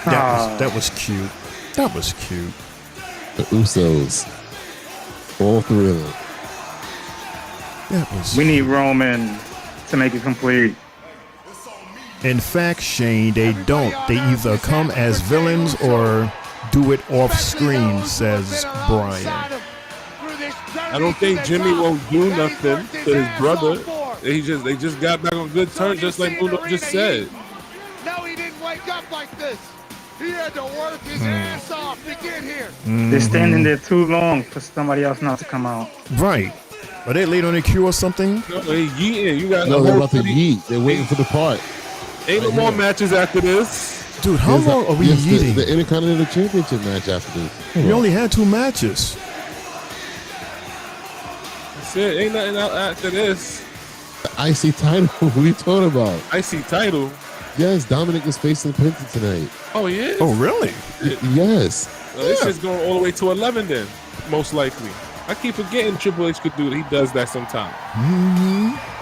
That was cute. That was cute. The Usos. All three of them. That was. We need Roman to make it complete. In fact, Shane, they don't. They either come as villains or do it off screen, says Brian. I don't think Jimmy won't do nothing to his brother. They just got back on good terms, just like Mundo just said. No, he didn't wake up like this. He had to work his ass off to get here. They're standing there too long for somebody else not to come out. Right. Are they late on the queue or something? No, they yeeting. You got No, the they're whole about to yeet. They're waiting for the part. Ain't no more matches after this. Dude, how long are we yeeting? The Intercontinental Championship match after this. We only had 2 matches. That's it. Ain't nothing out after this. The IC title. What are you talking about? IC title. Yes, Dominic is facing Penta tonight. Oh, yeah? Oh, really? Yes. This is going all the way to 11 then, most likely. I keep forgetting Triple H could do it. He does that sometimes.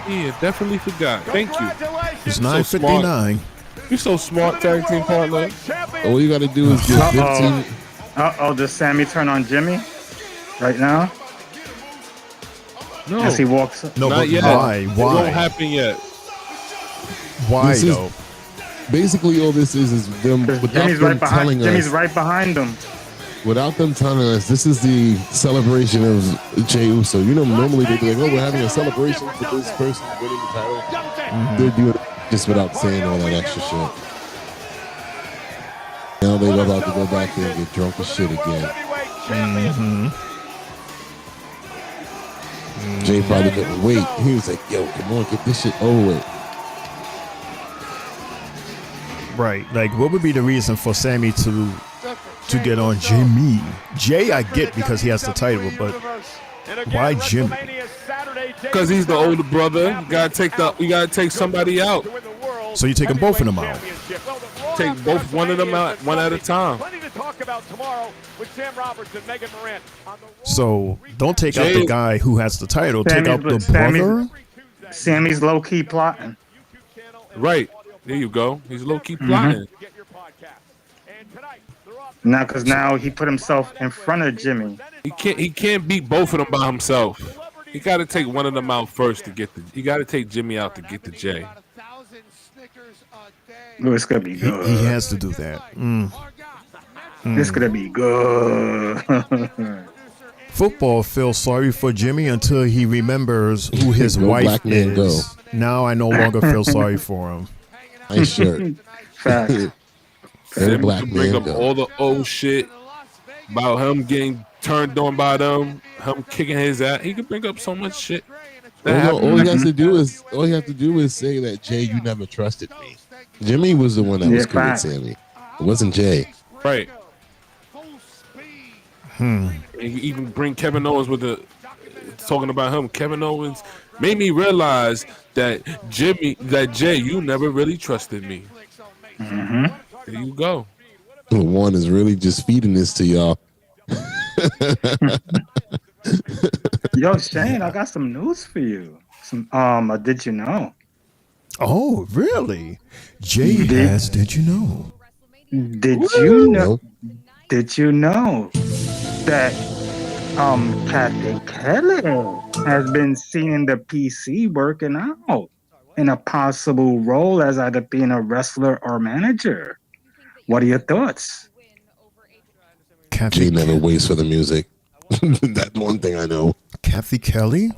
Yeah, definitely forgot. Thank you. It's 9:59. You so smart, tag team partner. All you got to do is get 15. Does Sammy turn on Jimmy right now? No. As he walks. No, Not but yet. why? It Why? won't happen yet. Why This is- though? Basically, all this is them without Jimmy's them right behind. telling Jimmy's us. right behind him. Without them telling us, this is the celebration of Jey Uso. You know, normally they'd be like, "Oh, we're having a celebration for this person winning the title." They're doing it just without saying all that extra shit. Now they're about to go back there and get drunk as shit again. Jay probably couldn't wait. He was like, "Yo, come on, get this shit over with." Right. Like, what would be the reason for Sammy to get on Jimmy? Jay, I get because he has the title, but why Jimmy? Because he's the older brother. You gotta take somebody out. So you taking both of them out? Take both one of them out, one at a time. So don't take out the guy who has the title. Take out the brother. Sammy's low key plotting. Right. There you go. He's low key plotting. Now, because now he put himself in front of Jimmy. He can't beat both of them by himself. He got to take one of them out first to get the. You got to take Jimmy out to get the J. Oh, it's gonna be good. He has to do that. It's gonna be good. Football feels sorry for Jimmy until he remembers who his Go wife black man, is. go. Now I no longer feel sorry for him. Nice shirt. Fact. Sammy black can bring man up go. all the old shit about him getting turned on by them, him kicking his ass. He can bring up so much shit. All he has to do is say that, "Jay, you never trusted me." Jimmy was the one that was cool with Sammy. It wasn't Jay. Right. And you even bring Kevin Owens with the talking about him. Kevin Owens made me realize that Jay, you never really trusted me. There you go. One is really just feeding this to y'all. Yo, Shane, I got some news for you. Did you know? Oh, really? Jay has. Did you know? Did you know? Did you know that Kathy Kelly has been seen in the PC working out in a possible role as either being a wrestler or manager? What are your thoughts? Jay never waits for the music. That's one thing I know. Kathy Kelly?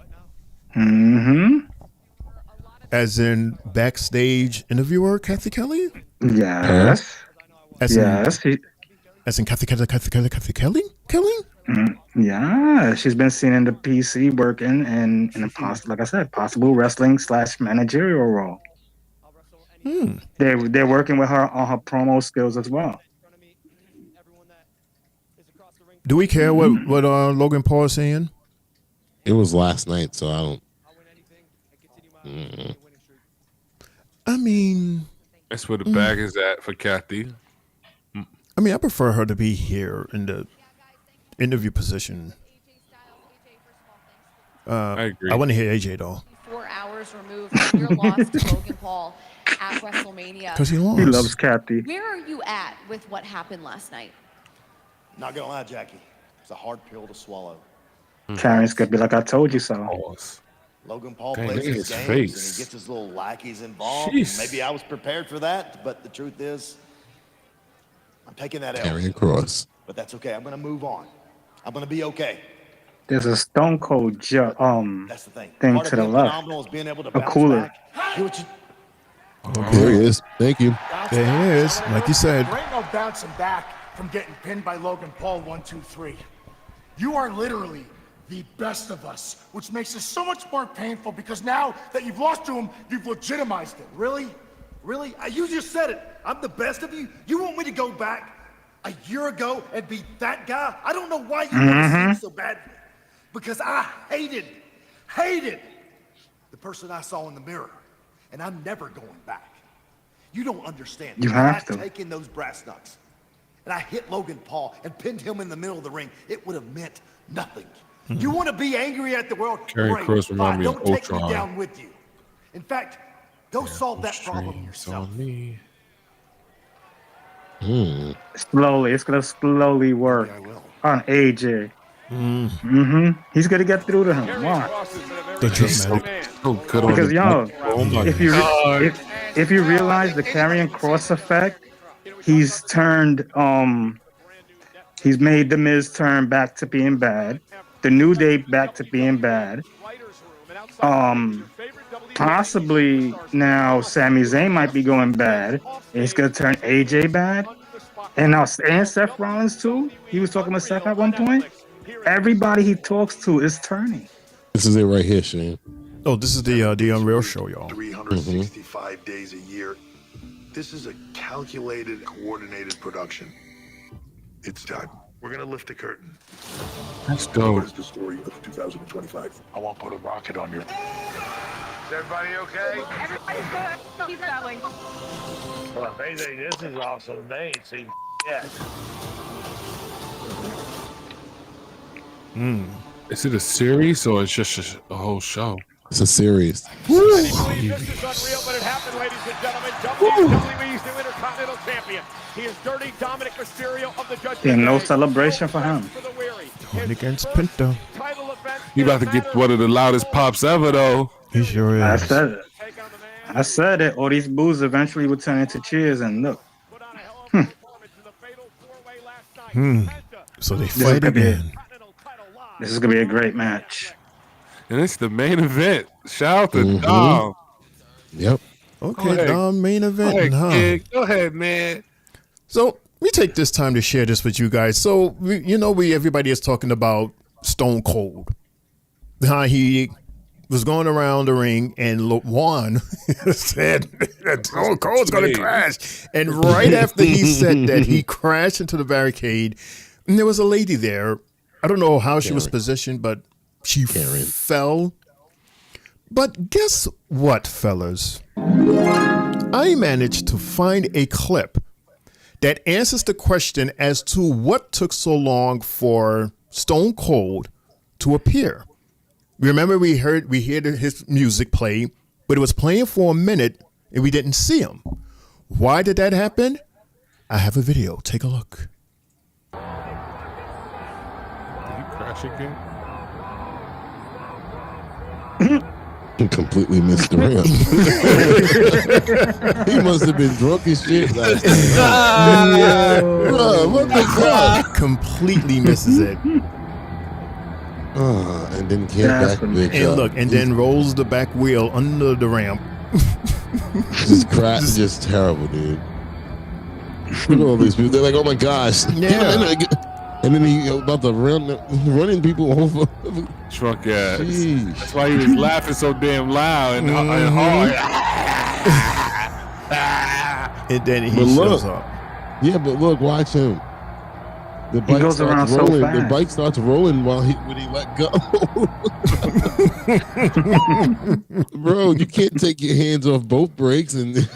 As in backstage interviewer Kathy Kelly? Yes. As in Kathy Kelly? Yeah, she's been seen in the PC working in a like I said, possible wrestling / managerial role. They're working with her on her promo skills as well. Do we care what Logan Paul is saying? It was last night, so I don't. I mean, That's where the bag is at for Kathy. I mean, I prefer her to be here in the interview position. I agree. I want to hear AJ though. 4 hours removed from your loss to Logan Paul at WrestleMania. Because he lost. He loves Kathy. Where are you at with what happened last night? Not gonna lie, Jackie. It's a hard pill to swallow. Karen's gonna be like, I told you so. Logan Paul Dang, plays look at his his games face. and he gets his little lackeys involved. Jeez. Maybe I was prepared for that, but the truth is, I'm taking that L. Carrying cross. But that's okay. I'm gonna move on. I'm gonna be okay. There's a Stone Cold That's the thing. thing Part to of the being left. phenomenal is being able to A bounce cooler. back. Do what you- There he is. Thank you. There he is. Like you said. There ain't no bouncing back from getting pinned by Logan Paul 1, 2, 3. You are literally the best of us, which makes it so much more painful because now that you've lost to him, you've legitimized it. Really? Really? You just said it. I'm the best of you? You want me to go back a year ago and be that guy? I don't know why you want to see me so badly. Because I hated the person I saw in the mirror. And I'm never going back. You don't understand. You If have I had to. taken those brass knucks and I hit Logan Paul and pinned him in the middle of the ring, it would have meant nothing. You want to be angry at the world? Karrion Great. Kross remind Fine, me of don't take me Ultron. down with you. In fact, go solve that problem yourself. On me. Slowly, it's gonna slowly work on AJ. He's gonna get through to him. Why? The dramatic. So good on Because the yo, oh my if you God. if you realize the carrying cross effect, he's turned he's made the Miz turn back to being bad, the New Day back to being bad. Possibly now Sami Zayn might be going bad. And he's gonna turn AJ bad, and now and Seth Rollins too. He was talking about Seth at one point. Everybody he talks to is turning. This is it right here, Shane. Oh, this is the Unreal Show, y'all. 365 days a year. This is a calculated, coordinated production. It's time. We're gonna lift the curtain. That's dope. What is the story of 2025? I want to put a rocket on your. Is everybody okay? Everybody's good. Keep going. Well, if they think this is awesome, they ain't seen yet. Is it a series or it's just a whole show? It's a series. This is unreal, but it happened, ladies and gentlemen. WWE's new Intercontinental Champion. He is Dirty Dominic Mysterio of the Judgment And no Day. celebration for him. Going against Pinto. He about to get one of the loudest pops ever, though. He sure is. I said it. I said it. All these boos eventually would turn into cheers, and look. So they fight again. This is gonna be a great match. And it's the main event. Shout out to Dom. Yep. Okay, Dom, main event, Go ahead, huh? kid. Go ahead, man. So we take this time to share this with you guys. So everybody is talking about Stone Cold, how he was going around the ring and Juan said that Stone Cold's going to crash. And right after he said that, he crashed into the barricade, and there was a lady there. I don't know how she was positioned, but she fell. But guess what, fellas? I managed to find a clip that answers the question as to what took so long for Stone Cold to appear. Remember, we heard his music play, but it was playing for a minute and we didn't see him. Why did that happen? I have a video. Take a look. Did he crash again? He completely missed the rim. He must have been drunk as shit last night. Bro, what the fuck? Completely misses it. And then can't back bitch and up. look, and then rolls the back wheel under the ramp. Just crap, just terrible, dude. Look at all these people. They're like, oh my gosh. Yeah. And then he about to running people over. Drunk ass. That's why he was laughing so damn loud and hard. And then he But shows look, up. Yeah, but look, watch him. The bike goes starts around so rolling. fast. The bike starts rolling when he let go. Bro, you can't take your hands off both brakes and.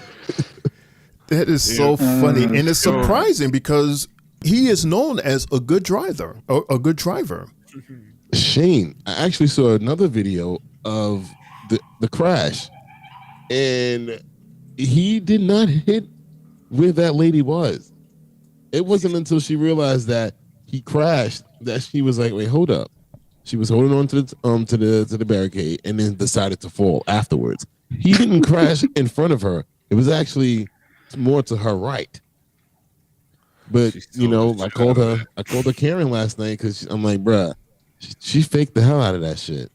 That is so funny, and it's surprising because he is known as a good driver. A good driver. Shane, I actually saw another video of the crash, and he did not hit where that lady was. It wasn't until she realized that he crashed that she was like, "Wait, hold up." She was holding on to the barricade and then decided to fall afterwards. He didn't crash in front of her. It was actually more to her right. But I called her Karen last night because I'm like, bruh, she faked the hell out of that shit.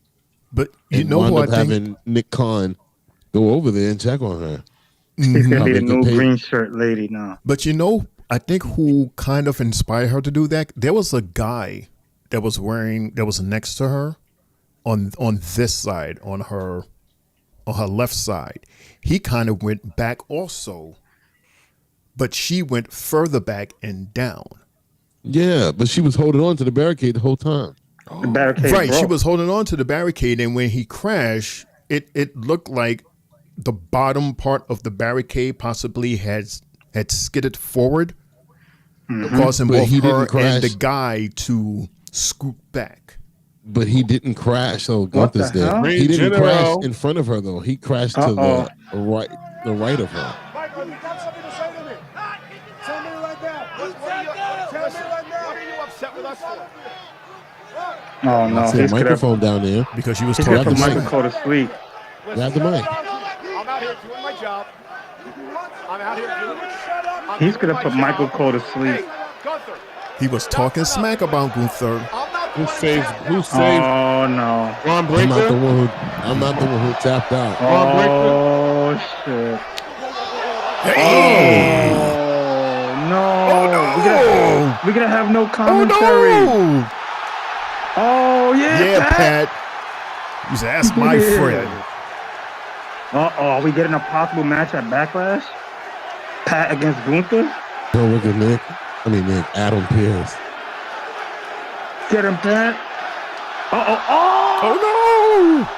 But wound up having Nick Khan go over there and check on her. She's gonna be a new green shirt lady now. But I think who kind of inspired her to do that? There was a guy that was next to her on this side, on her left side. He kind of went back also, but she went further back and down. Yeah, but she was holding on to the barricade the whole time. The barricade right, broke. she was holding on to the barricade, and when he crashed, it looked like the bottom part of the barricade possibly had skidded forward, causing both her and the guy to scoot back. But he didn't crash. So Gunther's there. He didn't crash in front of her though. He crashed to the right of her. Michael, you got something to say to me? Something like Oh no, I see a he's gonna microphone down there. Because you was he's talking gonna put smack. Michael Cole to sleep. Grab the mic. I'm out here doing my job. I'm out here doing it. He's gonna put Michael Cole to sleep. Gunther. He was talking smack about Gunther. Who saved? Oh no. Ron I'm not the Breaker? one who tapped out. Ron Breaker? Oh shit. Hey! Oh no. Oh, no. We're gonna have no commentary. Oh, Oh no. yeah, Yeah, Pat. Pat. You said, that's my friend. Are we getting a possible match at Backlash? Pat against Gunther? Don't look at Nick. Adam Pearce. Get him, Pat. Oh, no.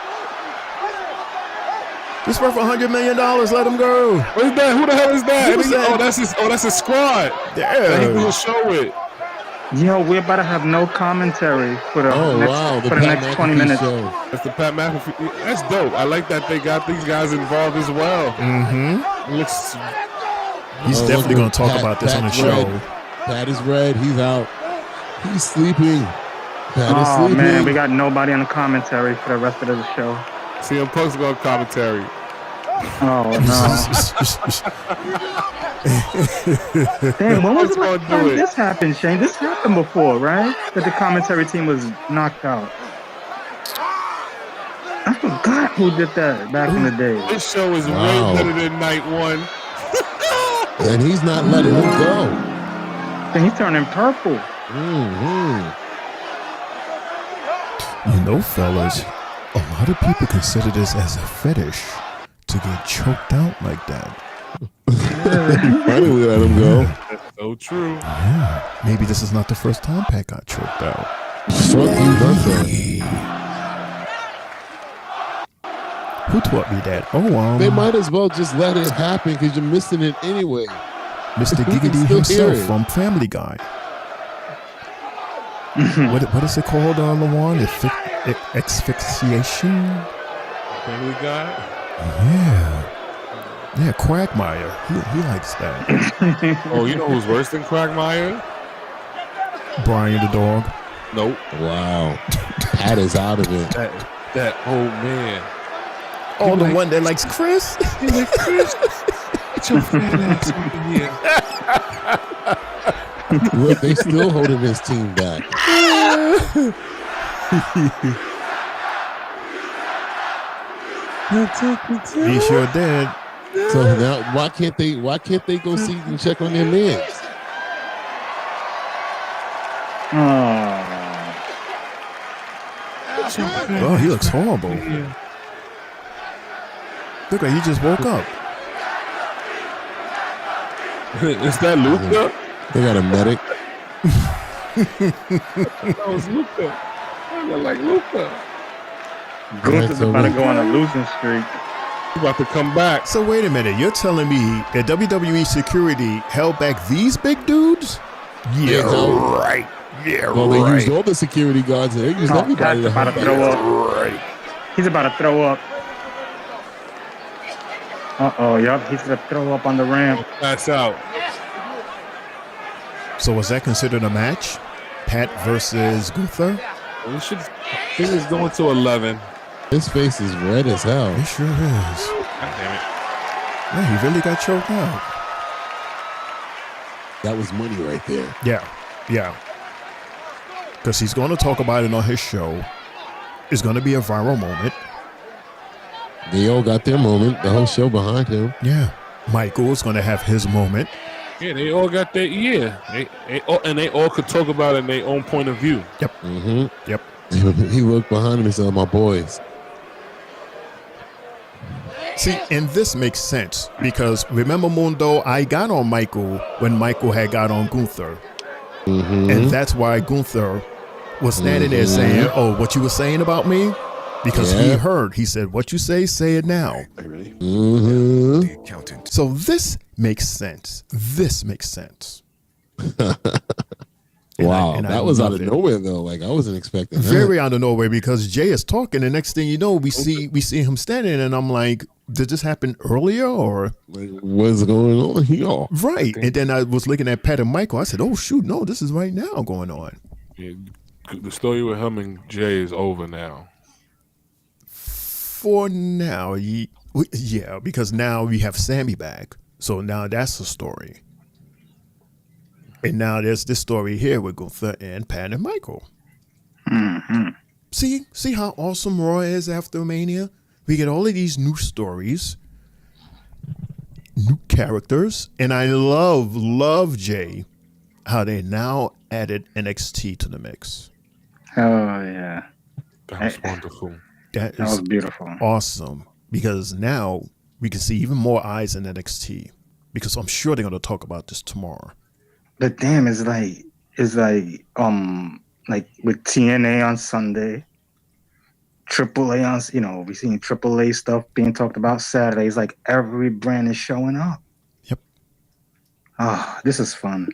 It's worth $100 million. Let him go. What is that? Who the hell is that? Who's that? That's his squad. Yeah. That he do a show with. Yo, we're about to have no commentary for the next 20 minutes. That's the Pat McAfee. That's dope. I like that they got these guys involved as well. Mm-hmm. It looks. He's definitely going to talk about this on the show. Pat is red. He's out. He's sleeping. Pat is Oh sleeping. man, we got nobody on the commentary for the rest of the show. CM Punk's going to commentary. Oh no. Damn, when was the last time this happened, Shane? This happened before, right? That the commentary team was knocked out. I forgot who did that back in the day. This show is way better than night one. And he's not letting him go. And he's turning purple. You know, fellas, a lot of people consider this as a fetish to get choked out like that. Finally let him go. That's so true. Yeah. Maybe this is not the first time Pat got choked out. Fuck you, Gunther. Who taught me that? Oh, They might as well just let it happen because you're missing it anyway. Mr. You can Giggity still hear himself it. from Family Guy. What is it called, Lawan? Asphyxiation? Family Guy? Yeah. Yeah, Quagmire. He likes that. Oh, you know who's worse than Quagmire? Brian the dog. Nope. Wow. Pat is out of it. That old man. Oh, the one that likes Chris? He like, Chris, get your fat ass over here. Look, they still holding his team back. He sure did. So now, why can't they go see and check on their man? Oh, he looks horrible. Look like he just woke up. Is that Luca? They got a medic. That was Luca. I look like Luca. Gunther's about to go on a losing streak. He's about to come back. So wait a minute, you're telling me that WWE security held back these big dudes? Yeah, right. Yeah, Well, they right. used all the security guards and they used everybody. Pat's about to throw up. Right. He's about to throw up. Yup, he's gonna throw up on the ramp. Pass out. So was that considered a match? Pat versus Gunther? We should. Thing is going to 11. His face is red as hell. It sure is. God damn it. Yeah, he really got choked out. That was money right there. Yeah. Because he's going to talk about it on his show. It's going to be a viral moment. They all got their moment. The whole show behind him. Yeah. Michael's going to have his moment. Yeah, they all got their and they all could talk about it in their own point of view. Yep. Mm-hmm. Yep. He looked behind him and said, "My boys." See, and this makes sense because remember, Mundo, I got on Michael when Michael had got on Gunther. Mm-hmm. And that's why Gunther was standing there saying, "Oh, what you were saying about me?" Because he heard. He said, "What you say it now." Mm-hmm. So this makes sense. This makes sense. Wow, and that I was out love of it. nowhere though. Like I wasn't expecting that. Very out of nowhere because Jay is talking, and next thing you know, we see him standing, and I'm like, "Did this happen earlier or Like, what's going on here?" right?" And then I was looking at Pat and Michael. I said, "Oh shoot, no, this is right now going on." Yeah. The story with him and Jay is over now. For now, yeah, because now we have Sammy back. So now that's the story. And now there's this story here with Gunther and Pat and Michael. Mm-hmm. See how awesome Raw is after Mania? We get all of these new stories, new characters, and I love Jay, how they now added NXT to the mix. Oh yeah, that was wonderful. That was beautiful. Awesome, because now we can see even more eyes in NXT. Because I'm sure they're gonna talk about this tomorrow. But damn, it's like with TNA on Sunday, AAA on, we're seeing AAA stuff being talked about Saturdays. Like every brand is showing up. Yep. Ah, this is fun.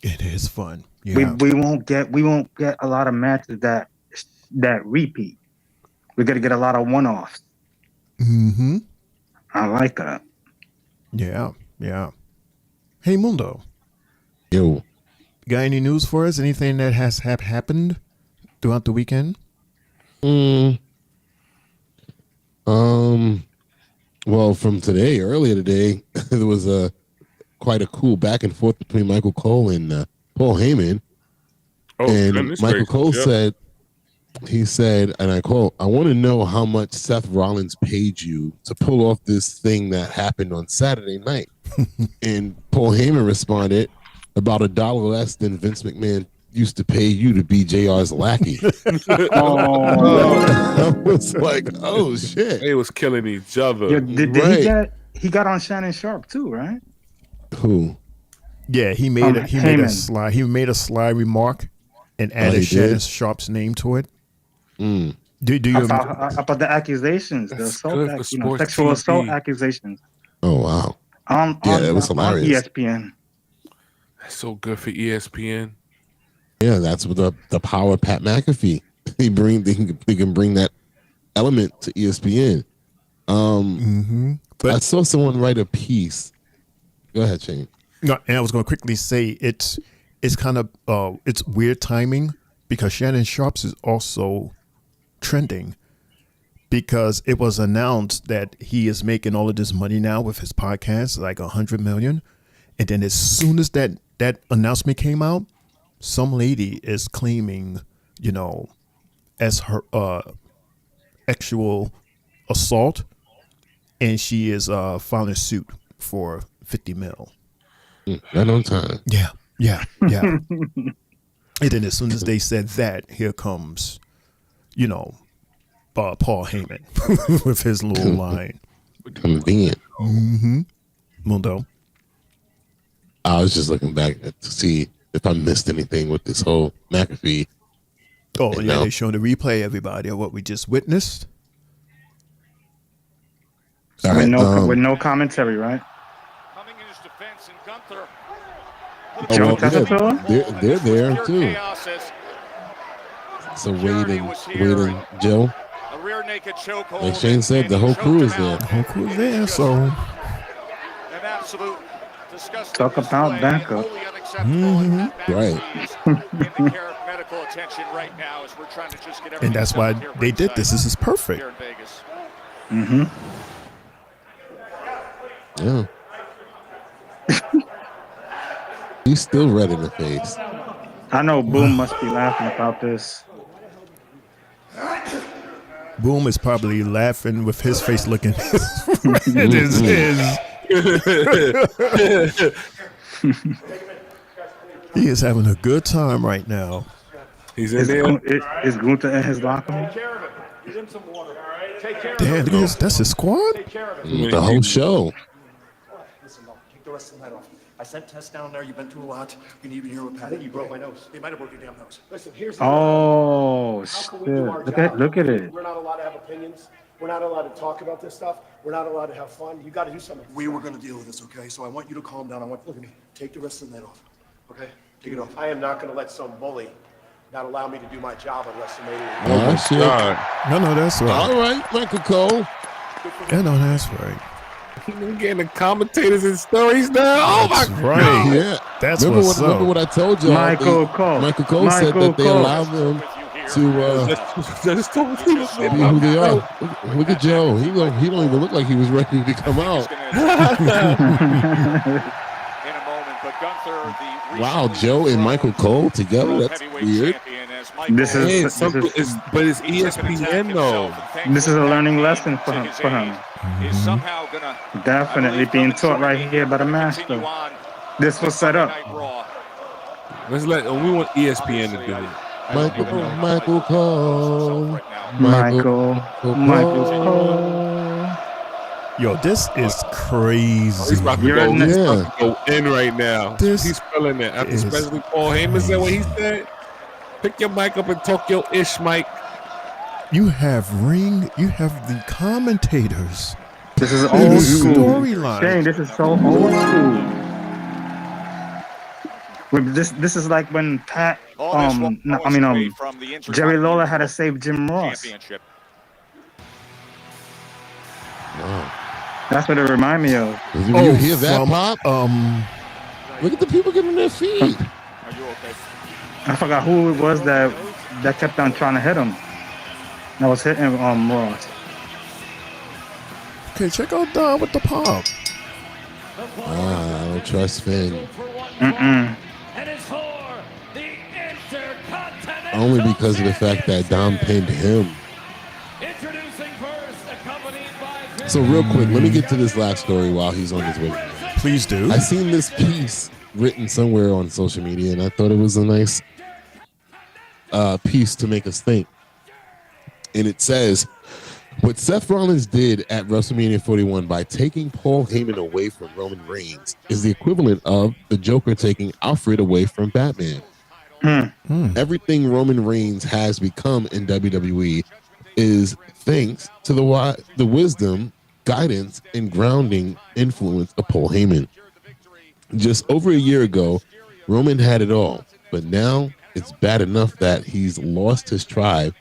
It is fun. Yeah. We won't get a lot of matches that repeat. We're gonna get a lot of one-offs. Mm-hmm. I like that. Yeah. Hey Mundo. Yo. Got any news for us? Anything that has happened throughout the weekend? Well, from earlier today, there was quite a cool back and forth between Michael Cole and Paul Heyman. And Michael Cole said, and I quote, "I want to know how much Seth Rollins paid you to pull off this thing that happened on Saturday night." And Paul Heyman responded, "About $1 less than Vince McMahon used to pay you to be JR's lackey." I was like, oh shit. They was killing each other. Yeah, did he got on Shannon Sharp too, right? Who? Yeah, he made a sly remark and added Shannon Sharp's name to it. Mm. Do you about the accusations, the assault, sexual assault accusations? Oh wow. It was hilarious. On ESPN. That's so good for ESPN. Yeah, that's what the power of Pat McAfee. He can bring that element to ESPN. But I saw someone write a piece. Go ahead, Shane. No, and I was going to quickly say it's kind of it's weird timing because Shannon Sharps is also trending because it was announced that he is making all of this money now with his podcast, like $100 million, and then as soon as that announcement came out, some lady is claiming, as her actual assault, and she is filing suit for $50 million. Right on time. Yeah. And then as soon as they said that, here comes, Paul Heyman with his little line. Convenient. Mm-hmm. Mundo. I was just looking back to see if I missed anything with this whole McAfee. Oh, yeah, they're showing the replay, everybody, of what we just witnessed. All right, with no commentary, right? Coming in his defense, and Gunther. They're there too. So waiting, Joe. A rear naked chokehold. Like Shane said, the whole crew is there. The whole crew is there, so. An absolute disgusting. Talk about backup. Mm-hmm. Right. Medical attention right now as we're trying to just get and that's why they did this. This is perfect. Mm-hmm. Yeah. He's still red in the face. I know Boom must be laughing about this. Boom is probably laughing with his face looking red as his. He is having a good time right now. He's in there. Is Gunther in his locker room? Damn, that's his squad? The whole show. Listen, take the rest of the night off. I sent Tess down there. You've been through a lot. You need to be here with Pat. I think you broke my nose. You might have broke your damn nose. Listen, here's the shit. Look at it. We're not allowed to have opinions. We're not allowed to talk about this stuff. We're not allowed to have fun. You got to do something. We were going to deal with this, okay? So I want you to calm down. Look at me. Take the rest of the night off, okay? Take it off. I am not going to let some bully not allow me to do my job at WrestleMania. Oh, my God. No, that's right. All right, Michael Cole. Yeah, no, that's right. Getting the commentators and stories now. Oh my right. Yeah, That's remember what's remember up. what I told y'all? Michael Cole. Michael Cole said that they allow them to be who they are. Look at Joe. He don't even look like he was ready to come out. Wow, Joe and Michael Cole together. That's weird. This is but it's ESPN though. This is a learning lesson for him. Definitely being taught right here by the master. This was set up. We want ESPN to do it. Michael Cole. Michael Cole. Yo, this is crazy. He's about to go in right now. He's feeling it. After especially Paul Heyman said what he said. Pick your mic up and talk your ish, Mike. You have the commentators. This is old school storyline. Dang, this is so old school. This is like when Jerry Lawler had to save Jim Ross. Wow. That's what it remind me of. You hear that pop? Look at the people getting their feet. I forgot who it was that kept on trying to hit him. That was hitting Ross. Okay, check out Don with the pop. I don't trust Finn. Only because of the fact that Dom pinned him. So real quick, let me get to this last story while he's on his way. Please do. I seen this piece written somewhere on social media, and I thought it was a nice piece to make us think. And it says, what Seth Rollins did at WrestleMania 41 by taking Paul Heyman away from Roman Reigns is the equivalent of the Joker taking Alfred away from Batman. Everything Roman Reigns has become in WWE is thanks to the wisdom, guidance, and grounding influence of Paul Heyman. Just over a year ago, Roman had it all, but now it's bad enough that he's lost his tribe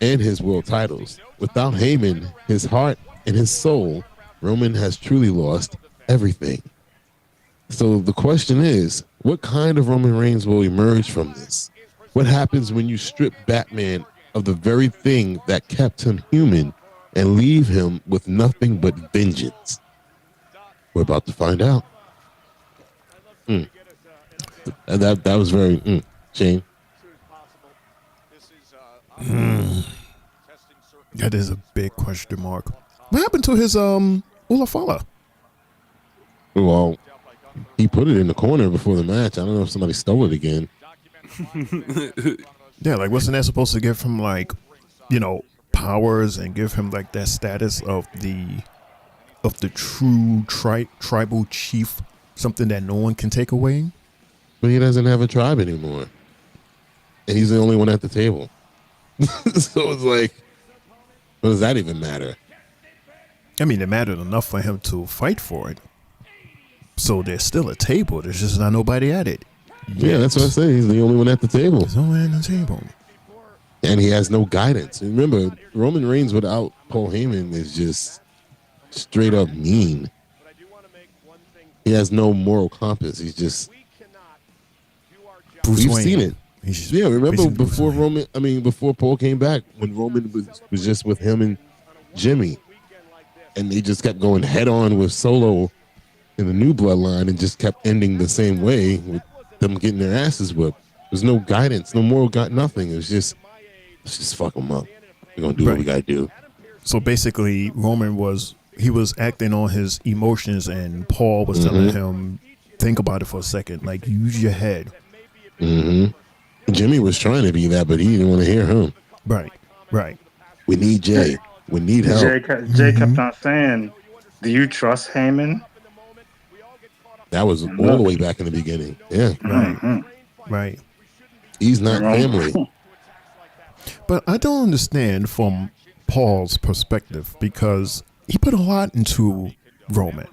and his world titles. Without Heyman, his heart and his soul, Roman has truly lost everything. So the question is, what kind of Roman Reigns will emerge from this? What happens when you strip Batman of the very thing that kept him human and leave him with nothing but vengeance? We're about to find out. And that was very Shane. That is a big question mark. What happened to his Ulafala? Well, he put it in the corner before the match. I don't know if somebody stole it again. Yeah, like wasn't that supposed to give him like, powers and give him like that status of the true tribal chief, something that no one can take away? But he doesn't have a tribe anymore. And he's the only one at the table. So it's like, what does that even matter? I mean, it mattered enough for him to fight for it. So there's still a table. There's just not nobody at it. Yeah, that's what I say. He's the only one at the table. He's the only one at the table. And he has no guidance. And remember, Roman Reigns without Paul Heyman is just straight up mean. He has no moral compass. He's just Bruce we've Wayne. seen it. Yeah, remember before before Paul came back, when Roman was just with him and Jimmy, and they just kept going head on with Solo in the new bloodline and just kept ending the same way with them getting their asses whipped. There's no guidance, no moral nothing. It's just, let's just fuck them up. We're gonna do what we gotta do. So basically, Roman was acting on his emotions, and Paul was telling him, think about it for a second, like use your head. Jimmy was trying to be that, but he didn't want to hear him. Right. We need Jay. We need help. Jay kept on saying, "Do you trust Heyman?" That was all the way back in the beginning. Yeah. Right. He's not family. But I don't understand from Paul's perspective, because he put a lot into Roman.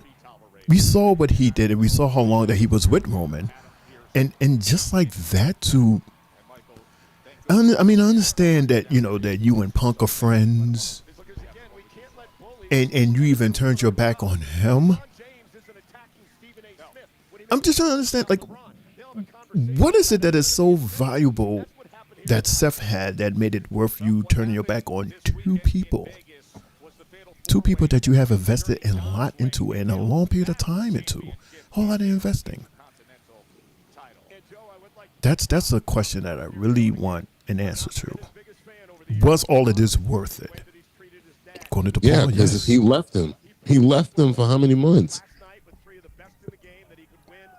We saw what he did, and we saw how long that he was with Roman. And just like that I understand that, that you and Punk are friends, and you even turned your back on him. I'm just trying to understand, like, what is it that is so valuable that Seth had that made it worth you turning your back on two people? Two people that you have invested a lot into and a long period of time into. A whole lot of investing. That's a question that I really want an answer to. Was all of this worth it? According to Paul, Yeah, because yes. he left him. He left them for how many months?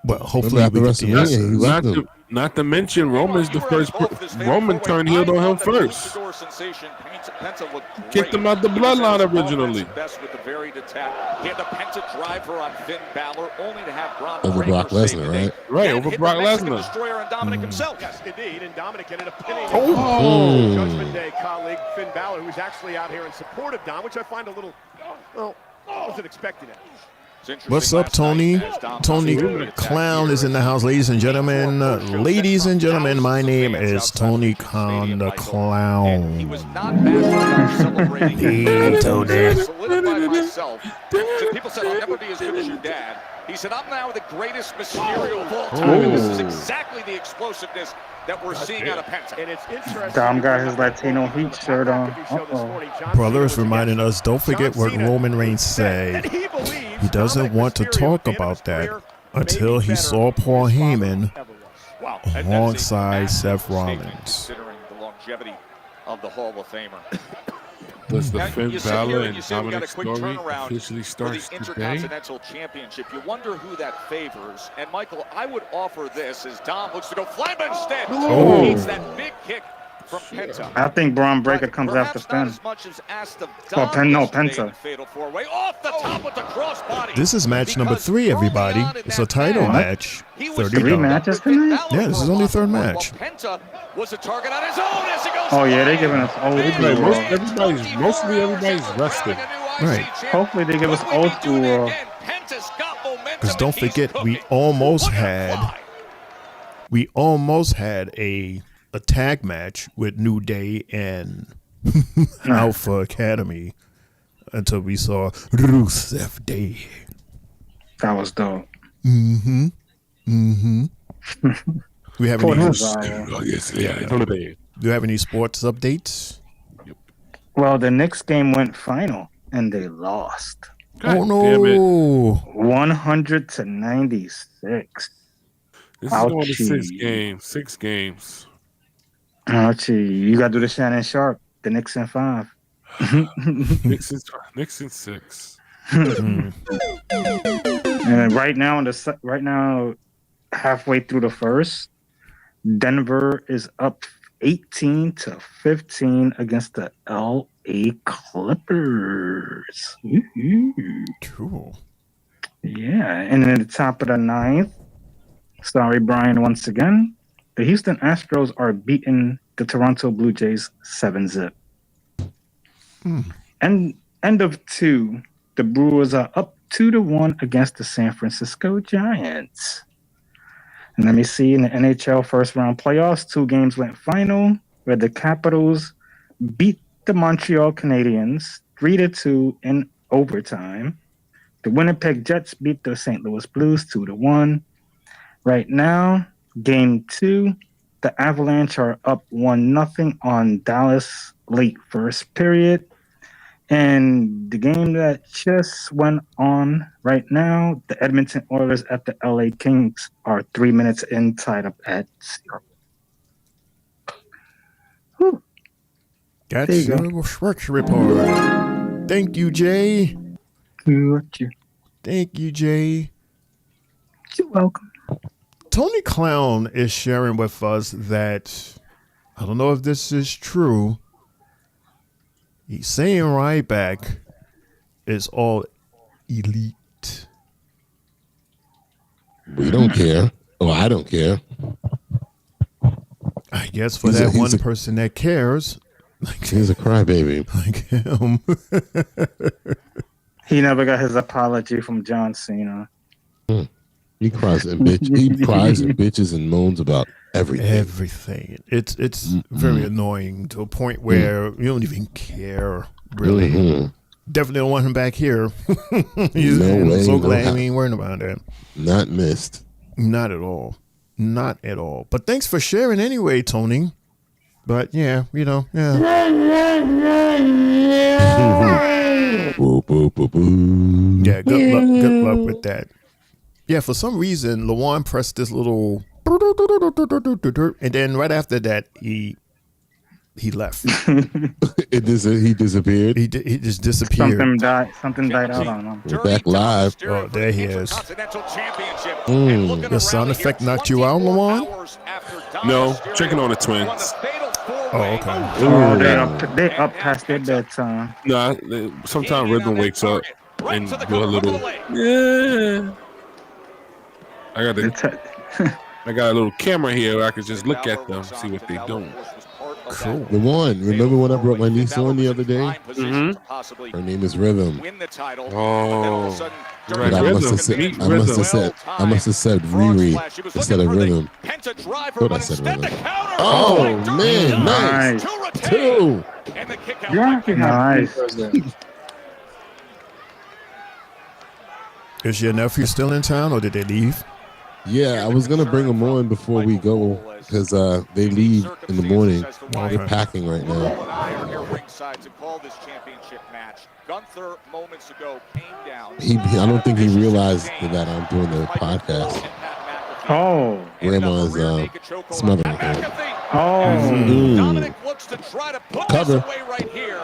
Well, hopefully after we get the WrestleMania, answers. he left them. Not to mention Roman's the first. Roman turned heel on him first. Kicked him out the bloodline originally. Best with the varied attack. He had the Penta driver on Finn Balor, only to have Braun Over Breaker Brock save the Lesnar, day. right? Right, And over hit Brock the Mexican Lesnar. Destroyer on Dominic himself. Yes, indeed, and Dominic ended up pinning Oh. Judgment Day colleague Finn Balor, who's actually out here in support of Dom, which I find a little, well, I wasn't expecting it. What's up, Tony? Tony Clown is in the house, ladies and gentlemen. Ladies and gentlemen, my name is Tony Clown the Clown. Hey, Tony. Solidified myself. So people said, I'll never be as good as your dad. He said, I'm now the greatest Mysterio of all time. And this is exactly the explosiveness that we're seeing out of Penta. And it's interesting. Dom got his Latino Heat shirt on. Brothers reminding us, don't forget what Roman Reigns said. He doesn't want to talk about that until he saw Paul Heyman alongside Seth Rollins. Considering the longevity of the Hall of Famer. Does the Now, Finn you sit here Balor and and you say we got a Dominic quick story turnaround officially for starts the today? Intercontinental Championship. You wonder who that favors. And Michael, I would offer this as Dom looks to go flying instead. Oh. Needs that big kick from Penta. I think Braun Breaker comes after Finn. As much as asked of Well, Dom yesterday in Penta. the fatal four-way. Off the top with the crossbody. This is match number 3, everybody. It's a title match. Three matches tonight? Yeah, this is only the third match. Penta was a target on his own as he goes. Oh yeah, they're giving us old school. Mostly everybody's rested. Right. Hopefully they give us old school. Because don't forget, we almost had a tag match with New Day and Alpha Academy until we saw Rusev Day. That was dope. Mm-hmm. Mm-hmm. We have any? Do you have any sports updates? Well, the Knicks game went final and they lost. Oh no! 100 to 96. This is going to 6 games. Ouchie. You got to do the Shannon Sharp. The Knicks in 5. Knicks in 6. And right now, halfway through the first, Denver is up 18 to 15 against the LA Clippers. Cool. Yeah, and at the top of the 9th, sorry, Brian, once again, the Houston Astros are beating the Toronto Blue Jays 7-zip. And end of 2, the Brewers are up 2-1 against the San Francisco Giants. And let me see, in the NHL first round playoffs, 2 games went final, where the Capitals beat the Montreal Canadiens 3-2 in overtime. The Winnipeg Jets beat the St. Louis Blues 2-1. Right now, game 2, the Avalanche are up 1-0 on Dallas late first period. And the game that just went on right now, the Edmonton Oilers at the LA Kings are 3 minutes in, tied up at 0. That's your sports report. Thank you, Jay. Thank you, Jay. You're welcome. Tony Clown is sharing with us that, I don't know if this is true, he's saying Ryback is all elite. We don't care. Oh, I don't care. I guess for that one person that cares. He's a crybaby. Like him. He never got his apology from John Cena. He cries and bitches and moans about everything. Everything. It's very annoying to a point where you don't even care, really. Definitely don't want him back here. No way. So glad we ain't worrying about that. Not missed. Not at all. Not at all. But thanks for sharing anyway, Tony. But yeah, you know, yeah. Yeah, good luck with that. Yeah, for some reason, Lawan pressed this little, and then right after that, he left. He disappeared. He just disappeared. Something died out on him. We're back live. Oh, there he is. The sound effect knocked you out, Lawan? No, checking on the Twins. Oh, okay. Oh, they up past their bedtime. Nah, sometimes Rhythm wakes up and do a little. Yeah. I got a little camera here where I can just look at them, see what they're doing. Cool. The one. Remember when I brought my niece on the other day? Mm-hmm. Her name is Rhythm. Oh. But I must have said Riri instead of Rhythm. Thought I said Rhythm. Oh man, nice. Two. Nice. Is your nephew still in town, or did they leave? Yeah, I was gonna bring them on before we go because they leave in the morning. They're packing right now. I don't think he realized that I'm doing the podcast. Oh, Grandma's smothering him. Oh, Dominic looks to try to put Cover. this away right here.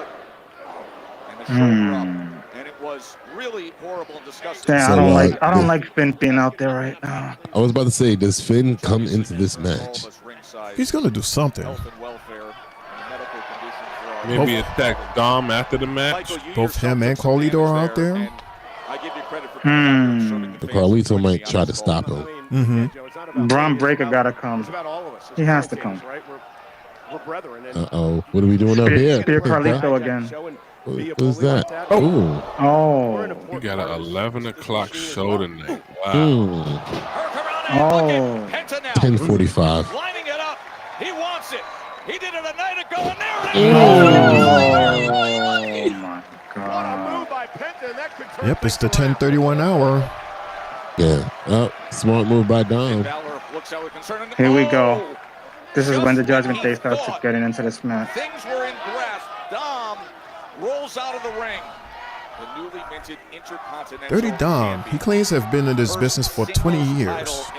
And the shoulder up. And it was really horrible and disgusting. Damn, I don't like Finn being out there right now. I was about to say, does Finn come into this match? He's gonna do something. Maybe attack Dom after the match. Both him and Carlito are out there. The Carlito might try to stop him. Braun Breaker gotta come. He has to come. Uh-oh. What are we doing up here? Spear Carlito again. Who's that? Oh. You got an 11 o'clock show tonight. Wow. Oh. 10:45. Lining it up. He wants it. He did it a night ago, and there it is. Oh my God. Yep, it's the 10:31 hour. Yeah. Oh, smart move by Dom. Here we go. This is when the Judgment Day starts getting into this match. Things were in grasp. Dom rolls out of the ring. The newly minted Intercontinental Dirty Dom. He claims to have been in this business for 20 years.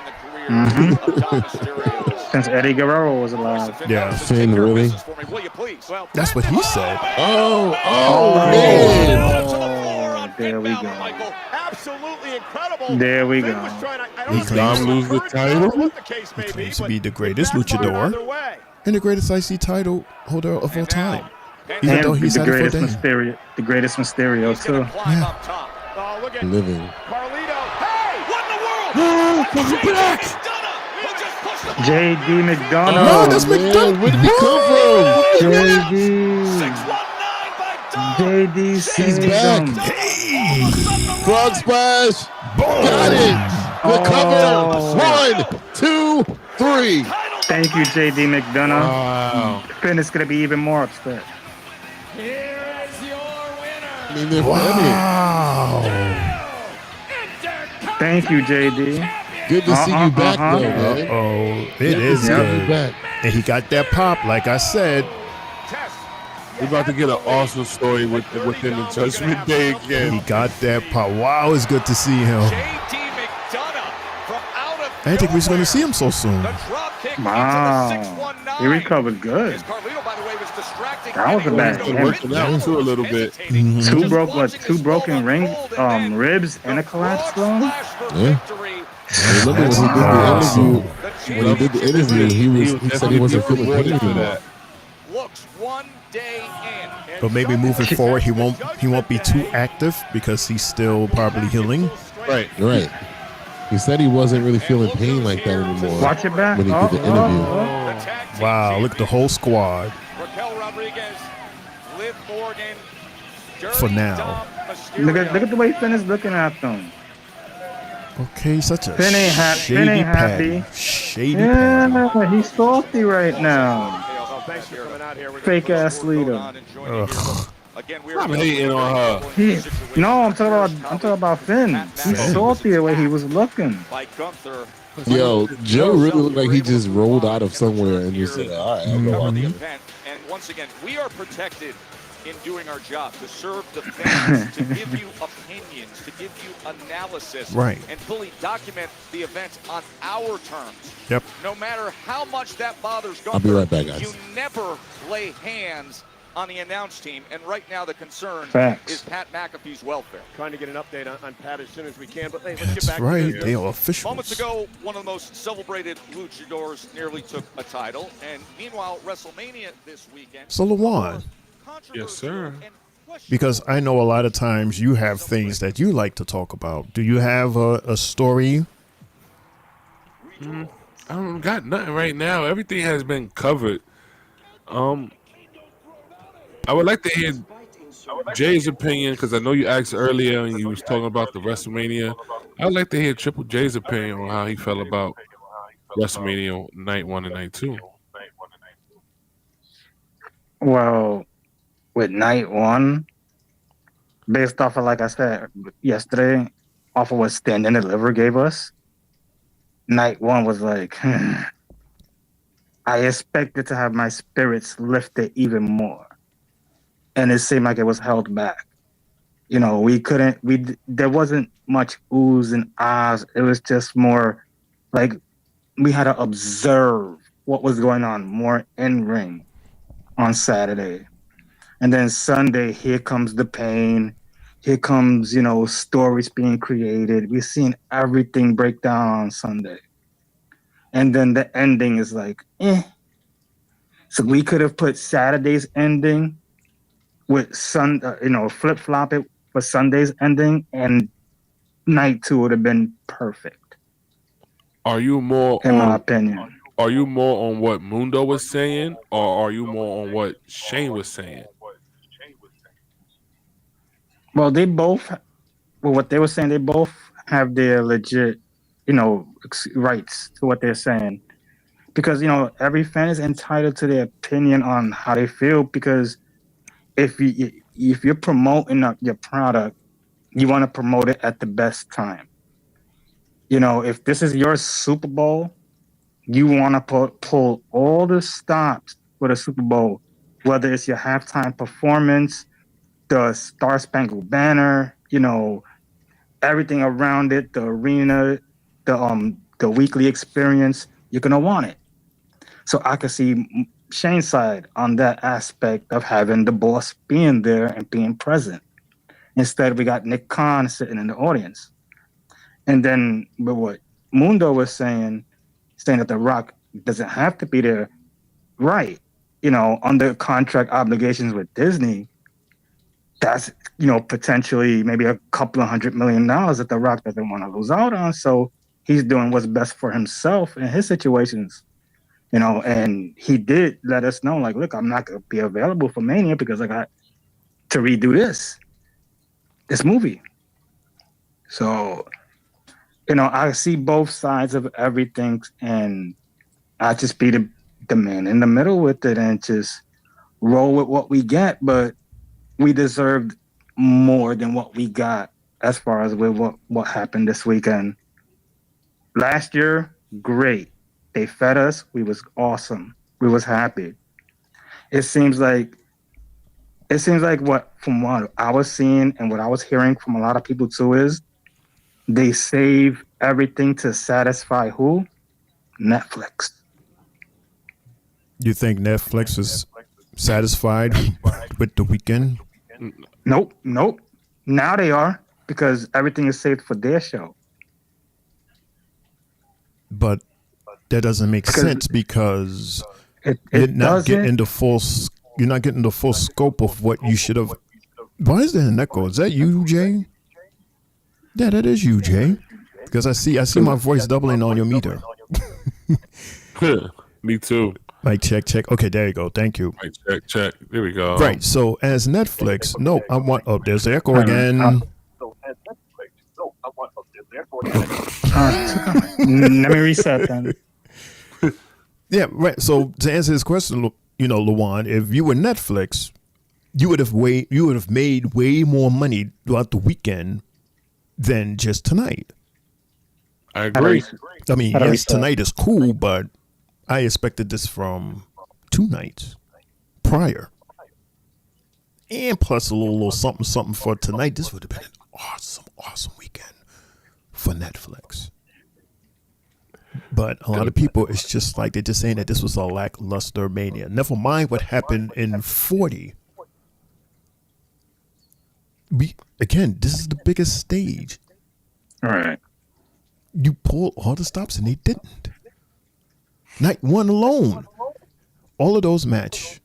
Since Eddie Guerrero was alive. Yeah. Finn, really? That's what he said. Oh, man. There we go. Absolutely incredible. There we go. He claims lose the title. He claims to be the greatest luchador and the greatest IC title holder of all time. Even though he's the had it for greatest days. Mysterio, the greatest Mysterio too. Yeah. Living. JD McDonough. No, that's McDonough. Where did he come from? JD He's saved back. him. Hey. Frog splash. Got it. The cover. 1, 2, 3. Thank you, JD McDonough. Wow. Finn is gonna be even more upset. I mean, they're Wow. Thank you, JD. Good to see you back, though, man. Oh, it is good. Back. And he got that pop, like I said. We're about to get an awesome story within the Judgment Day again. He got that pop. Wow, it's good to see him. I didn't think we was going to see him so soon. Wow. He recovered good. That was a bad He worked it out too a little bit. Two broken ribs and a collapsed lung? Yeah. Remember when he did the interview, he said he wasn't feeling pain anymore. But maybe moving forward, he won't be too active because he's still probably healing. Right. He said he wasn't really feeling pain like that anymore. Watch it back. When he did the interview. Wow, look at the whole squad. For now. Look at the way Finn is looking at them. Okay, such a Finn ain't happy. Shady Yeah, he's salty right now. Fake ass leader. Again, I'm hating on her. No, I'm talking about Finn. He's salty the way he was looking. By Gunther. Yo, Joe really looked like he just rolled out of somewhere and just said, all right, I'll go Cover out the there. event, and once again, we are protected in doing our job to serve the fans, to give you opinions, to give you analysis, Right. and fully document the event on our terms. Yep. No matter how much that bothers Gunther, I'll be right back, guys. you never lay hands on the announce team, and right now the concern Facts. is Pat McAfee's welfare. Trying to get an update on Pat as soon as we can, but hey, let's That's get back right. to this. They are officials. Moments ago, one of the most celebrated luchadors nearly took a title, and meanwhile, WrestleMania this weekend. So, Luan, Yes, sir. because I know a lot of times you have things that you like to talk about. Do you have a story? I don't got nothing right now. Everything has been covered. I would like to hear Jay's opinion because I know you asked earlier and you was talking about the WrestleMania. I would like to hear Triple J's opinion on how he felt about WrestleMania Night 1 and Night 2. Well, with night 1, based off of, like I said yesterday, off of what Stand and Deliver gave us, night 1 was like, I expected to have my spirits lifted even more. And it seemed like it was held back. You know, there wasn't much oohs and ahs. It was just more like we had to observe what was going on more in ring on Saturday. And then Sunday, here comes the pain. Here comes, stories being created. We've seen everything break down on Sunday. And then the ending is like, So we could have put Saturday's ending with flip-flop it for Sunday's ending, and night 2 would have been perfect. Are you more in my opinion? Are you more on what Mundo was saying, or are you more on what Shane was saying? Well, what they were saying, they both have their legit, rights to what they're saying. Because, every fan is entitled to their opinion on how they feel. Because if you're promoting your product, you want to promote it at the best time. If this is your Super Bowl, you want to pull all the stops for the Super Bowl, whether it's your halftime performance, the Star Spangled Banner, everything around it, the arena, the weekly experience, you're gonna want it. So I could see Shane's side on that aspect of having the boss being there and being present. Instead, we got Nick Khan sitting in the audience. And then, but what Mundo was saying that The Rock doesn't have to be there, right? Under contract obligations with Disney, that's, potentially maybe a couple of $100 million that The Rock doesn't want to lose out on. So he's doing what's best for himself in his situations, and he did let us know, like, look, I'm not going to be available for Mania because I got to redo this movie. So, I see both sides of everything, and I just be the man in the middle with it and just roll with what we get. But we deserved more than what we got as far as with what happened this weekend. Last year, great. They fed us. We was awesome. We was happy. It seems like from what I was seeing and what I was hearing from a lot of people too is they save everything to satisfy who? Netflix. You think Netflix is satisfied with the weekend? Nope. Now they are, because everything is saved for their show. But that doesn't make sense because you're not getting the full scope of what you should have. Why is there an echo? Is that you, Jay? Yeah, that is you, Jay. Because I see my voice doubling on your meter. Me too. Like check. Okay, there you go. Thank you. Like check. There we go. Right. So as Netflix, no, I want. Oh, there's the echo again. Let me reset then. Yeah, right. So to answer this question, Luan, if you were Netflix, you would have made way more money throughout the weekend than just tonight. I agree. I mean, yes, tonight is cool, but I expected this from 2 nights prior. And plus a little something for tonight. This would have been an awesome weekend for Netflix. But a lot of people, it's just like they're just saying that this was a lackluster Mania. Never mind what happened in 40. Again, this is the biggest stage. All right. You pulled all the stops and they didn't. Night 1 alone, all of those matches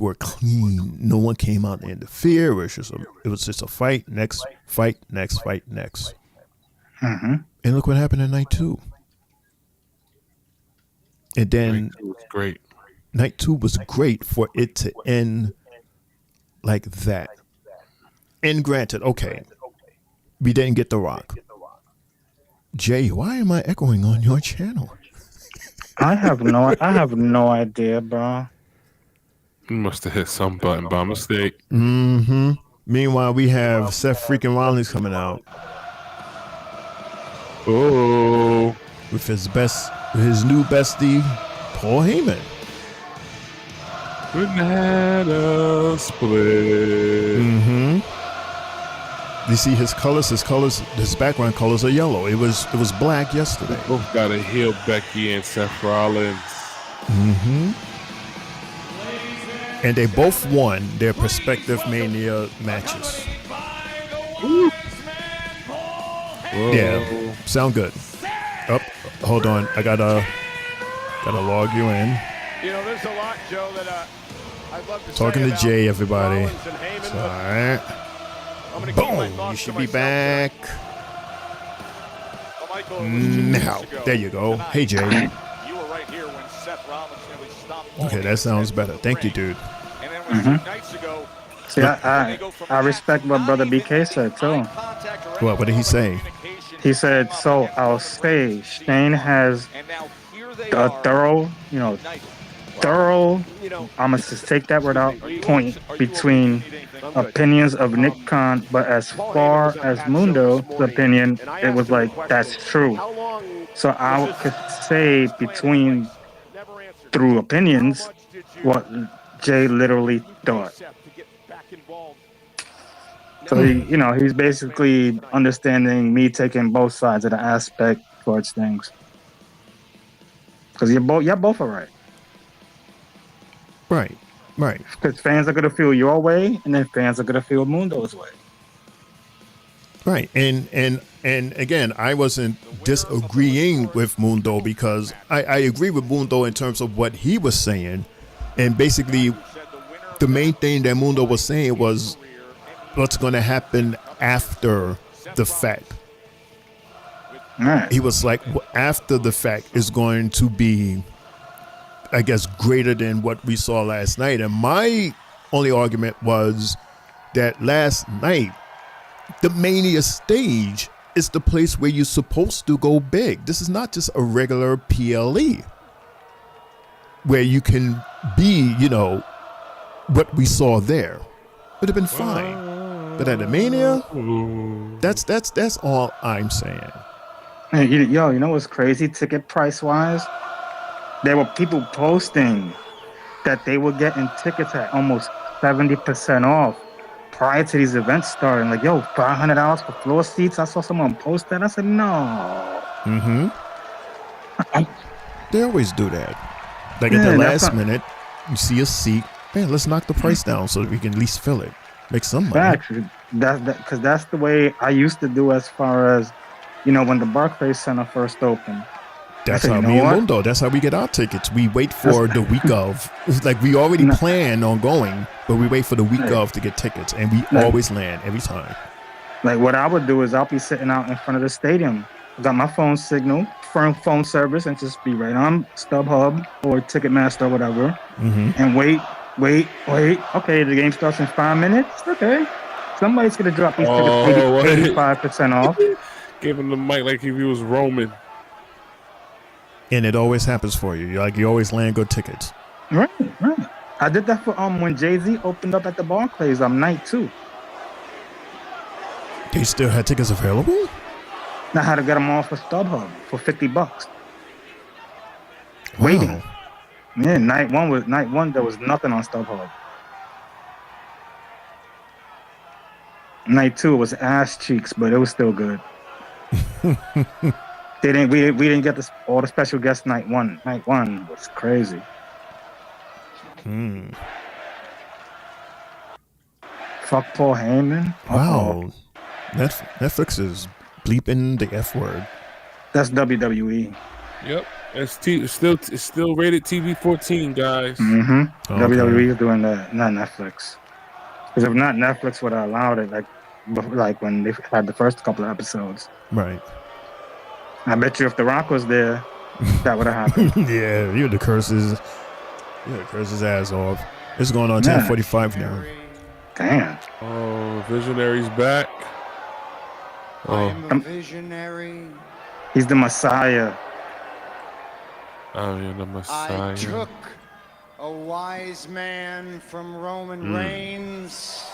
were clean. No one came out to interfere. It was just a fight, next fight, next fight, next. Mm-hmm. And look what happened in night 2. And then great. Night 2 was great for it to end like that. And granted, okay, we didn't get The Rock. Jay, why am I echoing on your channel? I have no idea, bro. You must have hit some button by mistake. Mm-hmm. Meanwhile, we have Seth freaking Rollins coming out. Oh, with his new bestie, Paul Heyman. Banana split. Mm-hmm. You see his background colors are yellow. It was black yesterday. They both got to heel Becky and Seth Rollins. Mm-hmm. And they both won their prospective Mania matches. Yeah, sound good. Hold on. I gotta log you in. You know, there's a lot, Joe, that I'd love to Talking say to Jay, everybody. Heyman, It's all right. Boom! You should be back. Now, there you go. Hey, Jay. You were right here when Seth Rollins nearly stopped. Okay, that sounds better. Thank you, dude. Nights ago, see, I respect what Brother BK said too. What did he say? He said, so I'll say Shane has a thorough, I'm going to take that word out, point between opinions of Nick Khan, but as far as Mundo's opinion, it was like, that's true. So I could say through opinions, what Jay literally thought. So he's basically understanding me taking both sides of the aspect towards things. Because you're both are right. Right. Because fans are gonna feel your way, and then fans are gonna feel Mundo's way. Right, and again, I wasn't disagreeing with Mundo because I agree with Mundo in terms of what he was saying, and basically, the main thing that Mundo was saying was what's going to happen after the fact. Right. He was like, after the fact is going to be, I guess, greater than what we saw last night. And my only argument was that last night, the Mania stage is the place where you're supposed to go big. This is not just a regular PLE where you can be, what we saw there. Would have been fine. But at the Mania, that's all I'm saying. Hey, you know what's crazy? Ticket price wise, there were people posting that they were getting tickets at almost 70% off prior to these events starting. Like, yo, $500 for floor seats. I saw someone post that. I said, no. Mm-hmm. They always do that. Like at the last minute, you see a seat. Man, let's knock the price down so that we can at least fill it. Make some money. Actually, because that's the way I used to do as far as, when the Barclays Center first opened. That's how me and Mundo, that's how we get our tickets. We wait for the week of. It's like we already plan on going, but we wait for the week of to get tickets, and we always land every time. Like what I would do is I'll be sitting out in front of the stadium. Got my phone signal, phone service, and just be right on StubHub or Ticketmaster or whatever, and wait. Okay, the game starts in 5 minutes. Okay, somebody's gonna drop these tickets 85% off. Give him the mic like if he was Roman. And it always happens for you. You always land good tickets. Right. I did that for when Jay-Z opened up at the Barclays night 2. They still had tickets available? I had to get them all for StubHub for $50. Wow. Waiting. Yeah, night one. There was nothing on StubHub. Night 2 was ass cheeks, but it was still good. We didn't get all the special guests night 1. Night 1 was crazy. Fuck Paul Heyman. Wow. Netflix is bleeping the F word. That's WWE. Yep. It's still rated TV 14, guys. Mm-hmm. Okay. WWE is doing that, not Netflix. Because if not, Netflix would have allowed it, like when they had the first couple of episodes. Right. I bet you if The Rock was there, that would have happened. Yeah, you had to curse his ass off. It's going on 10:45 now. Damn. Oh, Visionary's back. I'm a visionary. He's the Messiah. Oh, yeah, the Messiah. I took a wise man from Roman Reigns.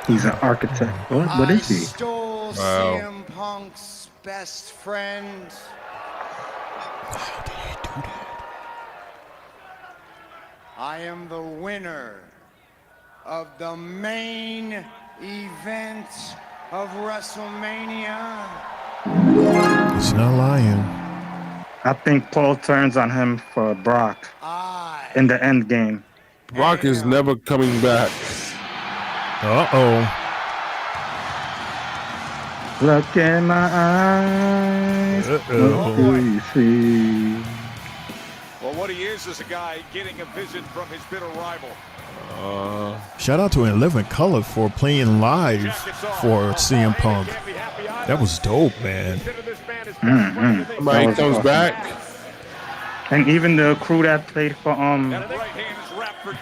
He's an architect. What is he? I stole CM Punk's best friend. How did he do that? I am the winner of the main event of WrestleMania. He's not lying. I think Paul turns on him for Brock in the end game. Brock is never coming back. Uh-oh. Look in my eyes. What do you see? Well, what he is a guy getting a visit from his bitter rival. Shout out to 11 Color for playing live for CM Punk. That was dope, man. Somebody comes back. And even the crew that played for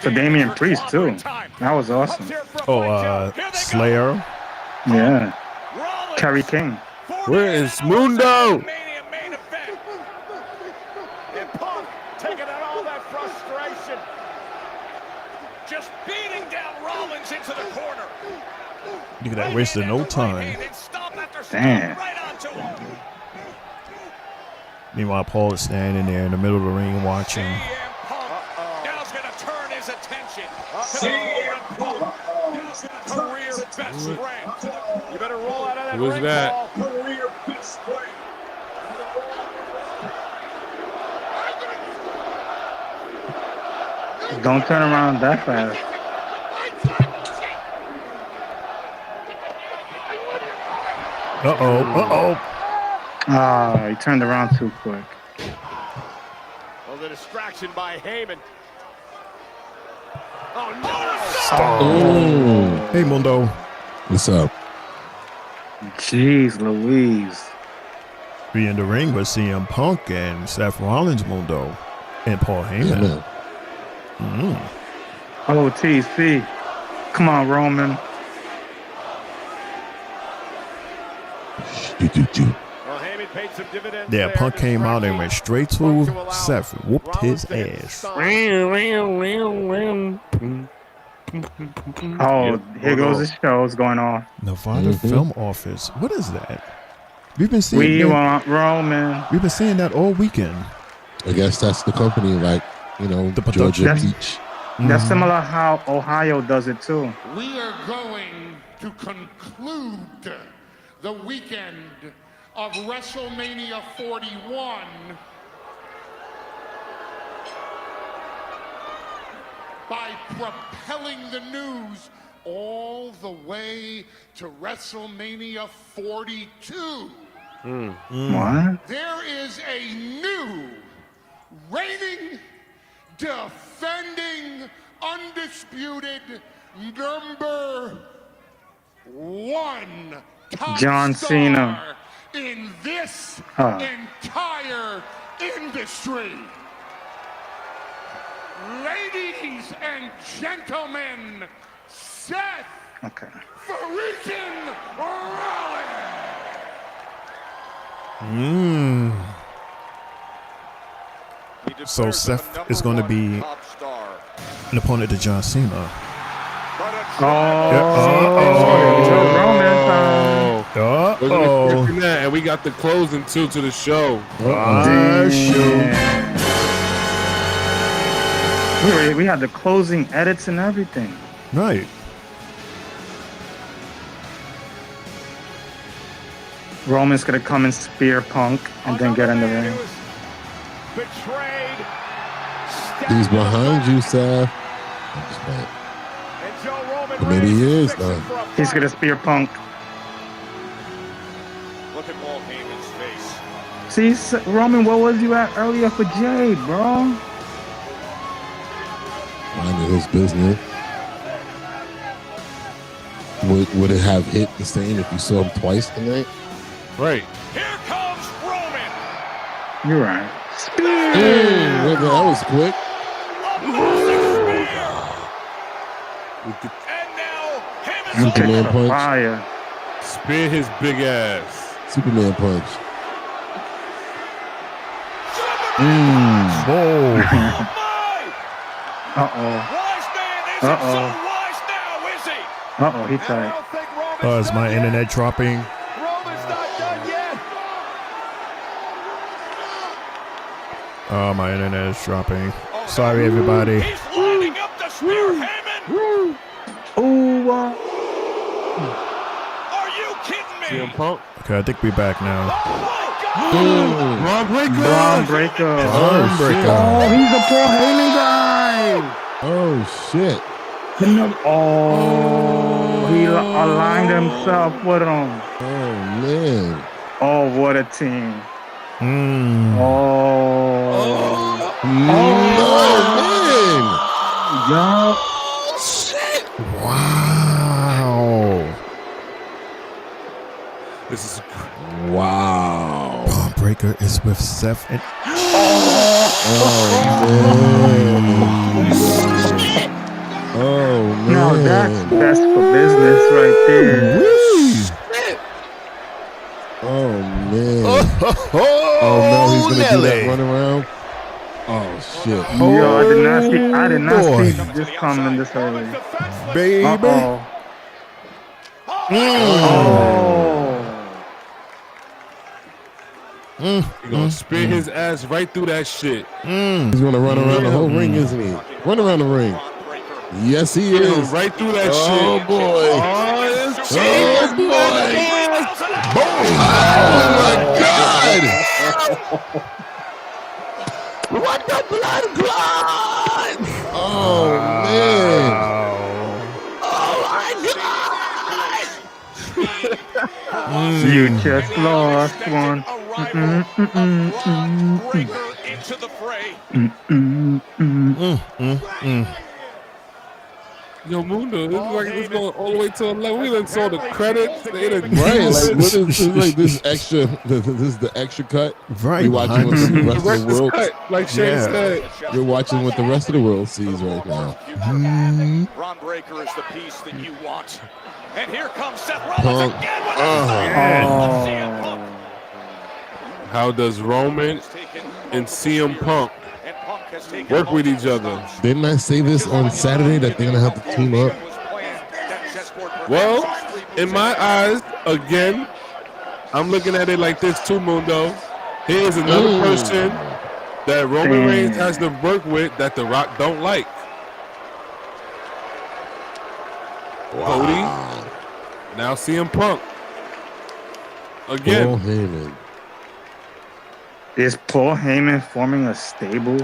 Damian Priest too. That was awesome. Oh, Slayer. Yeah. Kerry King. Where is Mundo? And Punk taking out all that frustration. Just beating down Rollins into the corner. Look at that, wasted no time. Damn. Meanwhile, Paul is standing there in the middle of the ring watching. Now's going to turn his attention to career best friend. You better roll out of that Who's ring, that? Paul. Don't turn around that fast. Uh-oh. Ah, he turned around too quick. Well, the distraction by Heyman. Oh, no! Oh. Hey, Mundo. What's up? Jeez Louise. Be in the ring with CM Punk and Seth Rollins, Mundo, and Paul Heyman. OTC. Come on, Roman. Well, Heyman paid some dividends. Yeah, Punk came out and went straight to Seth, whooped his ass. Oh, here goes the show's going on. Nevada Film Office. What is that? We've been seeing We that. want Roman. We've been seeing that all weekend. I guess that's the company, like, the production. Georgia Peach. That's similar how Ohio does it too. We are going to conclude the weekend of WrestleMania 41 by propelling the news all the way to WrestleMania 42. What? There is a new reigning, defending, undisputed number one top John star Cena. in this entire industry. Ladies and gentlemen, Seth freaking Rollins. So Seth is going to be An opponent to John Cena. Wasn't expecting that, and we got the closing too to the show. We had the closing edits and everything. Right. Roman's gonna come and spear Punk and then get in the ring. Betrayed. He's behind you, Seth. Maybe he is, though. He's gonna spear Punk. Look at Paul Heyman's face. See, Roman, where was you at earlier for Jay, bro? Minding his business. Would it have hit the same if you saw him twice tonight? Right. Here comes Roman. You're right. That was quick. Superman punch. Fire. Spear his big ass. Superman punch. Whoa. Uh-oh, he tight. Oh, is my internet dropping? Oh, my internet is dropping. Sorry, everybody. He's lining up the spear, Heyman. Ooh. Are you kidding me? CM Punk. Okay, I think we're back now. Braun Breaker. Braun Breaker. Oh, he's the Paul Heyman guy. Oh, shit. He aligned himself with him. Oh, man. Oh, what a team. Oh. Man. Yup. Wow. This is wow. Braun Breaker is with Seth and. Oh, man. No, that's best for business right there. Oh, man. Oh, no, he's going to do that run around. Oh, shit. Yo, I did not see this coming this early. Baby. He's gonna spear his ass right through that shit. He's going to run around the whole ring, isn't he? Run around the ring. Yes, he is. Right through that shit. Oh, boy. Oh, boy. Boom. Oh, my God. What the blood clot? Oh, man. Oh, my God. You just lost one. Into the fray. Yo, Mundo, this is like this going all the way to 11. We done saw the credits. They done Right, like what is like this extra? This is the extra cut. Right, You're watching what the rest of the world. cut, like Shane said. You're watching what the rest of the world sees right now. Braun Breaker is the piece that you want. And here comes Seth Rollins Punk. again with CM Punk. How does Roman and CM Punk work with each other? Didn't I say this on Saturday that they're gonna have to team up? Well, in my eyes, again, I'm looking at it like this too, Mundo. Here's another person that Roman Reigns has to work with that The Rock don't like. Cody, now CM Punk. Again. Paul Heyman. Is Paul Heyman forming a stable?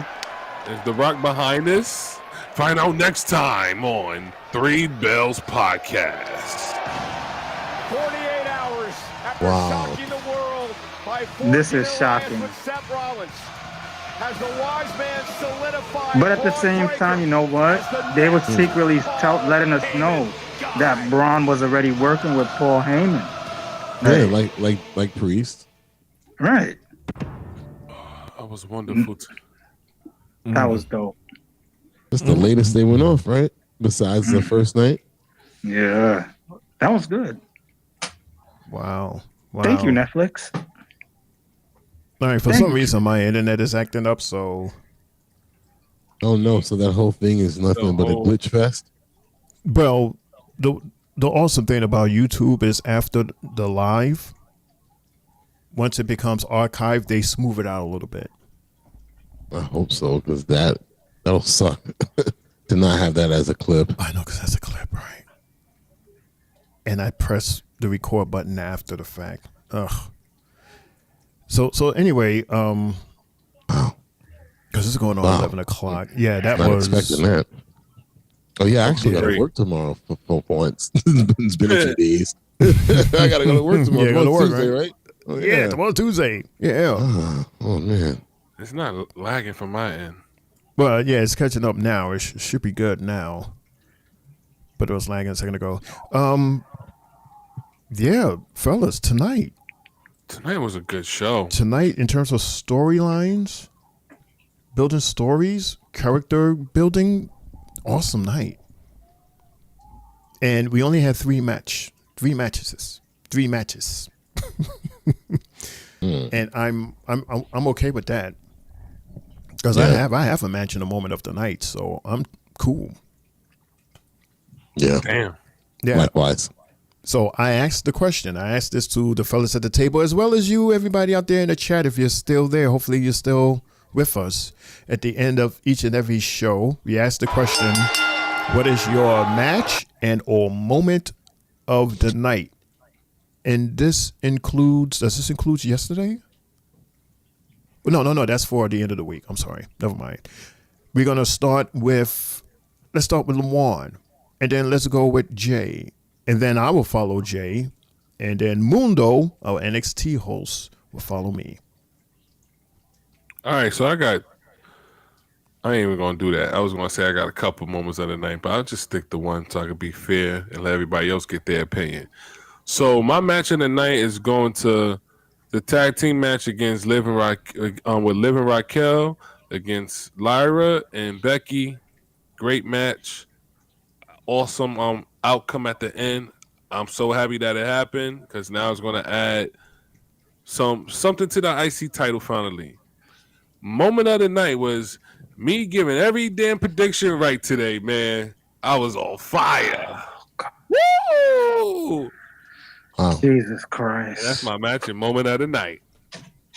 Is The Rock behind this? Find out next time on Three Bells Podcast. 48 hours after shocking the world by This is shocking. with Seth Rollins. Has the wise man solidified? But at the same time, you know what? They were secretly letting us know that Braun was already working with Paul Heyman. Yeah, like Priest. Right. That was wonderful. That was dope. That's the latest they went off, right? Besides the first night. Yeah, that was good. Wow. Thank you, Netflix. All right, for some reason my internet is acting up, so Oh no! So that whole thing is nothing but a glitch fest. Well, the awesome thing about YouTube is after the live, once it becomes archived, they smooth it out a little bit. I hope so, because that'll suck to not have that as a clip. I know, because that's a clip, right? And I press the record button after the fact. Ugh. So anyway, because it's going on 11 o'clock. Yeah, that not was expecting that. Oh yeah, I actually got to work tomorrow for once. It's been a few days. I got to go to work tomorrow. Yeah, go to work, Tuesday, right? right? Oh, Yeah, tomorrow Tuesday. Yeah. Oh man, it's not lagging from my end. Well, yeah, it's catching up now. It should be good now. But it was lagging a second ago. Yeah, fellas, tonight was a good show. Tonight, in terms of storylines, building stories, character building, awesome night. And we only had three matches. And I'm okay with that. Because I have a match in the moment of the night, so I'm cool. Yeah. Damn. Yeah. Likewise. So I asked the question. I asked this to the fellas at the table, as well as you, everybody out there in the chat. If you're still there, hopefully you're still with us. At the end of each and every show, we ask the question, what is your match and or moment of the night? And does this include yesterday? No, that's for the end of the week. I'm sorry. Never mind. We're going to start with Lawan, and then let's go with Jay. And then I will follow Jay. And then Mundo, our NXT host, will follow me. All right, so I ain't even going to do that. I was going to say I got a couple moments of the night, but I'll just stick to one so I can be fair and let everybody else get their opinion. So my match of the night is going to the tag team match against Liv and Raquel against Lyra and Becky. Great match. Awesome outcome at the end. I'm so happy that it happened because now it's going to add something to the IC title finally. Moment of the night was me giving every damn prediction right today, man. I was on fire. Woo! Wow. Jesus Christ. That's my match and moment of the night.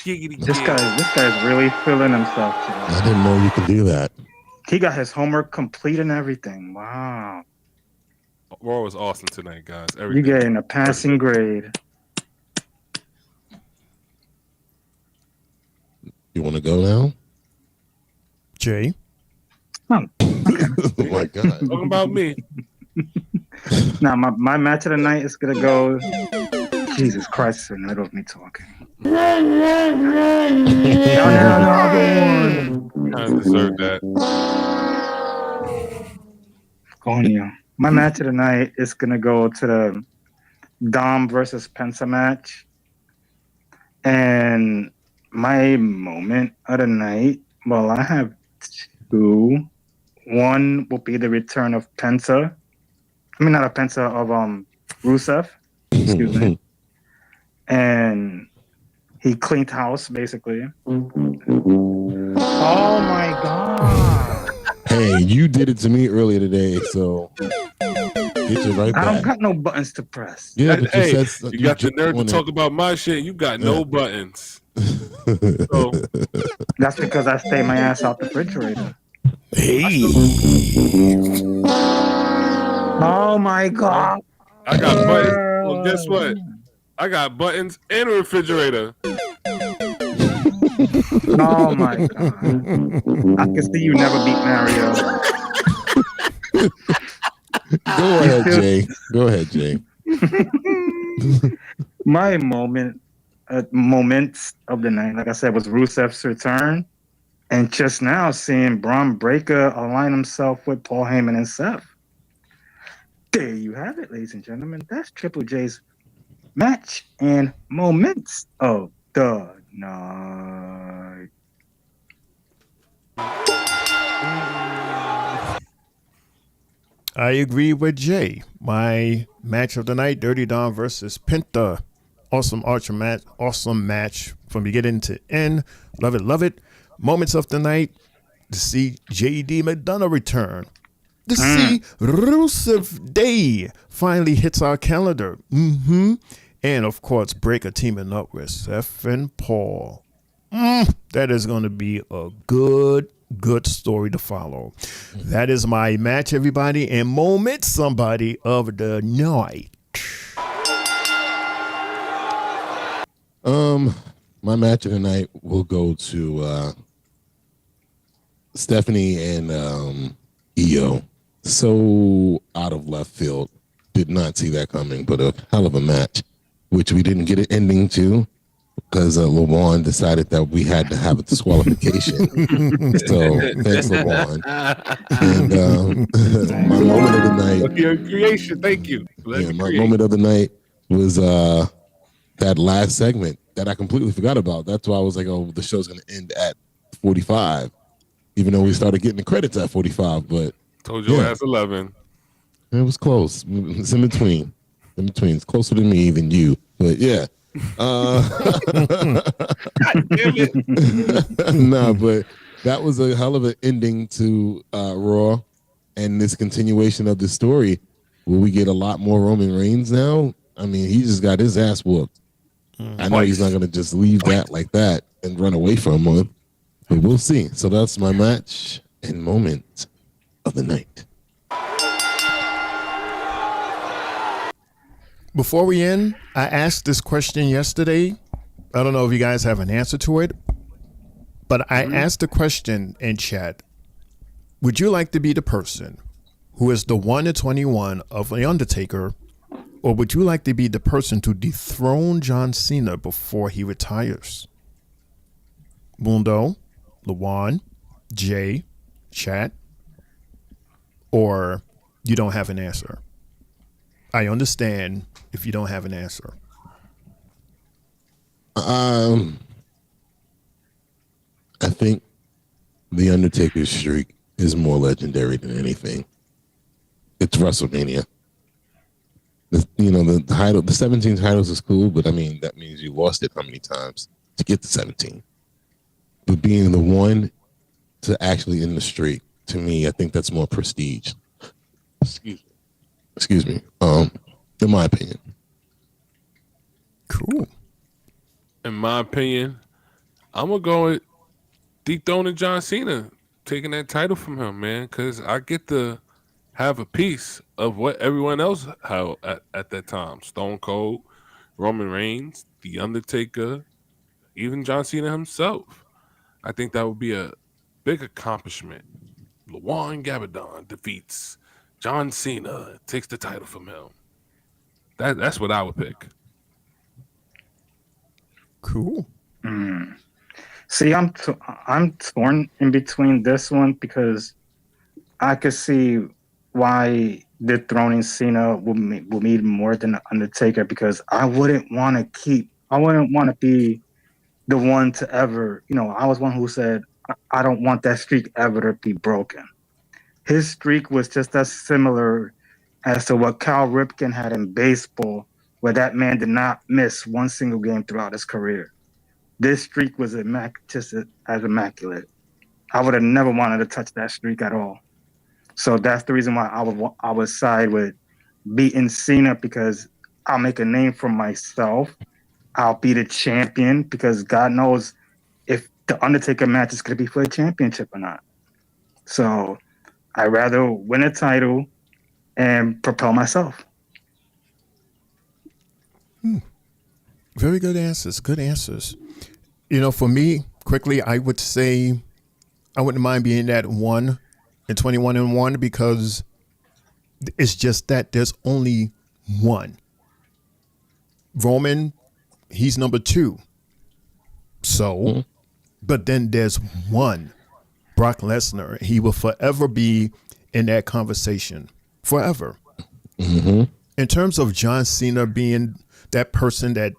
This guy's really feeling himself today. I didn't know you could do that. He got his homework complete and everything. Wow. Raw was awesome tonight, guys. You getting a passing grade. You want to go now? Jay? Oh my God. Talking about me. Now, my match of the night is going to go... Jesus Christ, in the middle of me talking. I deserve that. Coño. My match of the night is going to go to the Dom versus Penta match. And my moment of the night, well, I have two. One will be the return of Penta. I mean, not of Penta, of Rusev. Excuse me. And he cleaned house, basically. Oh, my God. Hey, you did it to me earlier today, so get you right back. I don't got no buttons to press. Yeah, but hey, you got the nerve to it. talk about my shit. You got no buttons. So, that's because I stay my ass out the refrigerator. Hey. Oh my God. I got buttons. Well, guess what? I got buttons and a refrigerator. Oh my God. I can see you never beat Mario. Go ahead, Jay. Go ahead, Jay. My moments of the night, like I said, was Rusev's return. And just now seeing Braun Breaker align himself with Paul Heyman and Seth. There you have it, ladies and gentlemen. That's Triple J's match and moments of the night. I agree with Jay. My match of the night, Dirty Dom versus Penta. Awesome match from beginning to end. Love it, love it. Moments of the night, to see J.D. McDonough return. To see Rusev Day finally hits our calendar. And, of course, Breaker teaming up with Seth and Paul. That is going to be a good story to follow. That is my match, everybody, and moment somebody of the night. My match of the night will go to Stephanie and Io. So out of left field. Did not see that coming, but a hell of a match, which we didn't get an ending to because LeBron decided that we had to have a disqualification. So thanks, LeBron. And my moment of the night. Your creation, thank you. My moment of the night was that last segment that I completely forgot about. That's why I was like, oh, the show's going to end at 45, even though we started getting the credits at 45. But told you ass 11. It was close. It's in between. It's closer to me than you. But yeah. God damn it. Nah, but that was a hell of an ending to Raw and this continuation of the story. Will we get a lot more Roman Reigns now? I mean, he just got his ass whooped. I know he's not going to just leave that like that and run away from him. But we'll see. So that's my match and moment of the night. Before we end, I asked this question yesterday. I don't know if you guys have an answer to it, but I asked the question in chat. Would you like to be the person who is the 1 in 21 of The Undertaker, or would you like to be the person to dethrone John Cena before he retires? Mundo, Lawan, Jay, chat, or you don't have an answer? I understand if you don't have an answer. I think the Undertaker's streak is more legendary than anything. It's WrestleMania. The title, the 17 titles is cool, but I mean that means you lost it how many times to get to 17. But being the one to actually end the streak, to me, I think that's more prestige. Excuse me. In my opinion. Cool. In my opinion, I'm gonna go with dethroning John Cena, taking that title from him, man, because I get to have a piece of what everyone else had at that time. Stone Cold, Roman Reigns, The Undertaker, even John Cena himself. I think that would be a big accomplishment. Lawan Gabardon defeats John Cena, takes the title from him. That's what I would pick. Cool. See, I'm torn in between this one because I could see why dethroning Cena will mean more than the Undertaker, because I wouldn't want to be the one to ever, I was one who said I don't want that streak ever to be broken. His streak was just as similar as to what Cal Ripken had in baseball, where that man did not miss one single game throughout his career. This streak was just as immaculate. I would have never wanted to touch that streak at all. So that's the reason why I would side with beating Cena, because I'll make a name for myself. I'll be the champion, because God knows if the Undertaker match is going to be for a championship or not. So I'd rather win a title and propel myself. Very good answers. Good answers. For me, quickly, I would say I wouldn't mind being that 1 in 21 and 1, because it's just that there's only one. Roman, he's number 2. So, but then there's one. Brock Lesnar, he will forever be in that conversation. Forever. In terms of John Cena being that person that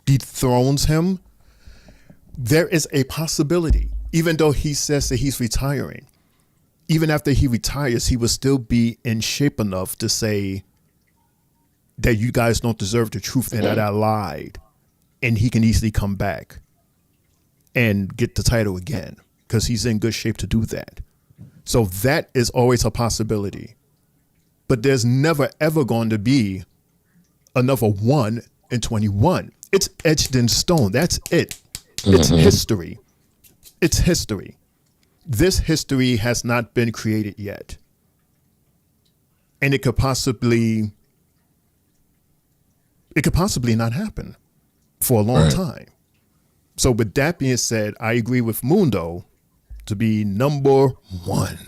dethrones him, there is a possibility, even though he says that he's retiring. Even after he retires, he will still be in shape enough to say that you guys don't deserve the truth and that I lied. And he can easily come back and get the title again. because he's in good shape to do that. So that is always a possibility. But there's never, ever going to be another 1 in 21. It's etched in stone. That's it. It's history. It's history. This history has not been created yet. And it could possibly not happen for a long time. So with that being said, I agree with Mundo to be number 1.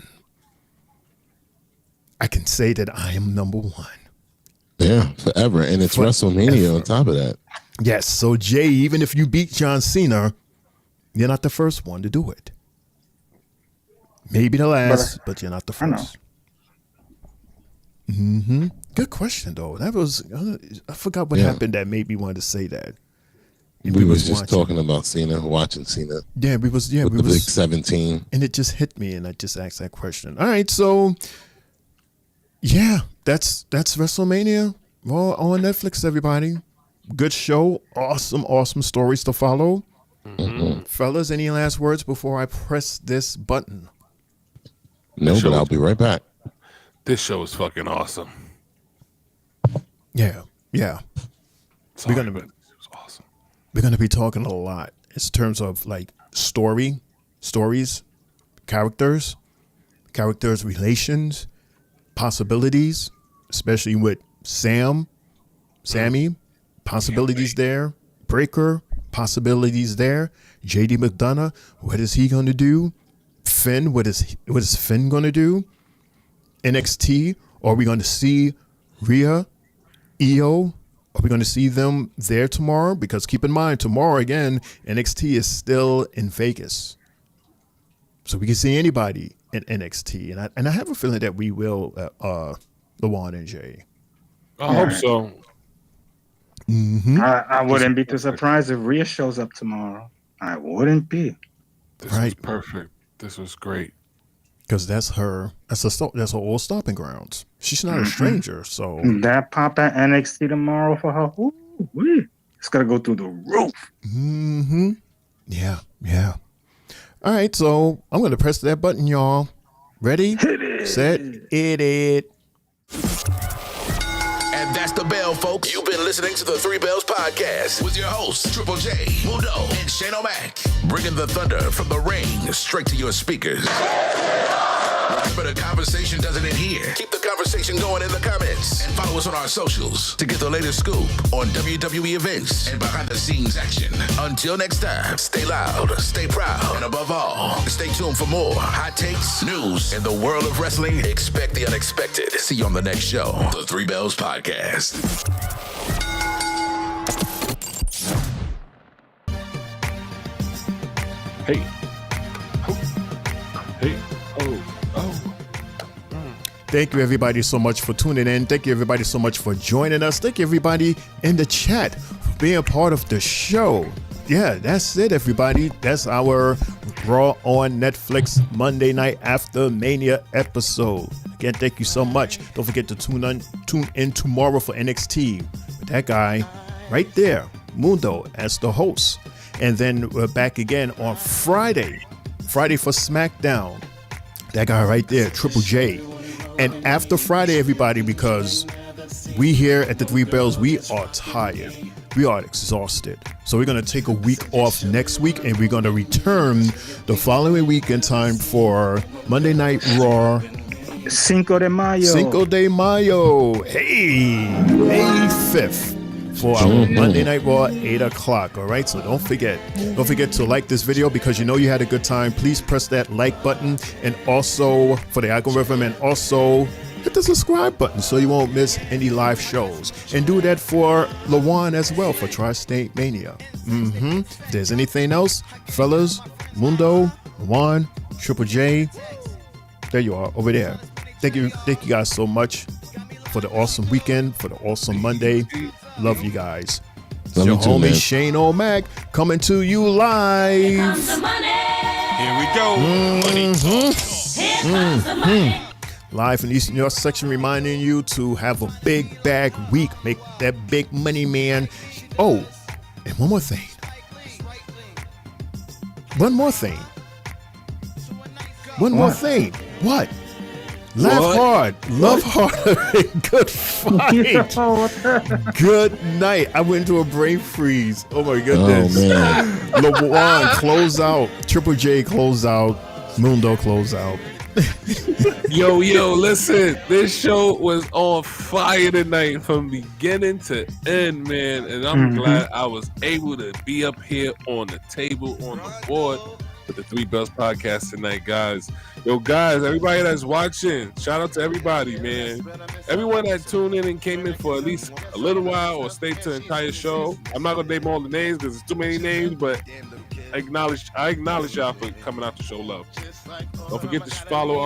I can say that I am number 1. Yeah, forever. And it's WrestleMania on top of that. Yes. So Jay, even if you beat John Cena, you're not the first one to do it. Maybe the last, but you're not the first. Good question, though. That was, I forgot what happened that made me want to say that. We was just talking about Cena, watching Cena. Yeah, we was the big 17. And it just hit me, and I just asked that question. All right, so yeah, that's WrestleMania. Well, on Netflix, everybody. Good show. Awesome stories to follow. Fellas, any last words before I press this button? No, but I'll be right back. This show is fucking awesome. Yeah. Sorry, We're gonna be talking a lot in terms of like stories, characters, relations, possibilities, especially with Sammy, possibilities there, Breaker, possibilities there, JD McDonough, what is he gonna do? Finn, what is Finn gonna do? NXT, are we gonna see Rhea, Io? Are we going to see them there tomorrow? Because keep in mind, tomorrow again, NXT is still in Vegas. So we can see anybody in NXT. And I have a feeling that we will, LaJuan and Jay. I hope so. I wouldn't be too surprised if Rhea shows up tomorrow. I wouldn't be. This was perfect. This was great. Because that's her old stomping grounds. She's not a stranger, so that pop at NXT tomorrow for her. It's gonna go through the roof. Yeah. All right, so I'm gonna press that button, y'all. Ready, set, it. And that's the bell, folks. You've been listening to the Three Bells Podcast with your hosts, Triple J, Mundo, and Shane O'Mac. Bringing the thunder from the ring straight to your speakers. But the conversation doesn't end here. Keep the conversation going in the comments. And follow us on our socials to get the latest scoop on WWE events and behind-the-scenes action. Until next time, stay loud, stay proud, and above all, stay tuned for more hot takes, news, and the world of wrestling. Expect the unexpected. See you on the next show, the Three Bells Podcast. Hey. Thank you, everybody, so much for tuning in. Thank you, everybody, so much for joining us. Thank you, everybody in the chat for being a part of the show. Yeah, that's it, everybody. That's our Raw on Netflix Monday Night After Mania episode. Again, thank you so much. Don't forget to tune in tomorrow for NXT with that guy right there, Mundo, as the host. And then we're back again on Friday for SmackDown. That guy right there, Triple J. And after Friday, everybody, because we here at the Three Bells, we are tired. We are exhausted. So we're going to take a week off next week, and we're going to return the following week in time for Monday Night Raw. Cinco de Mayo. Hey, May 5th. For our Monday Night Raw, 8 o'clock. All right, so don't forget to like this video because you know you had a good time. Please press that like button, and also for the algorithm, and also hit the subscribe button so you won't miss any live shows. And do that for LaJuan as well for Tri-State Mania. If there's anything else, fellas, Mundo, LaJuan, Triple J, there you are over there. Thank you guys so much for the awesome weekend, for the awesome Monday. Love you guys. Love your you too, homie man. Shane O'Mac coming to you live. Here comes the money. Here we go. Money talk. Here comes the money. Live in Eastern York section, reminding you to have a big bag week. Make that big money, man. Oh, and one more thing. One more thing. What? Laugh hard. Love hard. Good fight. Good night. I went into a brain freeze. Oh my goodness. Oh, man. LeBron, close out. Triple J, close out. Mundo, close out. Yo, listen. This show was on fire tonight from beginning to end, man. And I'm glad I was able to be up here on the table, on the board with the Three Bells podcast tonight, guys. Yo, guys, everybody that's watching, shout out to everybody, man. Everyone that tuned in and came in for at least a little while or stayed to the entire show. I'm not going to name all the names because it's too many names, but I acknowledge y'all for coming out to show love. Don't forget to follow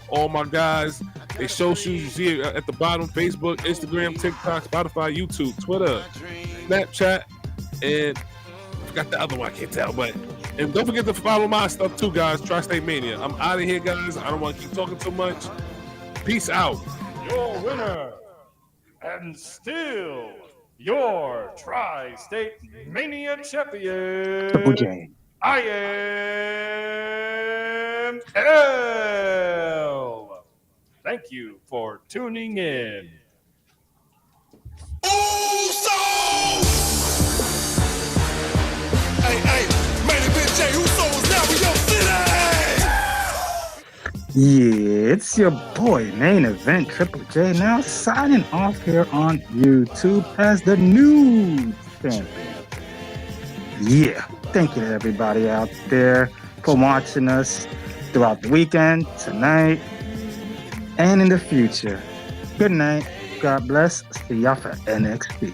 all my guys. They socials you see at the bottom: Facebook, Instagram, TikTok, Spotify, YouTube, Twitter, Snapchat, and I forgot the other one. I can't tell, but and don't forget to follow my stuff too, guys. Tri-State Mania. I'm out of here, guys. I don't want to keep talking too much. Peace out. Your winner and still your Tri-State Mania champion. Triple J. I am L. Thank you for tuning in. Hey, main event Jay Uso is now in your city. Yeah, it's your boy, Main Event Triple J, now signing off here on YouTube as the new champion. Yeah, thank you to everybody out there for watching us throughout the weekend, tonight, and in the future. Good night. God bless. See y'all for NXT.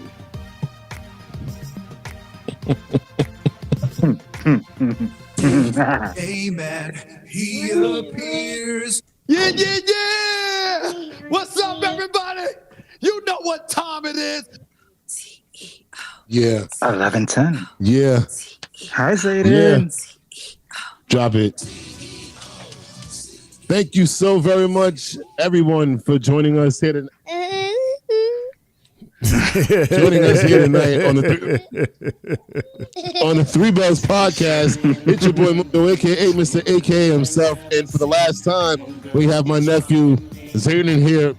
Amen. He appears. Yeah. What's up, everybody? You know what time it is. Yeah. 11:10. Yeah. Hi, Zayden. Drop it. Thank you so very much, everyone, for joining us here tonight. Joining us here tonight on the Three Bells podcast. It's your boy Mundo, aka Mr. AKA himself, and for the last time, we have my nephew Zayden here.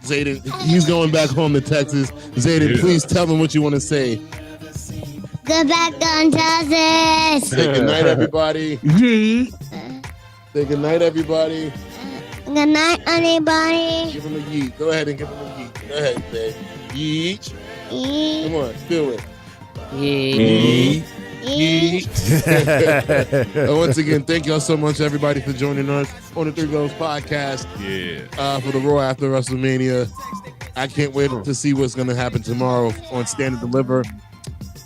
Zayden, he's going back home to Texas. Zayden, please tell them what you want to say. Go back on Texas. Say good night, everybody. Yee. Say good night, everybody. Good night, everybody. Give him a yeet. Go ahead and give him a yeet. Go ahead, babe. Yeet. Come on, feel it. Yeet. And once again, thank y'all so much, everybody, for joining us on the Three Bells podcast. For the Raw after WrestleMania. I can't wait to see what's going to happen tomorrow on Stand and Deliver.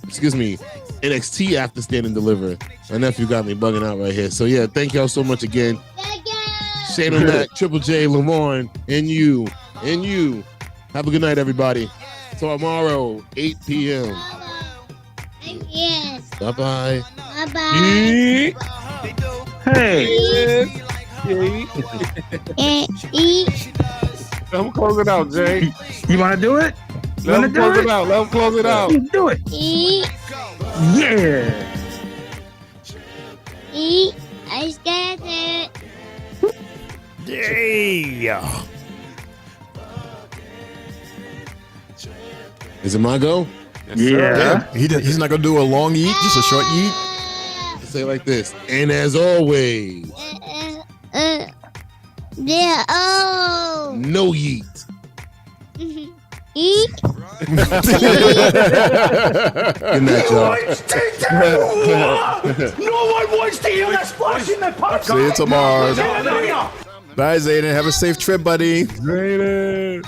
Excuse me, NXT after Stand and Deliver. My nephew got me bugging out right here. So yeah, thank y'all so much again. Shane O'Mac, Triple J, Lamorne, and you. Have a good night, everybody. Tomorrow, 8 p.m. Yes. Bye-bye. Bye-bye. Hey. Let him close it out, Jay. You want to do it? Let him close it out. Let him close it out. Do it. Yeah. I scared it. Yeah. Is it my go? Yes, he's not gonna do a long eat, just a short eat. Say it like this. And as always, Yeah. Oh. no yeet. Eat. Good night, y'all. No one wants to hear that splashing that pops. See you tomorrow. Bye, Zayden. Have a safe trip, buddy. Zayden.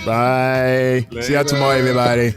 Bye. See you tomorrow, everybody.